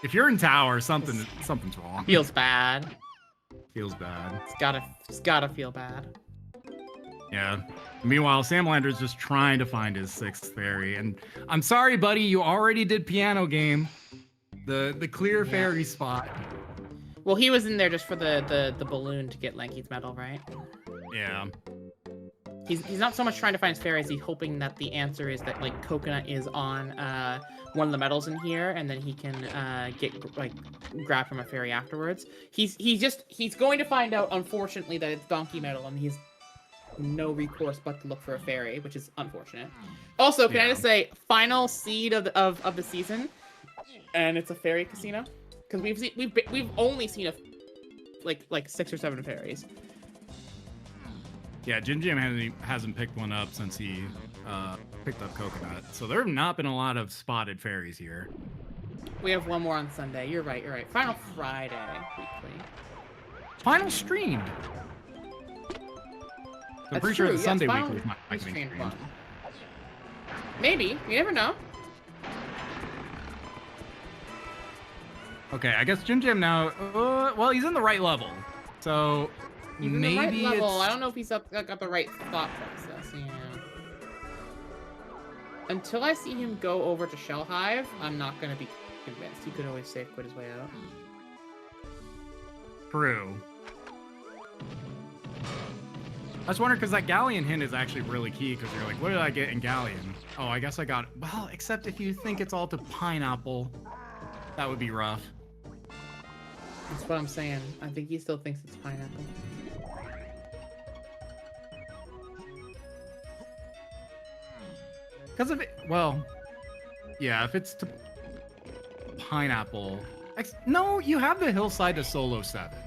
if you're in tower, something's wrong. Feels bad. Feels bad. It's gotta feel bad. Yeah. Meanwhile, Samalander's just trying to find his 6th fairy. And I'm sorry, buddy, you already did piano game. The clear fairy spot. Well, he was in there just for the balloon to get Lanky's medal, right? Yeah. He's not so much trying to find his fairies, he's hoping that the answer is that like coconut is on one of the medals in here, and then he can grab from a fairy afterwards. He's going to find out, unfortunately, that it's donkey medal, and he's no recourse but to look for a fairy, which is unfortunate. Also, can I just say, final seed of the season. And it's a fairy casino, because we've only seen like 6 or 7 fairies. Yeah, JimJam hasn't picked one up since he picked up coconut, so there have not been a lot of spotted fairies here. We have one more on Sunday. You're right. You're right. Final Friday weekly. Final streamed. I'm pretty sure the Sunday weekly is not getting streamed. Maybe. You never know. Okay, I guess JimJam now. Well, he's in the right level, so He's maybe in the right level. it's... I don't know if he's got the right thought process. Yeah. Until I see him go over to Shell Hive, I'm not gonna be convinced. He could always safe quit his way out. True. I was wondering because that Galleon hint is actually really key because you're like, what did I get in Galleon? Oh, I guess I got, well, except if you think it's all to pineapple, that would be rough. That's what I'm saying. I think he still thinks it's pineapple. Because of it, well, yeah, if it's to pineapple, no, you have the hillside to solo 7.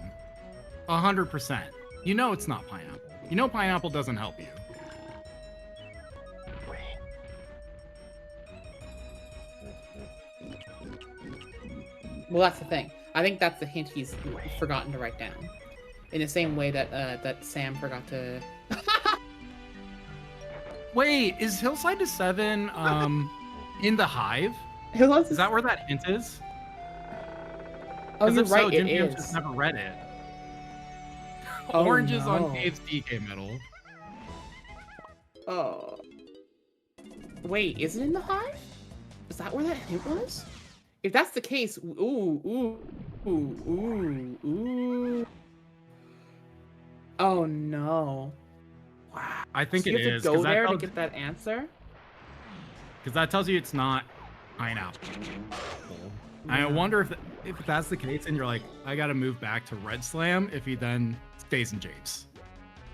100%. You know it's not pineapple. You know pineapple doesn't help you. Well, that's the thing. I think that's the hint he's forgotten to write down. In the same way that that Sam forgot to... Wait, is hillside to 7 in the hive? Is that where that hint is? Oh, you're right, Jim it Jam is. just never read it. Oh, Oranges no. on Dave's DK medal. Oh. Wait, is it in the hive? Is that where that hint was? If that's the case, ooh. Oh no. Wow. I think So it you have is. to go 'cause that there to tells- get that answer? Because that tells you it's not pineapple. I wonder if that's the case and you're like, I gotta move back to Red Slam if he then stays in Japes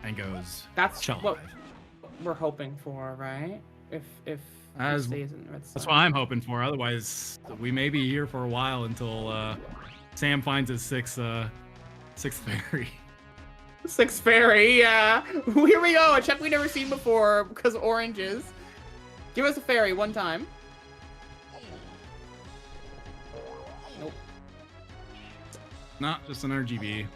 and goes That's Shell what Hive. we're hoping for, right? If he stays in Red That's Star. what I'm hoping for. Otherwise, we may be here for a while until Sam finds his sixth fairy. Six fairy, yeah. Here we go. A check we've never seen before because oranges. Give us a fairy one time. Nope. Not just an RGB.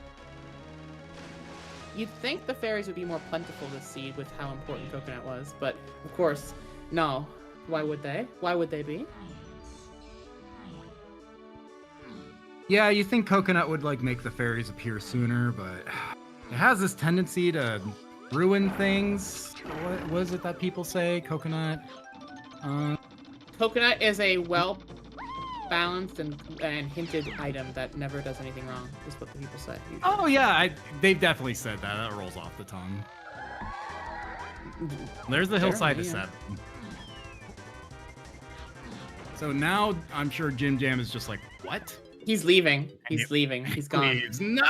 You'd think the fairies would be more plentiful this seed with how important coconut was, but of course, no. Why would they? Why would they be? Yeah, you think coconut would like make the fairies appear sooner, but it has this tendency to ruin things. What was it that people say? Coconut. Coconut is a well-balanced and hinted item that never does anything wrong, is what the people say. Usually. Oh yeah, they've definitely said that. That rolls off the tongue. There's the hillside to 7. So now I'm sure JimJam is just like, what? He's leaving. He's leaving. He's gone. Please, no!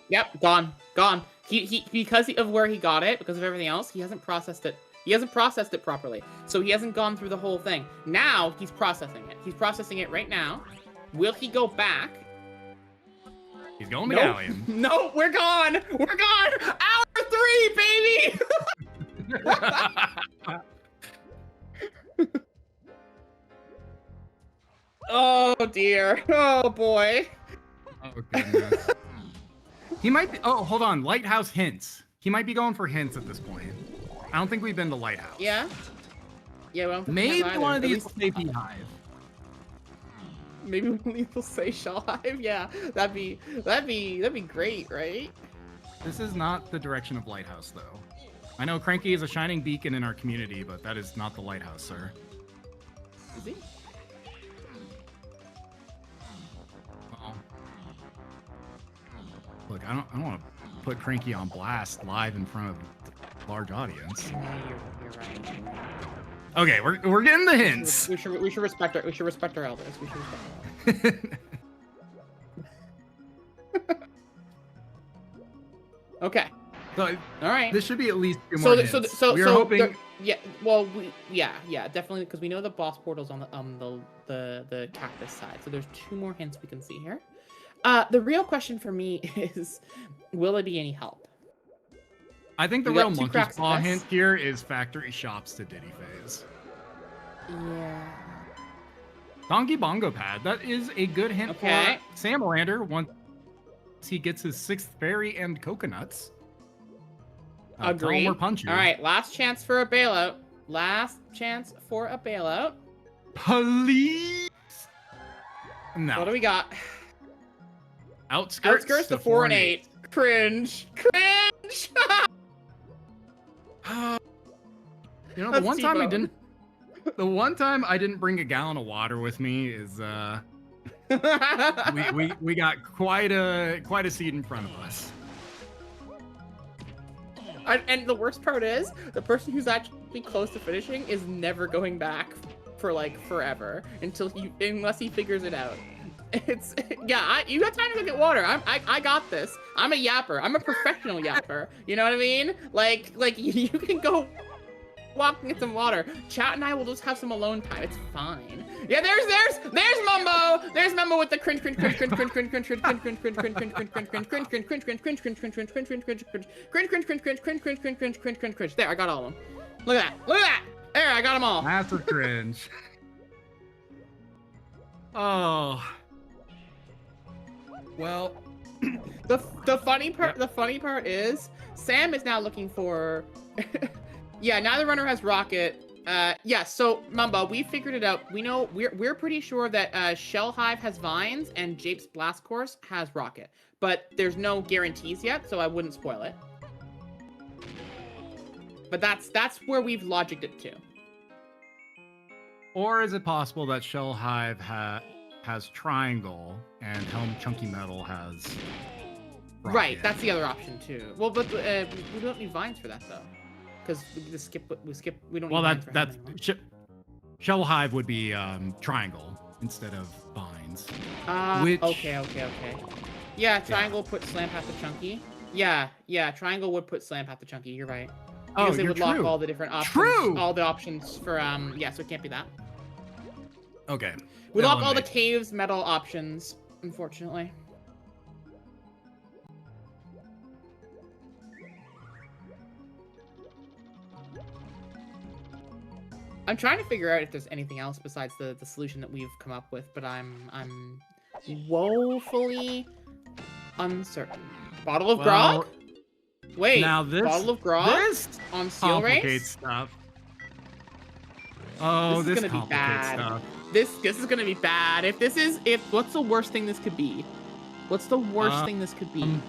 Yep, gone. He because of where he got it, because of everything else, he hasn't processed it. He hasn't processed it properly. So he hasn't gone through the whole thing. Now he's processing it. He's processing it right now. Will he go back? He's going medallion. No, we're gone. We're gone. Hour 3, baby. Oh dear. Oh boy. Oh goodness. He might be. Oh, hold on. Lighthouse hints. He might be going for hints at this point. I don't think we've been to Lighthouse. Yeah. Yeah. Well, Maybe one of these will say Beehive. Maybe we'll say Shell Hive. Yeah, that'd be great, right? This is not the direction of Lighthouse, though. I know Cranky is a shining beacon in our community, but that is not the Lighthouse, sir. Is he? Uh-oh. Look, I don't want to put Cranky on blast live in front of a large audience. Yeah, you're right. Okay, we're getting the hints. We should respect our elders. We should respect our elders. Okay. So, all right. This should be at least 2 more hints. So we're hoping. Yeah. Well, yeah, definitely, because we know the boss portal's on the cactus side. So there's 2 more hints we can see here. The real question for me is, will it be any help? I think the We got real 2 monkey's cracks paw at this. hint here is factory shops to Diddy Phase. Yeah. Donkey Bongo Pad. That is a good hint Okay. for Samalander once he gets his 6th fairy and coconuts. Tell him Agree. we're punching. All right, last chance for a bailout. Last chance for a bailout. Please. No. What do we got? Outskirts to 4 and 8. Cringe. Cringe. You know, That's the T-Bone. one time I didn't bring a gallon of water with me is we got quite a seat in front of us. And the worst part is, the person who's actually close to finishing is never going back for like forever unless he figures it out. It's you got time to go get water. I got this. I'm a yapper. I'm a professional yapper. You know what I mean? Like you can go walk and get some water. Chat and I will just have some alone time. It's fine. Yeah, there's Mumbo. There's Mumbo with the cringe. There, I got all of them. Look at that. Look at that. There, I got them all. Massive cringe. Oh. Well, the funny part is Sam is now looking for yeah, neither runner has rocket. Yeah, so Mumbo, we figured it out. We know we're pretty sure that Shell Hive has vines and Jape's Blast Course has rocket. But there's no guarantees yet, so I wouldn't spoil it. But that's where we've logicked it to. or is it possible that Shell Hive has triangle and Helm Chunky Metal has rocket? Right, that's the other option too. Well, but we don't need vines for that though, because we don't. Well, need vines that's for him anymore. Shell Hive would be triangle instead of vines. Okay. Yeah, triangle put slam path to chunky. Yeah, triangle would put slam path to chunky. You're right. Because it would lock all the different options. True. All the options for yeah, so it can't be that. Okay. We lock all the caves metal options, unfortunately. I'm trying to figure out if there's anything else besides the solution that we've come up with, but I'm woefully uncertain. Bottle of grog? Wait, now this bottle of grog this on Seal complicates Race? stuff. Oh, This is this gonna be complicates bad. stuff. This is gonna be bad. What's the worst thing this could be? What's the worst thing this could be?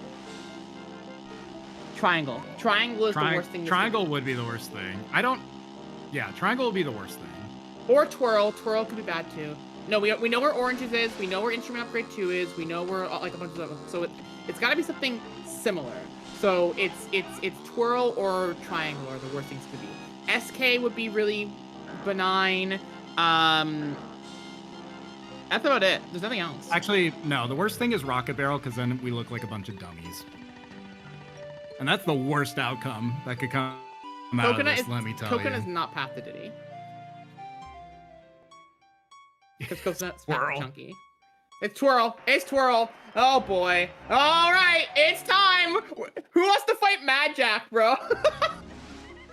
Triangle. Triangle is the worst thing. Triangle would be the worst thing. Yeah, triangle would be the worst thing. Or twirl. Twirl could be bad too. No, we know where oranges is. We know where instrument upgrade 2 is. We know where like a bunch of them. So it's got to be something similar. So it's twirl or triangle are the worst things to be. SK would be really benign. That's about it. There's nothing else. Actually, no. The worst thing is rocket barrel because then we look like a bunch of dummies. And that's the worst outcome that could come out of this, let me tell you. Coconut is not path to Diddy. Because Coconut's Twirl. chunky. It's twirl. It's twirl. Oh boy. All right, it's time. Who wants to fight Mad Jack, bro?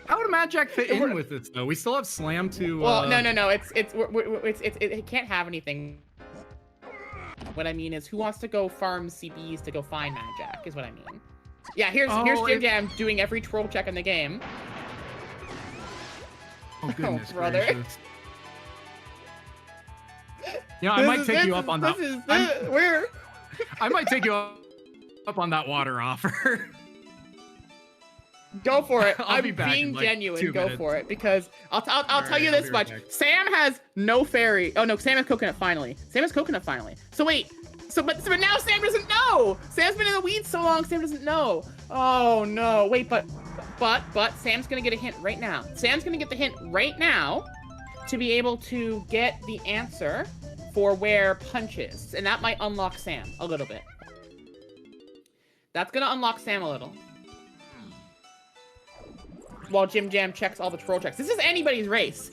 How would Mad Jack fit in with this though? We still have Slam to. Well, no. It can't have anything. What I mean is, who wants to go farm CBs to go find Mad Jack? Is what I mean. Yeah, here's JimJam doing every twirl check in the game. Oh goodness brother. gracious. You know, I might take you up on that. I might take you up on that water offer. Go for it. I'll be I'm back being in, like, genuine. 2 Go minutes. for it because I'll tell you I'll this be much. right back. Sam has no fairy. Oh no, Sam has coconut finally. Sam has coconut finally. So wait. But now Sam doesn't know. Sam's been in the weeds so long. Sam doesn't know. Oh no. Wait, but Sam's gonna get a hint right now. Sam's gonna get the hint right now to be able to get the answer for where punch is, and that might unlock Sam a little bit. That's gonna unlock Sam a little. While JimJam checks all the troll checks. This is anybody's race.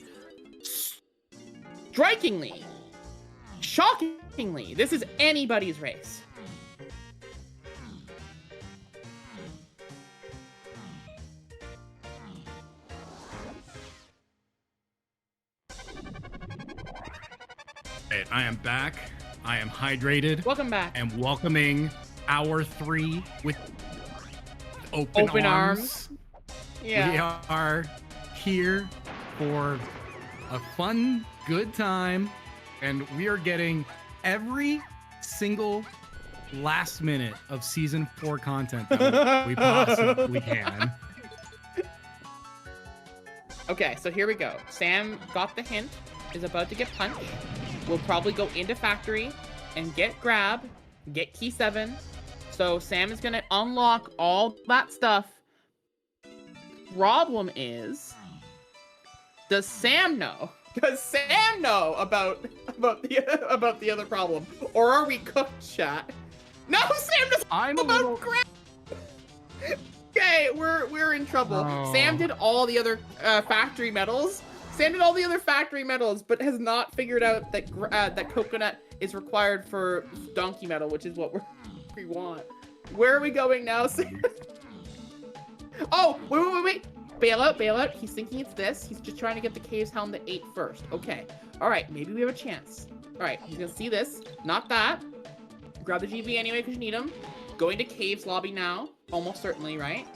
Strikingly, shockingly, this is anybody's race. I am back. I am hydrated. Welcome back. And welcoming hour 3 with open arms. Yeah. We are here for a fun, good time, and we are getting every single last minute of season 4 content that we possibly can. Okay, so here we go. Sam got the hint, is about to get punched. We'll probably go into factory and get grab, get key 7. So Sam is gonna unlock all that stuff. Problem is, does Sam know? Does Sam know about the other problem, or are we cooked, chat? No, Sam doesn't know about grab. Okay, we're in trouble. Oh. Sam did all the other factory medals. Sam did all the other factory medals, but has not figured out that that coconut is required for donkey medal, which is what we want. Where are we going now, Sam? Oh, wait. Bail out. He's thinking it's this. He's just trying to get the cave's helm to 8 first. Okay. All right, maybe we have a chance. All right, he's gonna see this. Not that. Grab the GB anyway because you need him. Going to cave's lobby now. Almost certainly, right?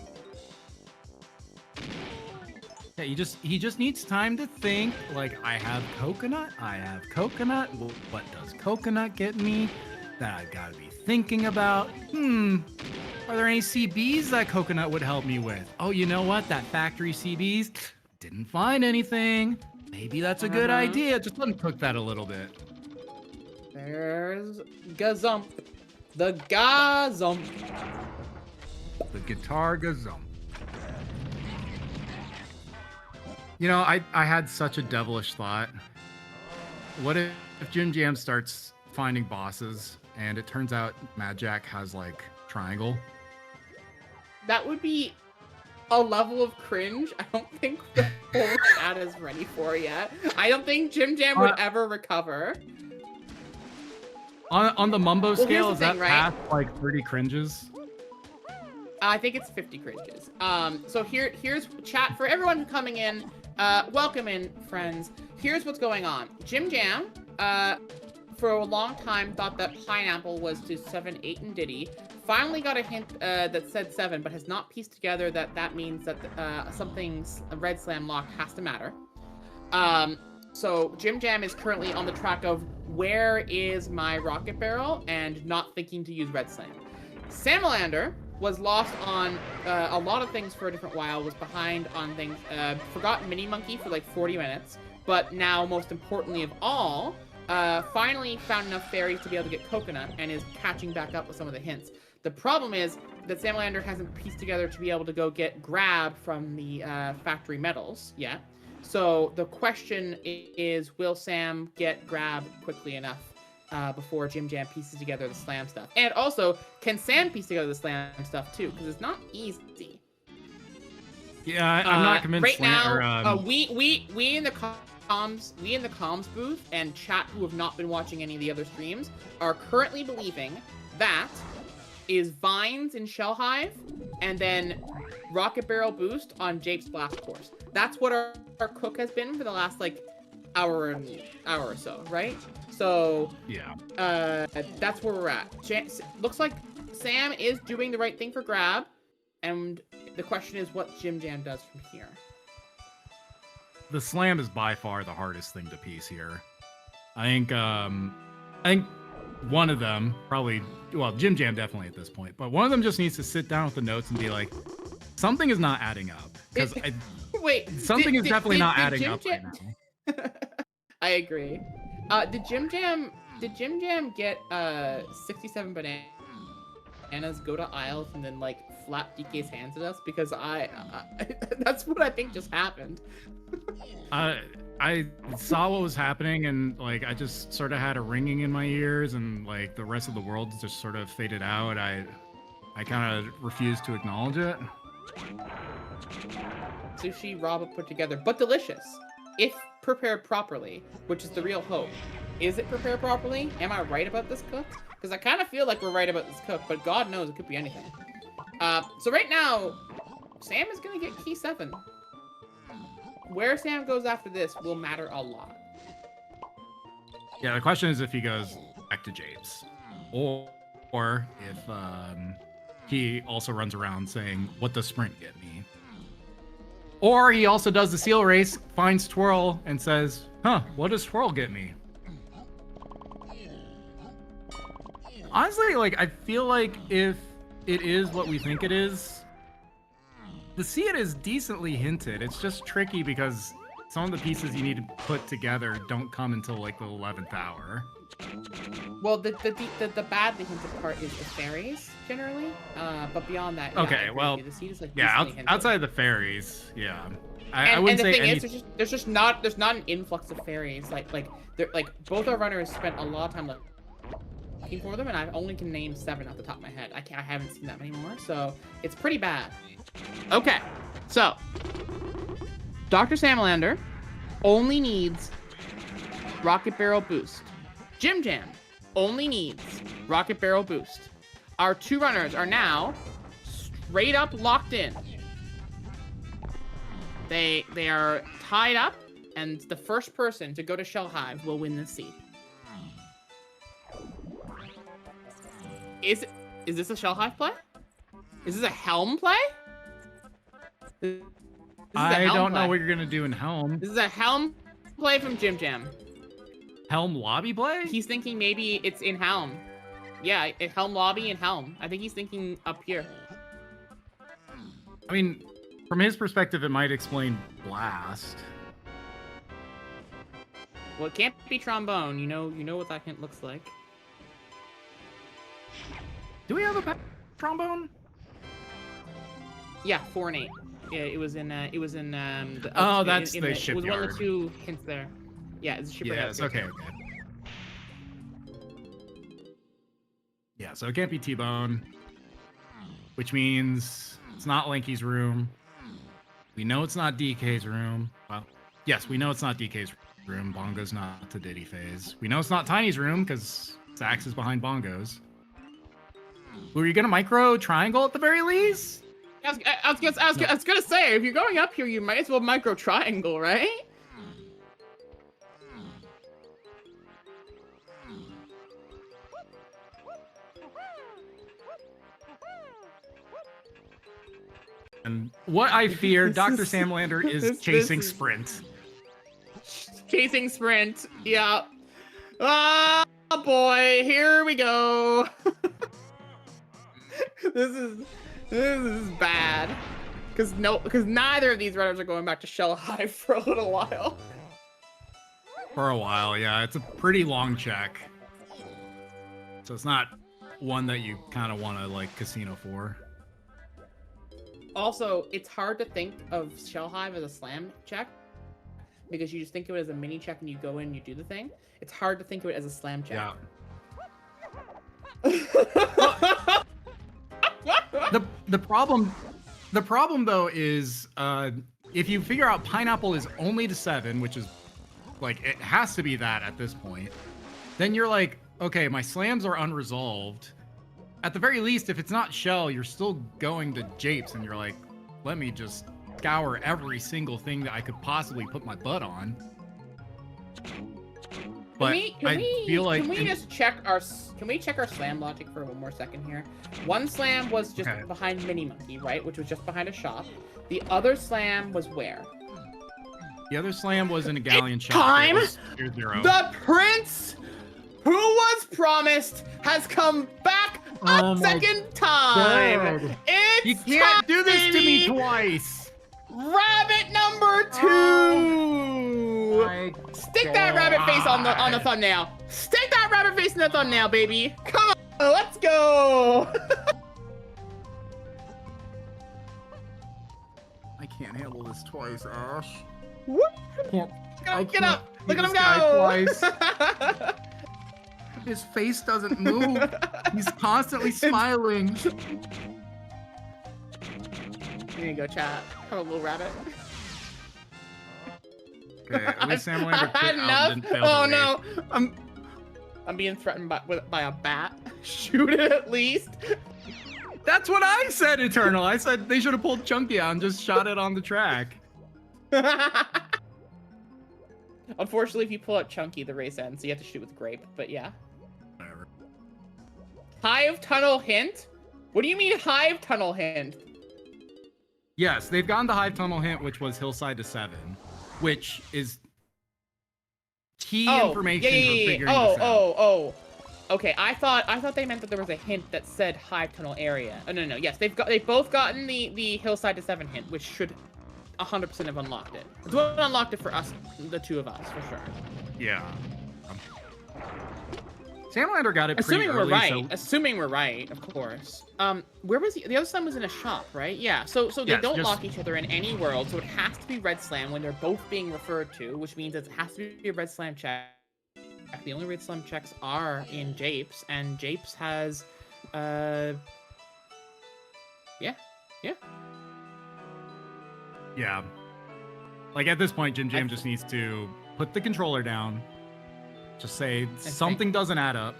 Yeah, he just needs time to think. Like, I have coconut. Well, what does coconut get me that I've got to be thinking about? Are there any CBs that coconut would help me with? Oh, you know what? That factory CBs, didn't find anything. Maybe that's a good idea. Just let him cook that a little bit. There's Gazump. The Gazump. The guitar Gazump. You know, I had such a devilish thought. What if JimJam starts finding bosses and it turns out Mad Jack has, like, triangle? That would be a level of cringe I don't think the whole chat is ready for yet. I don't think JimJam would ever recover. On the Mumbo scale, is that right? past, like, 30 cringes? I think it's 50 cringes. So here's chat for everyone coming in. Welcome in, friends. Here's what's going on. JimJam, for a long time thought that pineapple was to 7, 8, and Diddy. Finally got a hint that said 7, but has not pieced together that means that something's a red slam lock has to matter. So JimJam is currently on the track of where is my rocket barrel and not thinking to use red slam. Samalander was lost on a lot of things for a different while, was behind on things, forgot Mini Monkey for like 40 minutes, but now most importantly of all, finally found enough fairies to be able to get coconut and is catching back up with some of the hints. The problem is that Samalander hasn't pieced together to be able to go get grab from the factory medals yet. So the question is, will Sam get grab quickly enough before JimJam pieces together the slam stuff? And also, can Sam piece together the slam stuff too? Because it's not easy. Yeah, I'm not convinced. Right now, we in the comms booth and chat who have not been watching any of the other streams are currently believing that is Vines in Shell Hive and then Rocket Barrel Boost on Jape's Blast Course. That's what our cook has been for the last like hour or so, right? So yeah, that's where we're at. Looks like Sam is doing the right thing for grab, and the question is what JimJam does from here. The slam is by far the hardest thing to piece here. I think one of them probably, well, JimJam definitely at this point, but one of them just needs to sit down with the notes and be like, something is not adding up. Because something is definitely not adding up right now. I agree. Did JimJam get 67 bananas, go to aisles, and then like flap DK's hands at us? Because I that's what I think just happened. I saw what was happening, and like I just sort of had a ringing in my ears, and like the rest of the world just sort of faded out. I kind of refused to acknowledge it. Sushi Raba put together, but delicious if prepared properly, which is the real hope. Is it prepared properly? Am I right about this cook? Because I kind of feel like we're right about this cook, but God knows it could be anything. So right now, Sam is gonna get key 7. Where Sam goes after this will matter a lot. Yeah, the question is if he goes back to Japes, or if he also runs around saying, "What does Sprint get me?" Or he also does the seal race, finds Twirl, and says, "Huh, what does Twirl get me?" Honestly, like, I feel like if it is what we think it is, the seed is decently hinted. It's just tricky because some of the pieces you need to put together don't come until like the 11th hour. Well, the badly hinted part is the fairies generally, but beyond that, yeah, Okay, well, the seed is like yeah, decently hinted. outside of the fairies, yeah. I And wouldn't the say thing any... is, there's not an influx of fairies. Like both our runners spent a lot of time looking for them, and I only can name 7 off the top of my head. I haven't seen that many more, so it's pretty bad. Okay, so DrSamalander only needs Rocket Barrel Boost. JimJam only needs Rocket Barrel Boost. Our 2 runners are now straight up locked in. They are tied up, and the first person to go to Shell Hive will win this seed. Is this a Shell Hive play? Is this a Helm play? I don't know what you're gonna do in Helm. This is a Helm play from JimJam. Helm lobby play? He's thinking maybe it's in Helm. Yeah, Helm lobby and Helm. I think he's thinking up here. I mean, from his perspective, it might explain Blast. Well, it can't be Trombone. You know what that hint looks like. Do we have a trombone? Yeah, 4 and 8. Yeah, it was in the, Oh, that's the It was one of shipyard. the 2 hints there. Yeah, it's a shipyard. Yes, okay. Yeah, so it can't be T-Bone, which means it's not Lanky's room. We know it's not DK's room. Well, yes, we know it's not DK's room. Bongo's not to Diddy phase. We know it's not Tiny's room because Sax is behind Bongos. Were you gonna micro triangle at the very least? I was gonna say, if you're going up here, you might as well micro triangle, right? And what I fear, DrSamalander is chasing is- Sprint. Chasing Sprint. Yeah. Oh boy, here we go. This is bad. Because neither of these runners are going back to Shell Hive for a little while. For a while, yeah. It's a pretty long check. So it's not one that you kind of want to, like, casino for. Also, it's hard to think of Shell Hive as a slam check. Because you just think of it as a mini check and you go in and you do the thing. It's hard to think of it as a slam check. Yeah. The problem though is if you figure out Pineapple is only to 7, which is like it has to be that at this point, then you're like, okay, my slams are unresolved. At the very least, if it's not Shell, you're still going to Japes, and you're like, let me just scour every single thing that I could possibly put my butt on. But Can we check our slam logic for one more second here? One slam was just behind Mini Monkey, right? Which was just behind a shop. The other slam was where? The other slam was in a galleon shop. Time! It was tier 0. The prince who was promised has come back a second time. God. It's You can't time, do this to me baby. twice. Rabbit number 2. Stick that rabbit face on the thumbnail. Stick that rabbit face in the thumbnail, baby. Come on, let's go. I can't handle this twice, Ash. Whoop. Get up. Look at him go. His face doesn't move. He's constantly smiling. Here you go, chat. Have a little rabbit. Okay, at least Samalander I had quit out and enough. didn't fail Oh to no, I'm being threatened by a bat. Shoot it at least. That's what I said, Eternal. I said they should have pulled Chunky out and just shot it on the track. Unfortunately, if you pull out Chunky, the race ends, so you have to shoot with Grape, but yeah. Whatever. Hive Tunnel hint? What do you mean Hive Tunnel hint? Yes, they've gotten the Hive Tunnel hint, which was Hillside to 7, which is key information for figuring this out. Okay, I thought they meant that there was a hint that said Hive Tunnel area. Oh, no. Yes, they've both gotten the Hillside to 7 hint, which should 100% have unlocked it. It's what unlocked it for us, the two of us, for sure. Yeah. Salamander got it pretty early, Assuming we're right, of course. Where was the other Slam was in a shop, right? Yeah. So they don't lock each other in any world, so it has to be Red Slam when they're both being referred to, which means it has to be a Red Slam check. The only Red Slam checks are in Japes, and Japes has, yeah. Like at this point, JimJam just needs to put the controller down. Just say something doesn't add up.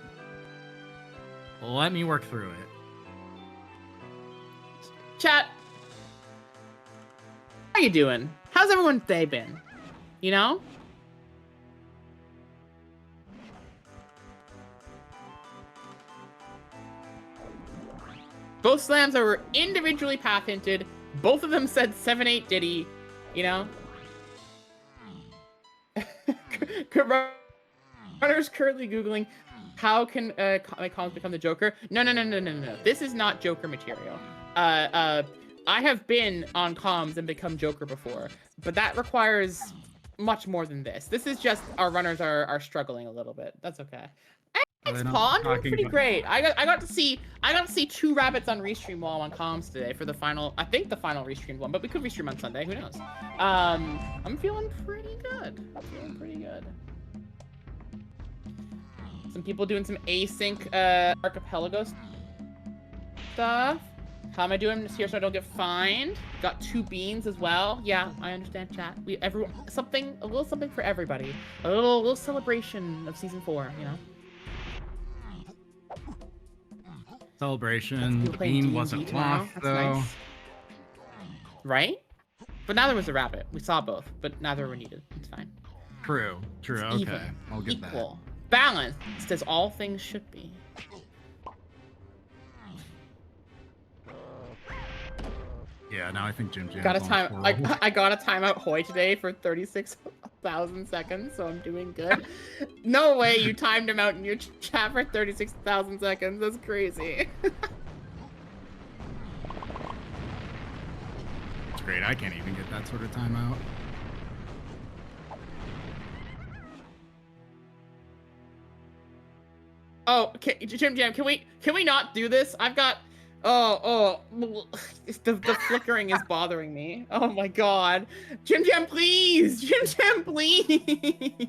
Let me work through it. Chat. How you doing? How's everyone's day been? You know? Both slams are individually path hinted. Both of them said 7-8 Diddy. You know? Runner's currently Googling, how can my columns become the Joker? No. This is not Joker material. I have been on comms and become Joker before, but that requires much more than this. This is just our runners are struggling a little bit. That's okay. Thanks, Paul. I'm doing pretty great. I got to see 2 rabbits on restream while I'm on comms today for the final. I think the final restreamed one, but we could restream on Sunday. Who knows? I'm feeling pretty good. Some people doing some async archipelago stuff. How am I doing here so I don't get fined? Got 2 beans as well. Yeah, I understand, chat. A little something for everybody. A little celebration of season 4, you know. Celebration. The bean wasn't lost though. Nice. Right? But now there was a rabbit. We saw both, but neither were needed. It's fine. True. It's Okay, even, I'll get equal. Balanced as all things should be. Yeah, now I think JimJam. I got a timeout Hoy today for 36,000 seconds, so I'm doing good. No way you timed him out in your chat for 36,000 seconds. That's crazy. It's great. I can't even get that sort of timeout. Oh, okay, JimJam, can we not do this? I've got the flickering is bothering me. Oh my god. JimJam, please! JimJam, please!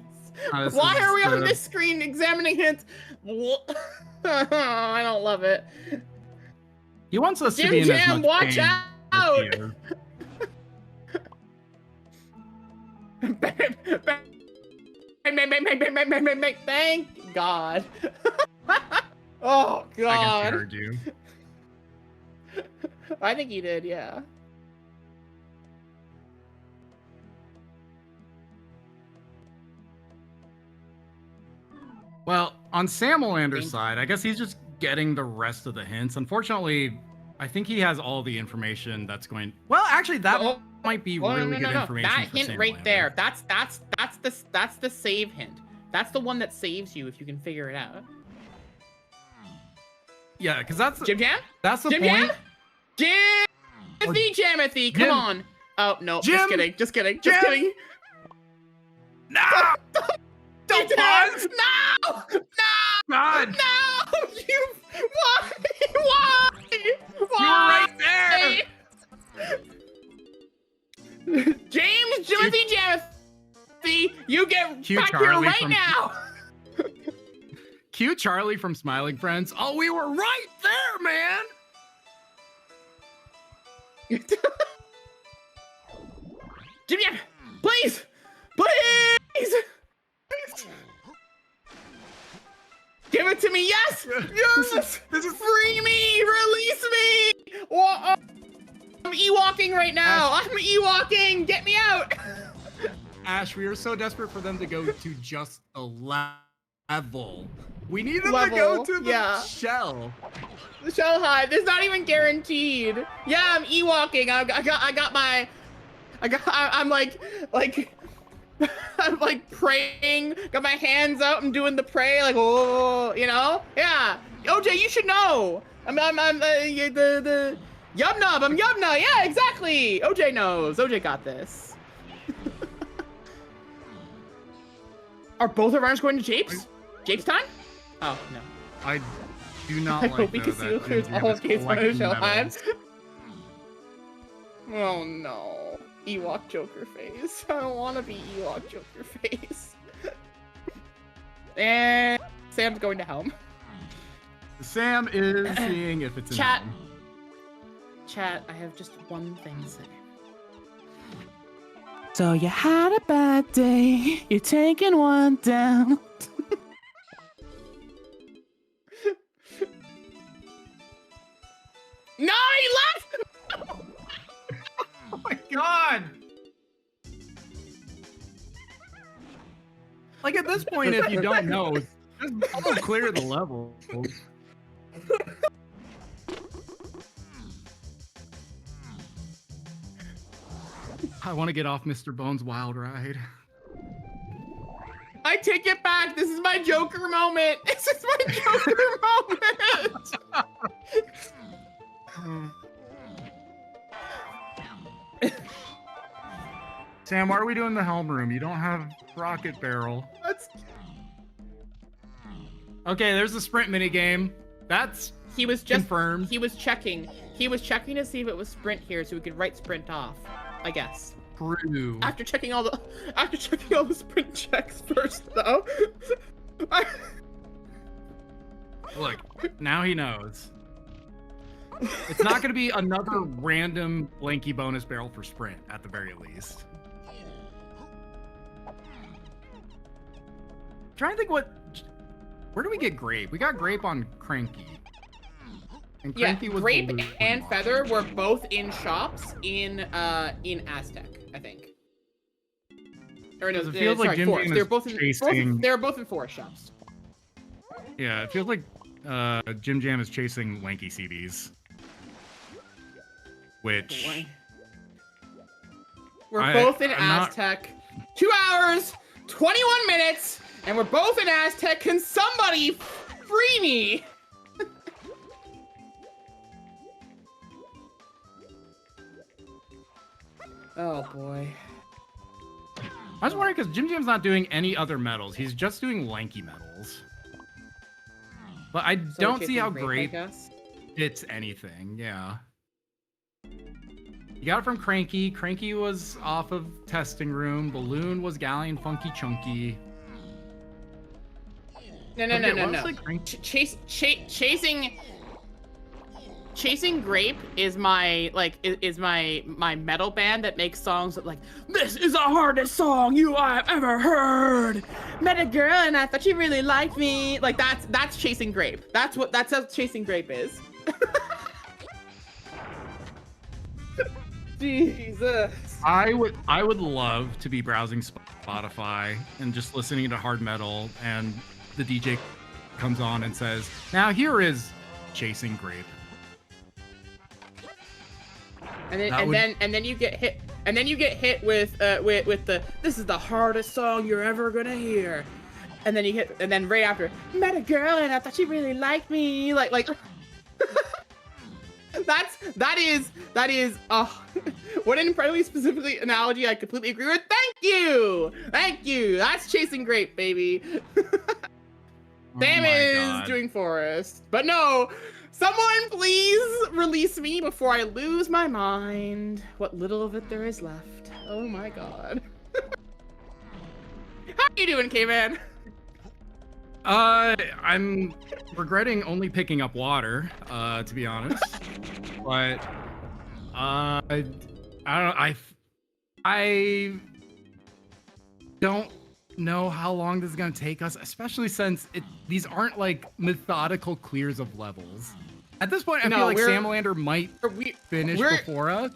Why are we on this screen examining hints? I don't love it. He wants us to be in as much watch pain out! Thank God. Oh God. I heard you. I think he did, yeah. Well, on Salamander's side, I guess he's just getting the rest of the hints. Unfortunately, I think he has all the information that's going. Well, actually, that might be really good information. That for hint Salamander. right there. That's the save hint. That's the one that saves you if you can figure it out. Yeah, because that's JimJam. That's the JimJam? point. Jamothy, come on. Oh no, just kidding. No! Don't pause! No! God! No! Why? You were right there! James Jamothy, you get back here right now! Cue Charlie from Smiling Friends. Oh, we were right there, man! JimJam, please! Please! Give it to me, yes! Yes! This is free me! Release me! I'm Ewalking right now! I'm Ewalking! Get me out! Ash, we are so desperate for them to go to just a level. We need them to Level, go to the yeah. shell. The shell hive. There's not even guaranteed. Yeah, I'm Ewoking. I'm like, I'm like praying. Got my hands out. I'm doing the pray, like, oh, you know? Yeah. OJ, you should know. I'm the Yubnub. I'm Yubna. Yeah, exactly. OJ knows. OJ got this. Are both of ours going to Japes? Japes time? Oh no. I do not I like hope we though, can see who that clears JimJam all is of Gates on collecting his shell medals. hives. Oh no. Ewok Joker face. I don't want to be Ewok Joker face. And Sam's going to Helm. Sam is seeing if it's in Chat. Helm. Chat, I have just one thing to say. So you had a bad day. You're taking one down. No, he left! Oh my god! Like at this point, if you don't know, just all clear the level. I want to get off Mr. Bones' wild ride. I take it back. This is my Joker moment. This is my Joker moment. Sam, why are we doing the helm room? You don't have rocket barrel. That's... Okay, there's the sprint minigame. That's He was just confirmed. He was checking. He was checking to see if it was sprint here, so we could write sprint off. I guess. True. After checking all the sprint checks first, though. Look, now he knows. It's not going to be another random lanky bonus barrel for sprint, at the very least. Trying to think where do we get grape? We got grape on Cranky. And Yeah, Cranky was Grape blue. and Feather were both in shops in Aztec, I think. Or no, It feels like sorry, JimJam Forest. is They're both in chasing- they're both in Forest shops. Yeah, it feels like JimJam is chasing lanky CDs. Which... Boy. We're both in I'm not- Aztec. 2 hours, 21 minutes, and we're both in Aztec. Can somebody free me? Oh boy. I was wondering because JimJam's not doing any other medals. He's just doing lanky medals. But I So don't we're see how chasing grape I guess. fits anything. Yeah. You got it from Cranky. Cranky was off of Testing Room. Balloon was Galleon Funky Chunky. No. Okay, what was, like, Cranky? Chasing Grape is my my metal band that makes songs that like, this is the hardest song you have ever heard. Met a girl and I thought she really liked me. Like that's Chasing Grape. That's how Chasing Grape is. Jesus. I would love to be browsing Spotify and just listening to hard metal, and the DJ comes on and says, "Now here is Chasing Grape." And then you get hit. And then you get hit with the this is the hardest song you're ever gonna hear. And then you hit, and then right after, met a girl and I thought she really liked me. Like that is what an incredibly specific analogy. I completely agree with. Thank you. That's Chasing Grape, baby. Sam is doing Forest, but no. Someone please release me before I lose my mind. What little of it there is left. Oh my god. How you doing, K-Man? I'm regretting only picking up water, to be honest. But I don't know. I don't know how long this is gonna take us, especially since these aren't like methodical clears of levels. At this point, I feel like Samalander might finish before us.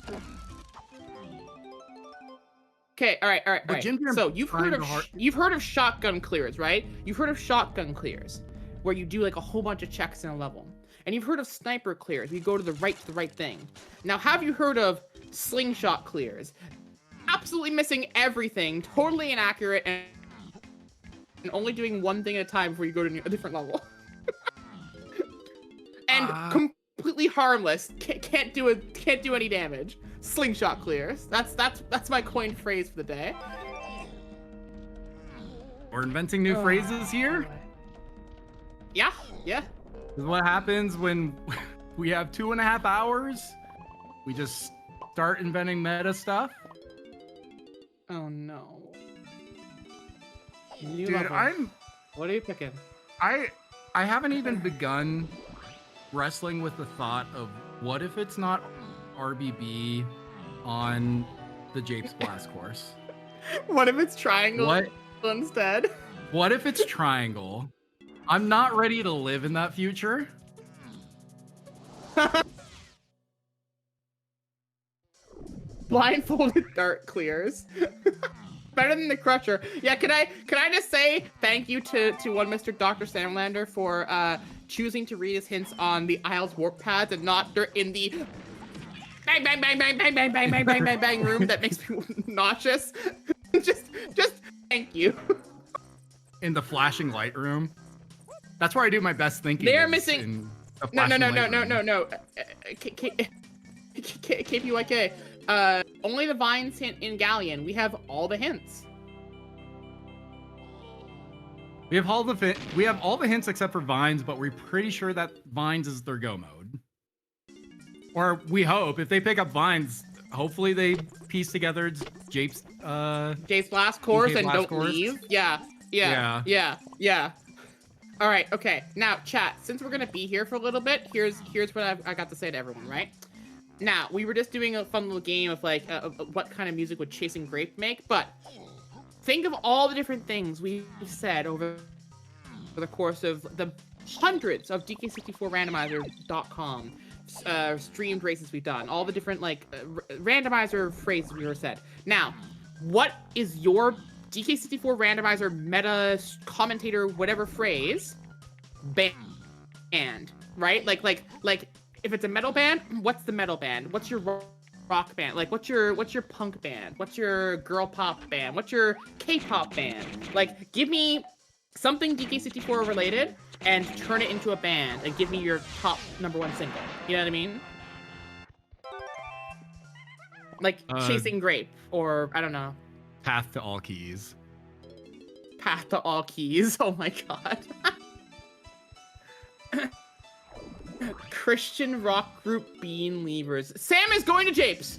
Okay, all right. But JimJam So you've heard of trying to you've heard of shotgun clears, right? You've heard of shotgun clears, where you do like a whole bunch of checks in a level, and you've heard of sniper clears, where you go to the right thing. Now, have you heard of slingshot clears? Absolutely missing everything, totally inaccurate, and only doing one thing at a time before you go to a different level. And completely harmless. Can't do any damage. Slingshot clears. That's my coined phrase for the day. We're inventing new phrases here. Yeah. This is what happens when we have 2.5 hours. We just start inventing meta stuff. Oh no. New Dude, level. What are you picking? I haven't even begun wrestling with the thought of what if it's not RBB on the Japes Blast course? What if it's triangle instead? What if it's triangle? I'm not ready to live in that future. Blindfolded dart clears. Better than the crusher. Yeah, can I just say thank you to one Mr. DrSamalander for choosing to read his hints on the Isles warp pads and not in the bang bang bang bang bang bang bang bang bang bang bang room that makes me nauseous. just thank you. In the flashing light room. That's where I do my best thinking. They're missing. No. KPYK. Only the vines hint in Galleon. We have all the hints. We have all the hints except for vines, but we're pretty sure that vines is their go mode. Or we hope if they pick up vines, hopefully they piece together Jape's Blast course and don't course. leave. Yeah. All right. Okay. Now, chat. Since we're gonna be here for a little bit, here's what I got to say to everyone. Right. Now, we were just doing a fun little game of like what kind of music would Chasing Grape make, but think of all the different things we've said over the course of the hundreds of DK64 Randomizer.com streamed races we've done, all the different like randomizer phrases we were said. Now, what is your DK64 Randomizer meta commentator whatever phrase band, right? Like if it's a metal band, what's the metal band? What's your rock band? Like what's your punk band? What's your girl pop band? What's your K-pop band? Like give me something DK64 related and turn it into a band and give me your top #1 single. You know what I mean? Like Chasing Grape or I don't know. Path to All Keys. Path to All Keys. Oh my god. Christian rock group Bean Levers. Sam is going to Japes.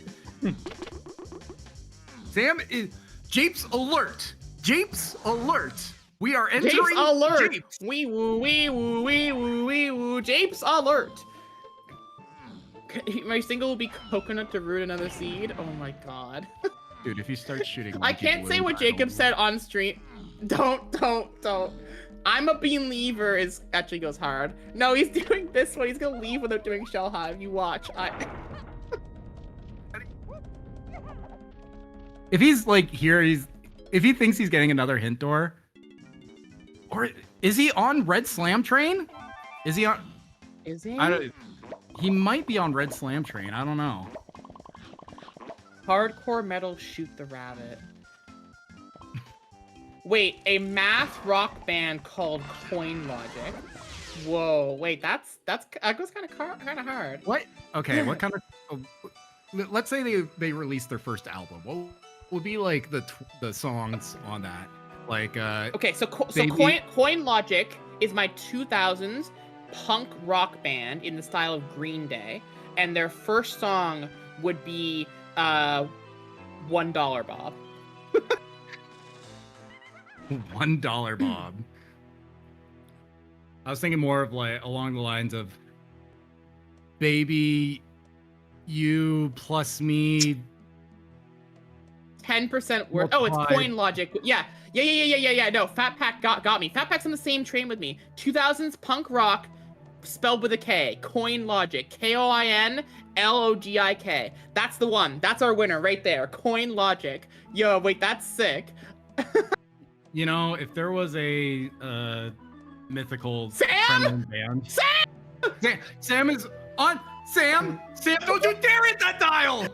Sam is Japes alert. Japes alert. We are entering Japes alert. Japes. Wee woo wee woo wee woo wee woo. Japes alert. My single will be Coconut to Root Another Seed. Oh my god. Dude, if you start shooting, I can't say what Jacob said on stream. Don't. I'm a Bean Lever is actually goes hard. No, he's doing this one. He's gonna leave without doing Shell Hive. You watch. If he's like here, if he thinks he's getting another hint door, or is he on Red Slam Train? Is he on? Is he? He might be on Red Slam Train. I don't know. Hardcore metal, Shoot the Rabbit. Wait, a math rock band called Coin Logic. Whoa, wait, that goes kind of hard. What? Okay, what kind of? Let's say they released their first album. What would be like the songs on that? Like okay, so Coin Logic is my 2000s punk rock band in the style of Green Day, and their first song would be $1 Bob. $1 Bob. I was thinking more of like along the lines of baby you plus me 10% worth. Oh, it's Coin Logic. Yeah. No, Fat Pack got me. Fat Pack's on the same train with me. 2000s punk rock spelled with a K. Coin Logic. Koinlogik. That's the one. That's our winner right there. Coin Logic. Yo, wait, that's sick. You know, if there was a mythical Sam! friendly band. Sam! Sam is on. Sam, don't you dare hit that dial!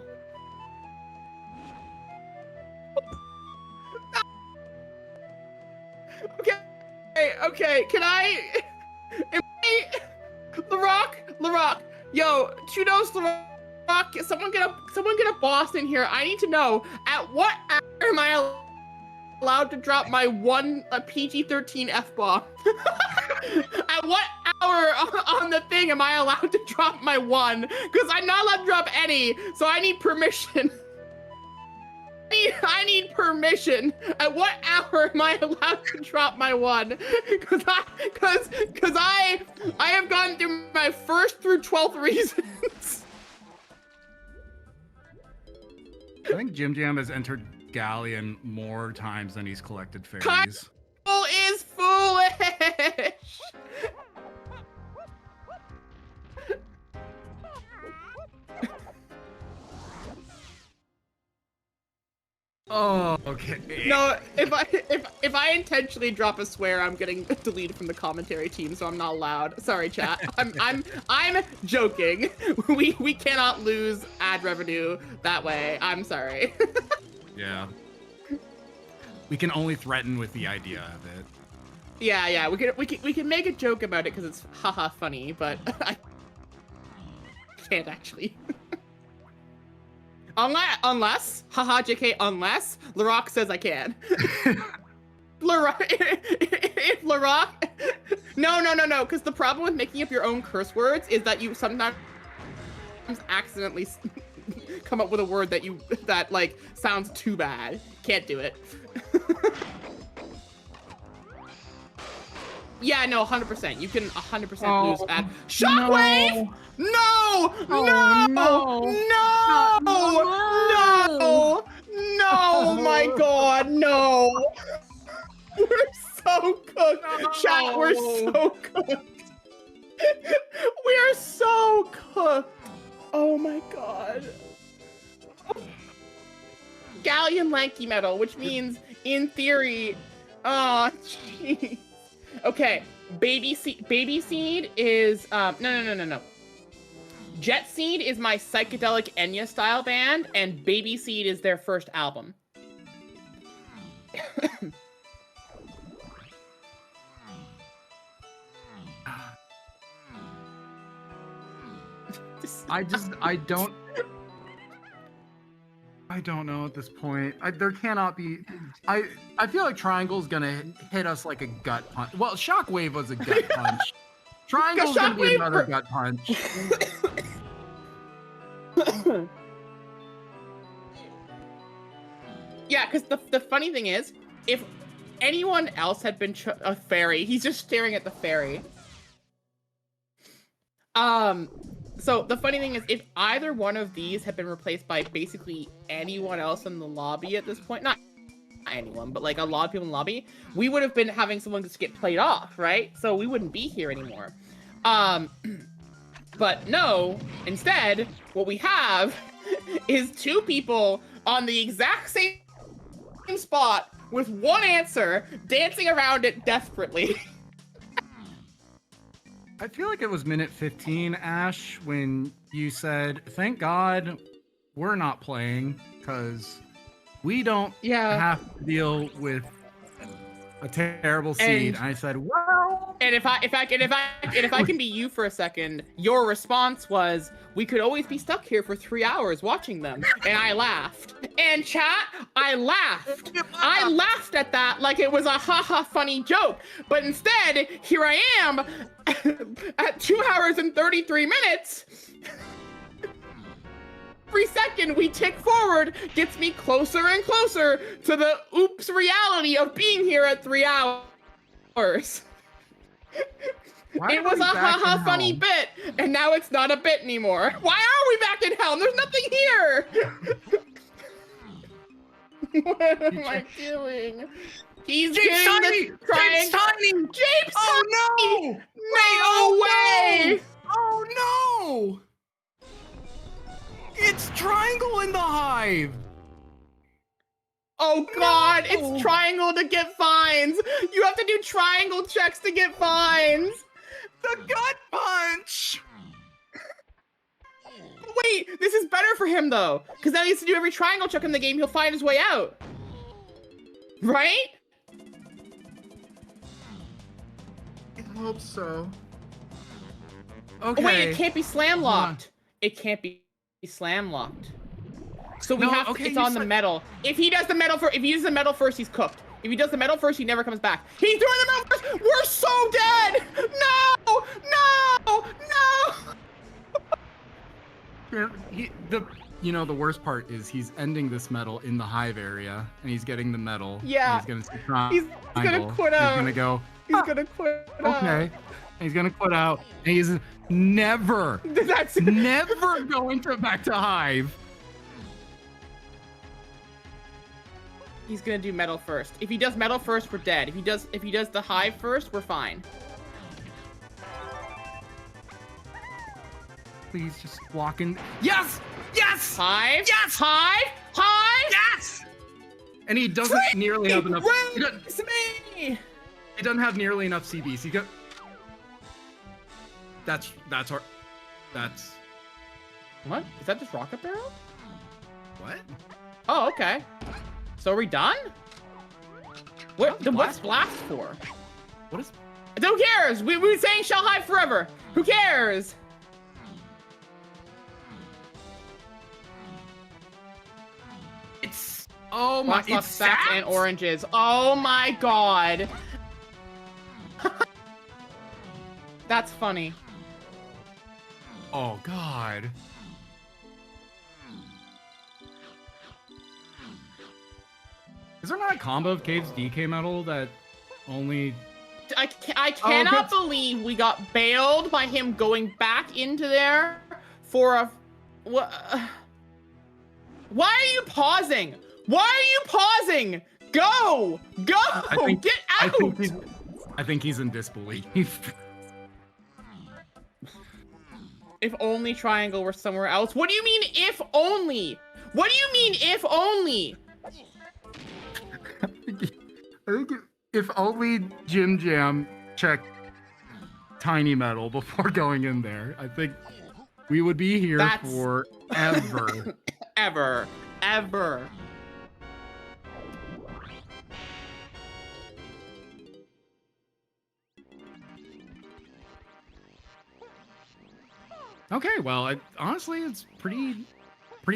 Okay, can I... LaRock, yo, Chudos, LaRock, someone get a boss in here. I need to know, at what hour am I allowed to drop my one PG-13 F-bomb? At what hour on the thing am I allowed to drop my one? Because I'm not allowed to drop any, so I need permission. I need permission. At what hour am I allowed to drop my one? Because I have gone through my 1st through 12th reasons. I think JimJam has entered Galleon more times than he's collected fairies. Kyle is foolish. Oh, okay. No, if I intentionally drop a swear, I'm getting deleted from the commentary team, so I'm not allowed. Sorry, chat. I'm joking. We cannot lose ad revenue that way. I'm sorry. Yeah. We can only threaten with the idea of it. Yeah. We can make a joke about it because it's haha funny, but I can't actually. Unless, haha, JK, unless LaRock says I can. If LaRock, no, because the problem with making up your own curse words is that you sometimes accidentally come up with a word that like sounds too bad. Can't do it. Yeah, no, 100%. You can 100% lose at Shockwave. No! My God, no! We're so cooked. Chat, we're so cooked. We're so cooked. Oh my God. Galleon Lanky Metal, which means, in theory, oh, jeez. Okay, Baby Seed is, no. Jet Seed is my psychedelic Enya style band, and Baby Seed is their first album. I don't know at this point. There cannot be. I feel like Triangle's gonna hit us like a gut punch. Well, Shockwave was a gut punch. Triangle's gonna be another gut punch. Yeah, because the funny thing is, if anyone else had been a fairy, he's just staring at the fairy. So the funny thing is, if either one of these had been replaced by basically anyone else in the lobby at this point, not anyone, but like a lot of people in the lobby, we would have been having someone just get played off, right? So we wouldn't be here anymore. But no, instead, what we have is two people on the exact same spot with one answer, dancing around it desperately. I feel like it was minute 15, Ash, when you said, thank God we're not playing, because we don't have to deal with a terrible seed. And I said, well. And if I can be you for a second, your response was, we could always be stuck here for 3 hours watching them. And I laughed. And chat, I laughed. I laughed at that like it was a haha funny joke. But instead, here I am at 2 hours and 33 minutes. Every second we tick forward gets me closer and closer to the oops reality of being here at 3 hours. It was a haha funny bit, and now it's not a bit anymore. Why are we back in Helm? There's nothing here! What am I doing? He's James getting Tiny! the triangle. James Tiny! James Oh Tiny! no! No way! Oh no! It's triangle in the hive. Oh god, No! it's triangle to get fines! You have to do triangle checks to get fines! The gut punch. Wait, this is better for him though, because now he has to do every triangle check in the game, he'll find his way out. Right? I hope so. Okay. Oh, wait, it can't be slam locked. It can't be slam locked. So we No, have to, okay, it's you on the said- metal. If he does the metal first, if he uses the metal first, he's cooked. If he does the metal first, he never comes back. He's doing the metal first! We're so dead! No! No! No! The worst part is he's ending this medal in the hive area, and he's getting the medal. Yeah. And he's gonna He's gonna quit out. He's gonna go. He's gonna quit. Okay. And he's gonna quit out. And he's never, That's never going to back to hive. He's gonna do metal first. If he does metal first, we're dead. If he does the hive first, we're fine. Please just walk in. Yes! Yes! Hive? Yes! Hive? Hive? Yes! And he doesn't nearly have enough. Race me! He doesn't have nearly enough CBs. He got. That's our. That's. What? Is that just rocket barrel? What? Oh, okay. So are we done? What? Then what's blast for? What is? Who cares? We were saying shell hive forever. Who cares? It's. Oh my. Lots of It's sacks saps? and oranges. Oh my god. That's funny. Oh god. Is there not a combo of Cave's DK metal that only? I cannot good. believe we got bailed by him going back into there for a. What? Why are you pausing? Why are you pausing? Go! Go! Get out! I think he's in disbelief. If only triangle were somewhere else. What do you mean if only? What do you mean if only? I think if only JimJam checked Tiny Metal before going in there, I think we would be here That's- forever. Ever. Okay, well, honestly, it's pretty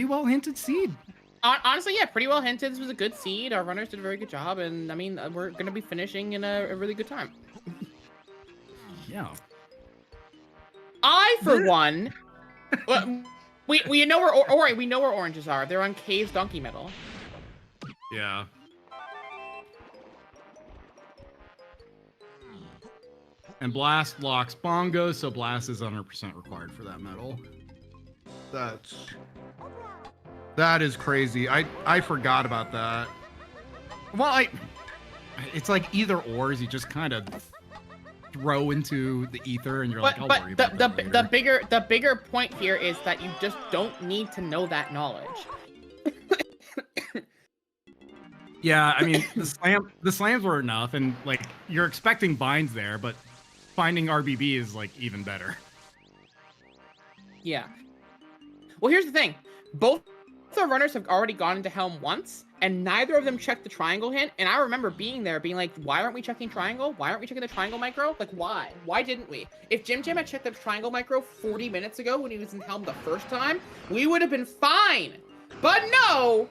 well hinted seed. Honestly, yeah, pretty well hinted. This was a good seed. Our runners did a very good job, and I mean, we're gonna be finishing in a really good time. Yeah. I, for one, well, we know where we know where oranges are. They're on Cave's donkey metal. Yeah. And Blast locks bongos, so Blast is 100% required for that medal. That is crazy. I forgot about that. Well, it's like either or. You just kind of throw into the ether, and you're like, I'll worry about that later. the bigger point here is that you just don't need to know that knowledge. Yeah, I mean, the slams were enough, and like you're expecting binds there, but finding RBB is like even better. Yeah. Well, here's the thing. Both our runners have already gone into Helm once, and neither of them checked the triangle hint. And I remember being there, being like, why aren't we checking triangle? Why aren't we checking the triangle micro? Like, why? Why didn't we? If JimJam had checked the triangle micro 40 minutes ago when he was in Helm the first time, we would have been fine. But no!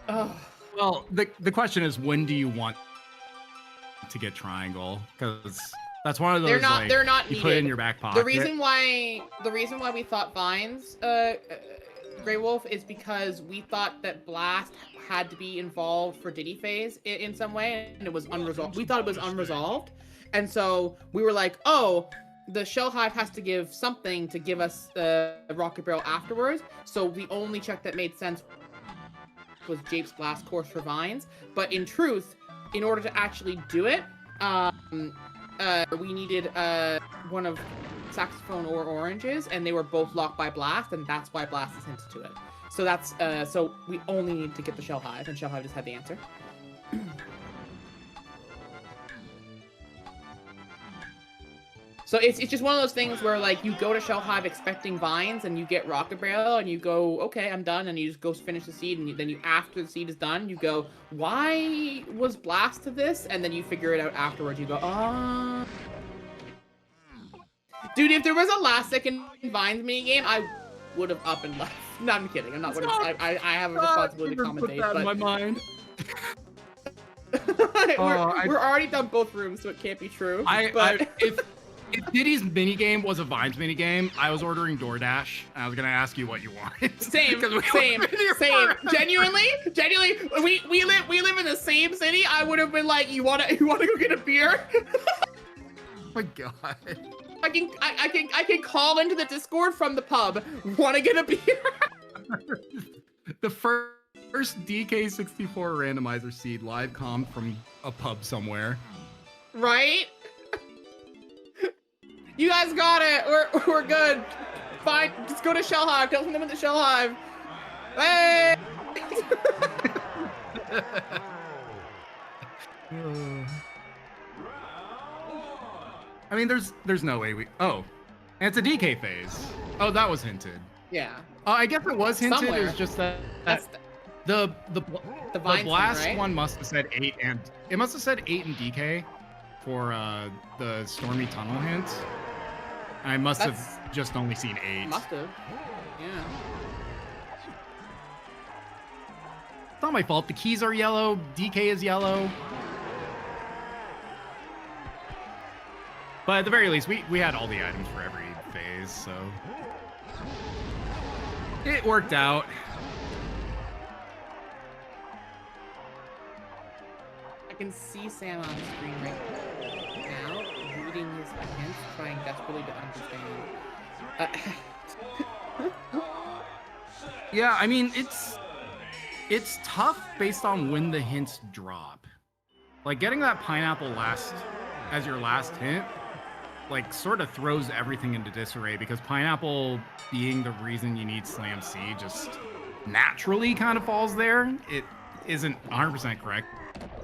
Ugh. Well, the question is, when do you want to get triangle? Because that's one of those They're not you needed. put it in your back pocket. The reason why we thought vines, Grey Wolf, is because we thought that Blast had to be involved for Diddy phase in some way, and it was unresolved. We thought it was unresolved, and so we were like, oh, the Shell Hive has to give something to give us a Rocket Barrel afterwards. So the only check that made sense was Jape's Blast course for vines. But in truth, in order to actually do it, we needed one of saxophone or oranges, and they were both locked by blast, and that's why blast is hinted to it. So that's so we only need to get the shell hive, and shell hive just had the answer. So it's just one of those things where like you go to shell hive expecting vines, and you get rocket barrel, and you go, okay, I'm done, and you just go finish the seed, and then you after the seed is done, you go, why was blast to this? And then you figure it out afterwards. You go, ah. Dude, if there was a last second vines minigame, I would have up and left. No, I'm kidding. I'm not. I have a responsibility to commentate. Put that but... in my mind. we're already done both rooms, so it can't be true. If Diddy's minigame was a Vines minigame, I was ordering DoorDash, and I was gonna ask you what you wanted. Same. Genuinely, we live in the same city. I would have been like, you wanna go get a beer? Oh my god. I can call into the Discord from the pub. Wanna get a beer? The first DK64 Randomizer seed live comm from a pub somewhere. Right? You guys got it. We're good. Fine. Just go to Shell Hive. Tell them at the Shell Hive. Hey! I mean, there's no way we. Oh, and it's a DK phase. Oh, that was hinted. Yeah. I guess it was hinted. Somewhere. It was just that The the blast one must have said 8, and it must have said 8 and DK for the Stormy Tunnel hint. I must have just only seen 8. Must have. Yeah. It's not my fault. The keys are yellow. DK is yellow. But at the very least, we had all the items for every phase, so it worked out. I can see Sam on the screen right now, reading his hints, trying desperately to understand. Yeah, I mean, it's tough based on when the hints drop. Like, getting that pineapple as your last hint, like, sort of throws everything into disarray, because pineapple being the reason you need Slam C just naturally kind of falls there. It isn't 100% correct,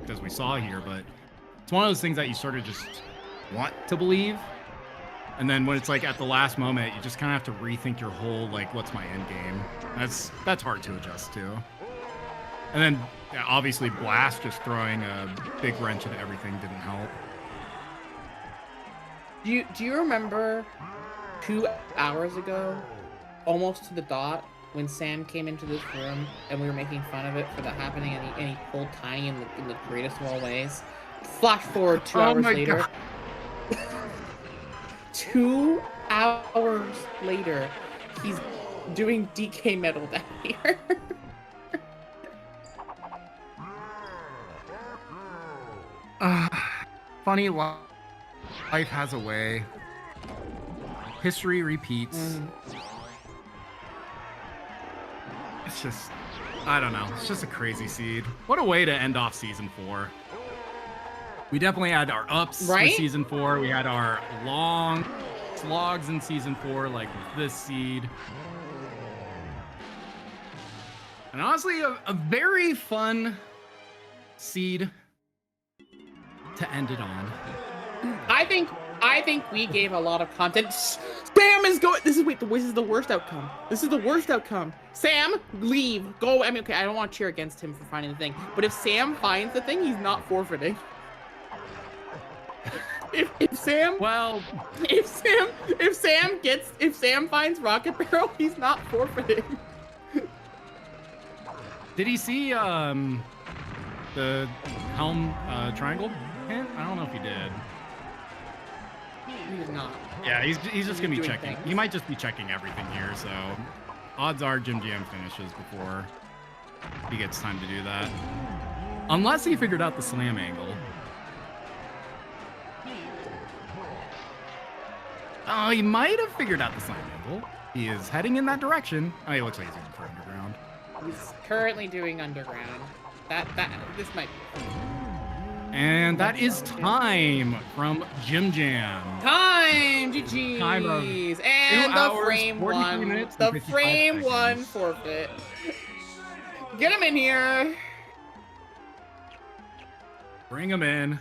as we saw here, but it's one of those things that you sort of just want to believe. And then when it's like at the last moment, you just kind of have to rethink your whole, like, what's my end game? That's hard to adjust to. And then yeah, obviously Blast just throwing a big wrench into everything didn't help. Do you remember 2 hours ago, almost to the dot, when Sam came into this room and we were making fun of it for that happening, and he pulled Tiny in the greatest of all ways? Flash forward 2 hours later. 2 hours later, he's doing DK metal down here. Funny, life has a way. History repeats. It's just, I don't know. It's just a crazy seed. What a way to end off season 4. We definitely had our ups right? with season 4. We had our long slogs in season 4, like with this seed. And honestly, a very fun seed to end it on. I think we gave a lot of content. Sam is going. This is the worst outcome. This is the worst outcome. Sam, leave. Go. I mean, okay, I don't want to cheer against him for finding the thing, but if Sam finds the thing, he's not forfeiting. If Sam finds Rocket Barrel, he's not forfeiting. Did he see the helm triangle hint? I don't know if he did. He did not. Yeah, he's just gonna be checking. Things. He might just be checking everything here, so odds are JimJam finishes before he gets time to do that. Unless he figured out the slam angle. Oh, he might have figured out the slam angle. He is heading in that direction. Oh, he looks like he's going for underground. He's currently doing underground. This might. And that is time from JimJam. Time, Time of GG's. 2 And the hours, frame 43 one. minutes, and The 55 frame one seconds. forfeit. Get him in here. Bring him in.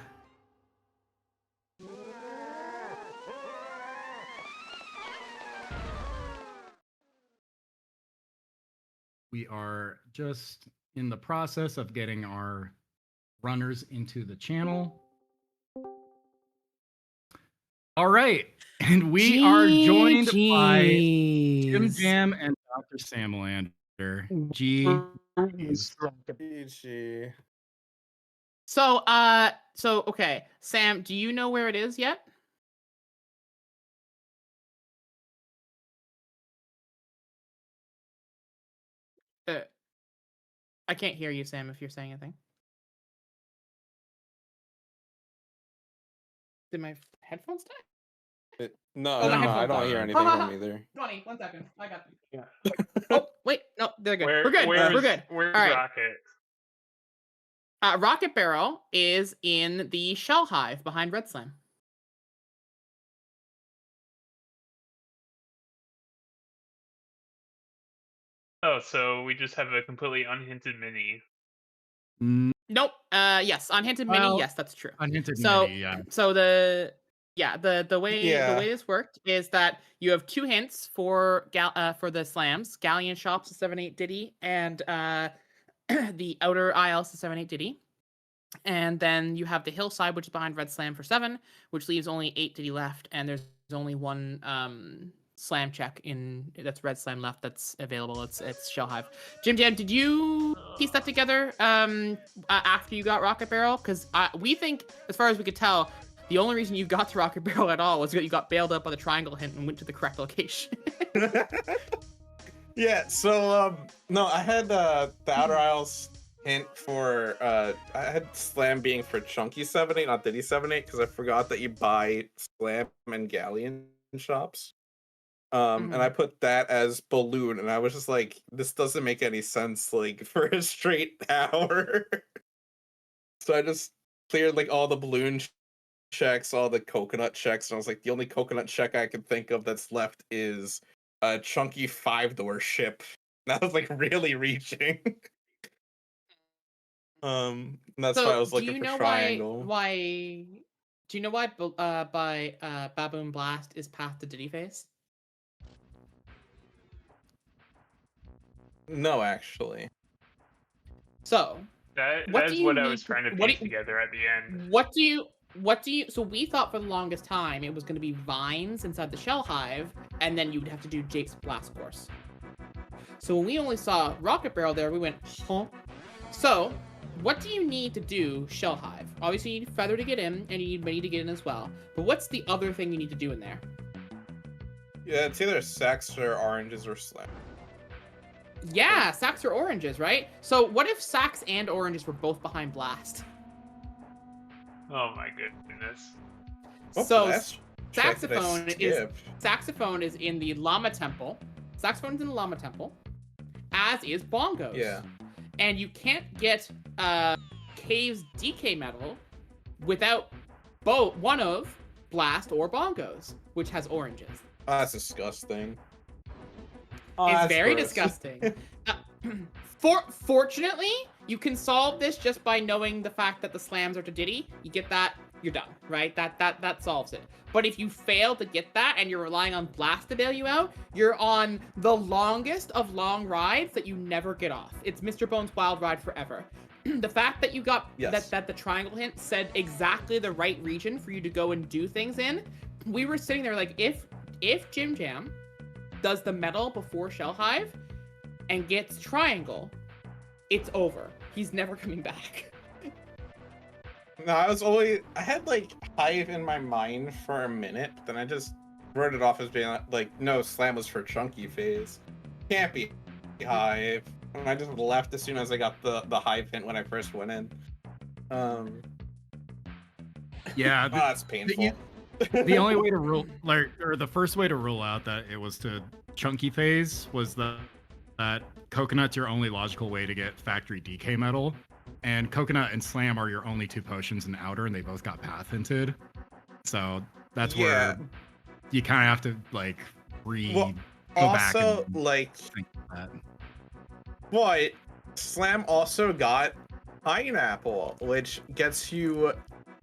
We are just in the process of getting our runners into the channel. All right. And we are joined by JimJam and DrSamalander. So okay, Sam, do you know where it is yet? I can't hear you, Sam, if you're saying anything. Did my headphones die? No, Oh, my I headphones don't died. hear anything from either. 20, 1 second. I got you. Yeah. Oh, wait, no, they're good. We're good. Where's, We're good. Where's All right. Rocket? Rocket Barrel is in the shell hive behind Red Slam. Oh, so we just have a completely unhinted mini. Nope. Yes, unhinted mini. Well, Yes, that's true. Unhinted So, mini, yeah. so the way this worked is that you have 2 hints for the slams, Galleon Shops to 7/8 Diddy, and the Outer Isles to 7/8 Diddy. And then you have the Hillside, which is behind Red Slam for 7, which leaves only 8 Diddy left, and there's only 1 slam check that's Red Slam left that's available. It's Shell Hive. JimJam, did you piece that together after you got Rocket Barrel? Because we think, as far as we could tell, the only reason you got to Rocket Barrel at all was that you got bailed up by the triangle hint and went to the correct location. Yeah, so no, I had the Outer Isles hint for I had Slam being for Chunky 7/8, not Diddy 7/8, because I forgot that you buy Slam and Galleon shops. And I put that as balloon, and I was just like, this doesn't make any sense, like, for a straight hour. So I just cleared like all the balloon checks, all the coconut checks, and I was like, the only coconut check I can think of that's left is a chunky 5-door ship. And I was like really reaching. And that's why I was looking for triangle. Do you know why Baboon Blast is path to Diddy Face? No, actually. So That what is what I was trying to piece together at the end. So we thought for the longest time it was going to be vines inside the shell hive, and then you'd have to do Jake's blast course. So when we only saw Rocket Barrel there, we went, huh? So what do you need to do shell hive? Obviously you need Feather to get in, and you need Mini to get in as well. But what's the other thing you need to do in there? Yeah, it's either Sacks or Oranges or Slam. Yeah, Sacks or Oranges, right? So what if Sacks and Oranges were both behind Blast? Oh my goodness. So Saxophone is in the Llama Temple. Saxophone's in the Llama Temple, as is Bongos. Yeah. And you can't get Cave's DK medal without one of Blast or Bongos, which has oranges. Oh, that's disgusting. It's very disgusting. Fortunately, you can solve this just by knowing the fact that the slams are to Diddy. You get that, you're done, right? That solves it. But if you fail to get that and you're relying on Blast to bail you out, you're on the longest of long rides that you never get off. It's Mr. Bones' Wild Ride forever. The fact that you got that the triangle hint said exactly the right region for you to go and do things in, we were sitting there like, if JimJam does the medal before Shell Hive and gets triangle, it's over. He's never coming back. No, I had like Hive in my mind for a minute, but then I just wrote it off as being like, no, Slam was for Chunky phase. Can't be Hive. And I just left as soon as I got the Hive hint when I first went in. Yeah, that's painful. The only way to rule, or the first way to rule out that it was to Chunky phase was that coconut's your only logical way to get factory DK medal. and Coconut and Slam are your only 2 potions in Outer, and they both got path hinted. So that's where you kind of have to like go back also and like think of that. but Slam also got Pineapple, which gets you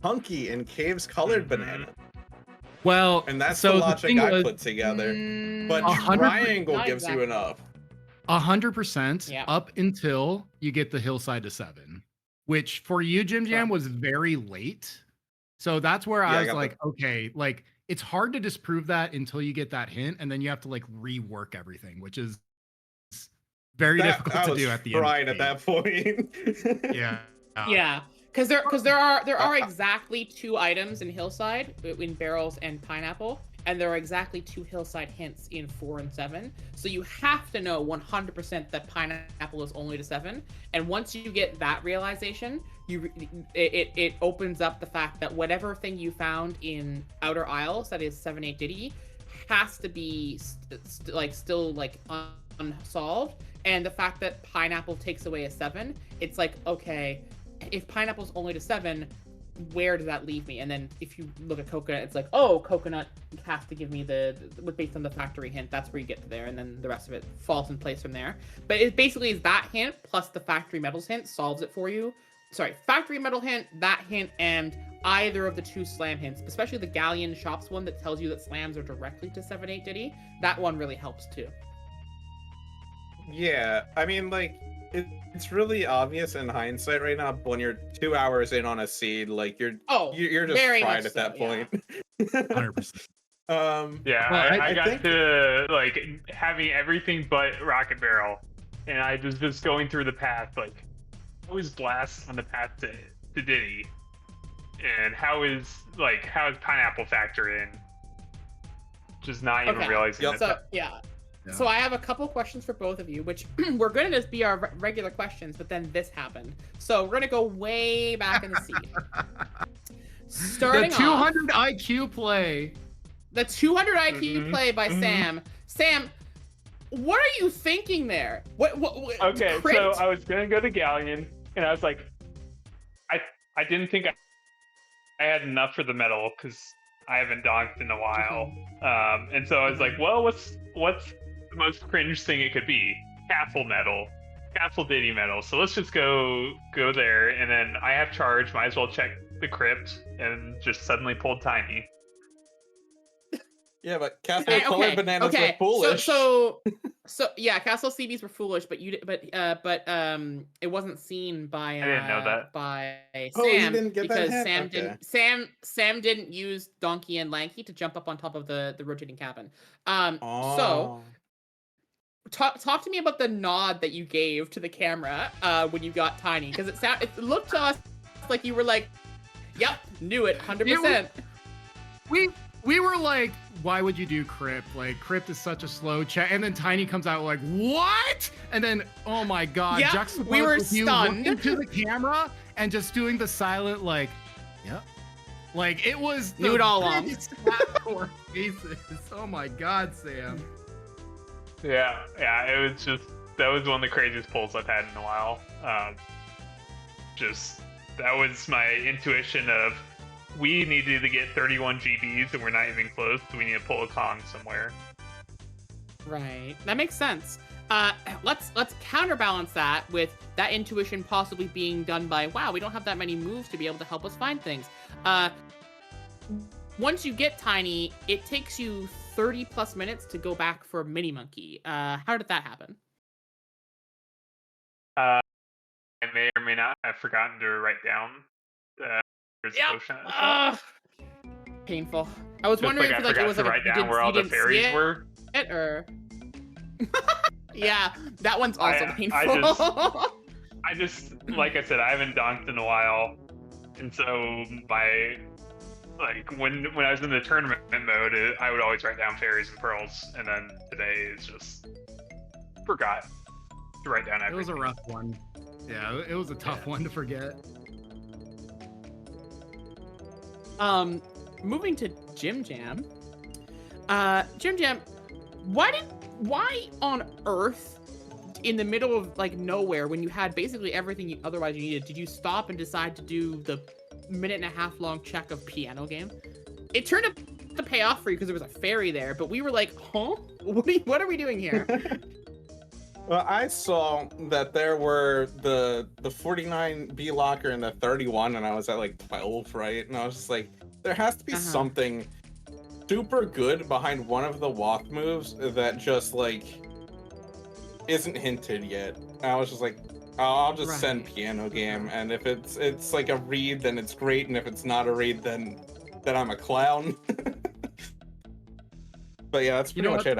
Hunky and Cave's Colored Banana. Well, And that's so the logic I put together. But 100% Triangle gives you enough. 100% up until you get the Hillside to 7, which for you, JimJam, was very late. So that's where I was like, okay, like it's hard to disprove that until you get that hint, and then you have to like rework everything, which is very difficult to do at the end. Right at that point. Yeah, because there are exactly 2 items in Hillside in barrels and pineapple, and there are exactly 2 Hillside hints in 4 and 7. So you have to know 100% that pineapple is only to 7. And once you get that realization, it opens up the fact that whatever thing you found in Outer Isles that is 7, 8 Diddy has to be still unsolved. And the fact that pineapple takes away a 7, it's like, okay, if pineapple's only to 7, where does that leave me? And then if you look at Coconut, it's like, oh, Coconut has to give me based on the factory hint, that's where you get to there, and then the rest of it falls in place from there. But it basically is that hint plus the factory metals hint solves it for you. Sorry, factory metal hint, that hint, and either of the 2 Slam hints, especially the Galleon Shops one that tells you that Slams are directly to 7, 8 Diddy. That one really helps too. Yeah, I mean, like, it's really obvious in hindsight right now, but when you're 2 hours in on a seed, like, you're just fried at that point. 100%. I got to, like, having everything but Rocket Barrel, and I was just going through the path, like, how is last on the path to Diddy? And how is Pineapple factor in? Just not even realizing that. So I have a couple questions for both of you, which we're going to just be our regular questions, but then this happened. So we're going to go way back in the seed. Starting the 200 IQ play. The 200 IQ play by Sam. Sam, what are you thinking there? What okay, so I was going to go to Galleon, and I was like, I didn't think I had enough for the medal, because I haven't donked in a while. And so I was like, well, what's the most cringe thing it could be? Castle medal, Castle Diddy medal. So let's just go there, and then I have charge. Might as well check the crypt, and just suddenly pulled Tiny. Yeah, but Castle Colored Bananas were foolish. So yeah, Castle CBs were foolish, but it wasn't seen by I didn't know that. By Sam, you didn't get because that hint? Sam didn't use Donkey and Lanky to jump up on top of the rotating cabin. So talk to me about the nod that you gave to the camera when you got Tiny, because it looked to us like you were like, yep, knew it 100%. We were like, why would you do Crypt? Like, Crypt is such a slow check. And then Tiny comes out like, what? And then, oh my God, yeah, we were stunned. You looking to the camera and just doing the silent, like, yep. Like, it was knew it all along. Faces. Oh my God, Sam. Yeah, it was just, that was one of the craziest pulls I've had in a while. That was my intuition of, we needed to get 31 GBs and we're not even close, so we need to pull a Kong somewhere. Right, that makes sense. Let's counterbalance that with that intuition possibly being done by, wow, we don't have that many moves to be able to help us find things. Once you get Tiny, it takes you 30 plus minutes to go back for Mini Monkey. How did that happen? I may or may not have forgotten to write down painful. I was wondering if it was like write down where all the fairies were. Yeah, that one's also painful. I just, like I said, I haven't donked in a while, and so when I was in the tournament mode, I would always write down fairies and pearls, and then today is just forgot to write down everything. It was a rough one. Yeah, it was a tough one to forget. Moving to JimJam. JimJam, why on earth in the middle of like nowhere when you had basically everything otherwise you needed, did you stop and decide to do the minute-and-a-half long check of piano game? It turned out to pay off for you because there was a fairy there, but we were like, huh? What are we doing here? Well, I saw that there were the 49 B locker and the 31, and I was at like 12, right? And I was just like, there has to be something super good behind one of the walk moves that just like isn't hinted yet. And I was just like, I'll just send piano game, and if it's like a read, then it's great, and if it's not a read, then I'm a clown. But yeah, that's pretty much it.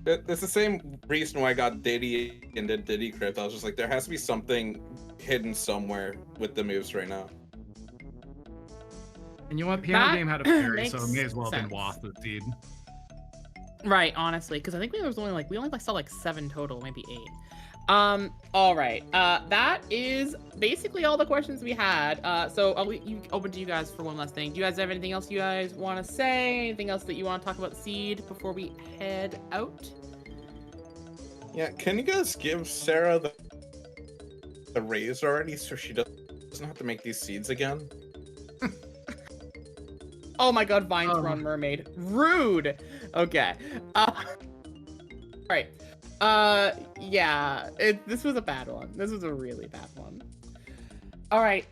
It's the same reason why I got Diddy and did Diddy Crypt. I was just like, there has to be something hidden somewhere with the moves right now. And you know what? Piano game had a fairy, so it may Makes as well have been sense. Wasp the seed. Right, honestly, because I think we only saw like 7 total, maybe 8. All right. That is basically all the questions we had. So I'll open to you guys for one last thing. Do you guys have anything else you guys want to say? Anything else that you want to talk about the seed before we head out? Yeah, can you guys give Sarah the raise already so she doesn't have to make these seeds again? Oh my god, Vine Throne Mermaid. Rude! Okay. All right. Yeah, this was a bad one. This was a really bad one. All right.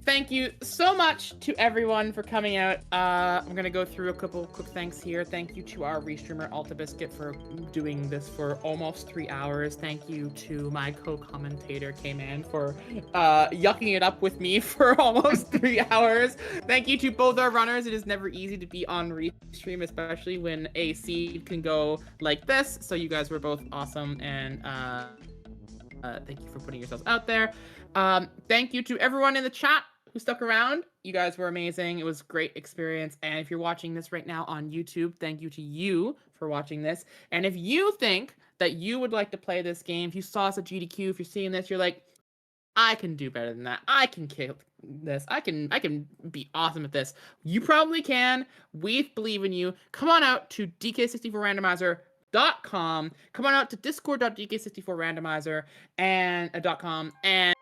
Thank you so much to everyone for coming out. I'm gonna go through a couple quick thanks here. Thank you to our restreamer Alta Biscuit for doing this for almost 3 hours. Thank you to my co-commentator K-Man for yucking it up with me for almost 3 hours. Thank you to both our runners. It is never easy to be on restream, especially when a seed can go like this. So you guys were both awesome, and thank you for putting yourselves out there. Thank you to everyone in the chat who stuck around. You guys were amazing. It was a great experience. And if you're watching this right now on YouTube, thank you to you for watching this. And if you think that you would like to play this game, if you saw us at GDQ, if you're seeing this, you're like, I can do better than that. I can kill this. I can be awesome at this. You probably can. We believe in you. Come on out to DK64Randomizer.com. Come on out to discord.dk64randomizer and .com, and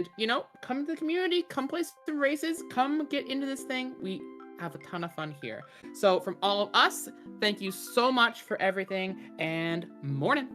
come to the community, come play some races, come get into this thing. We have a ton of fun here. So from all of us, thank you so much for everything, and morning.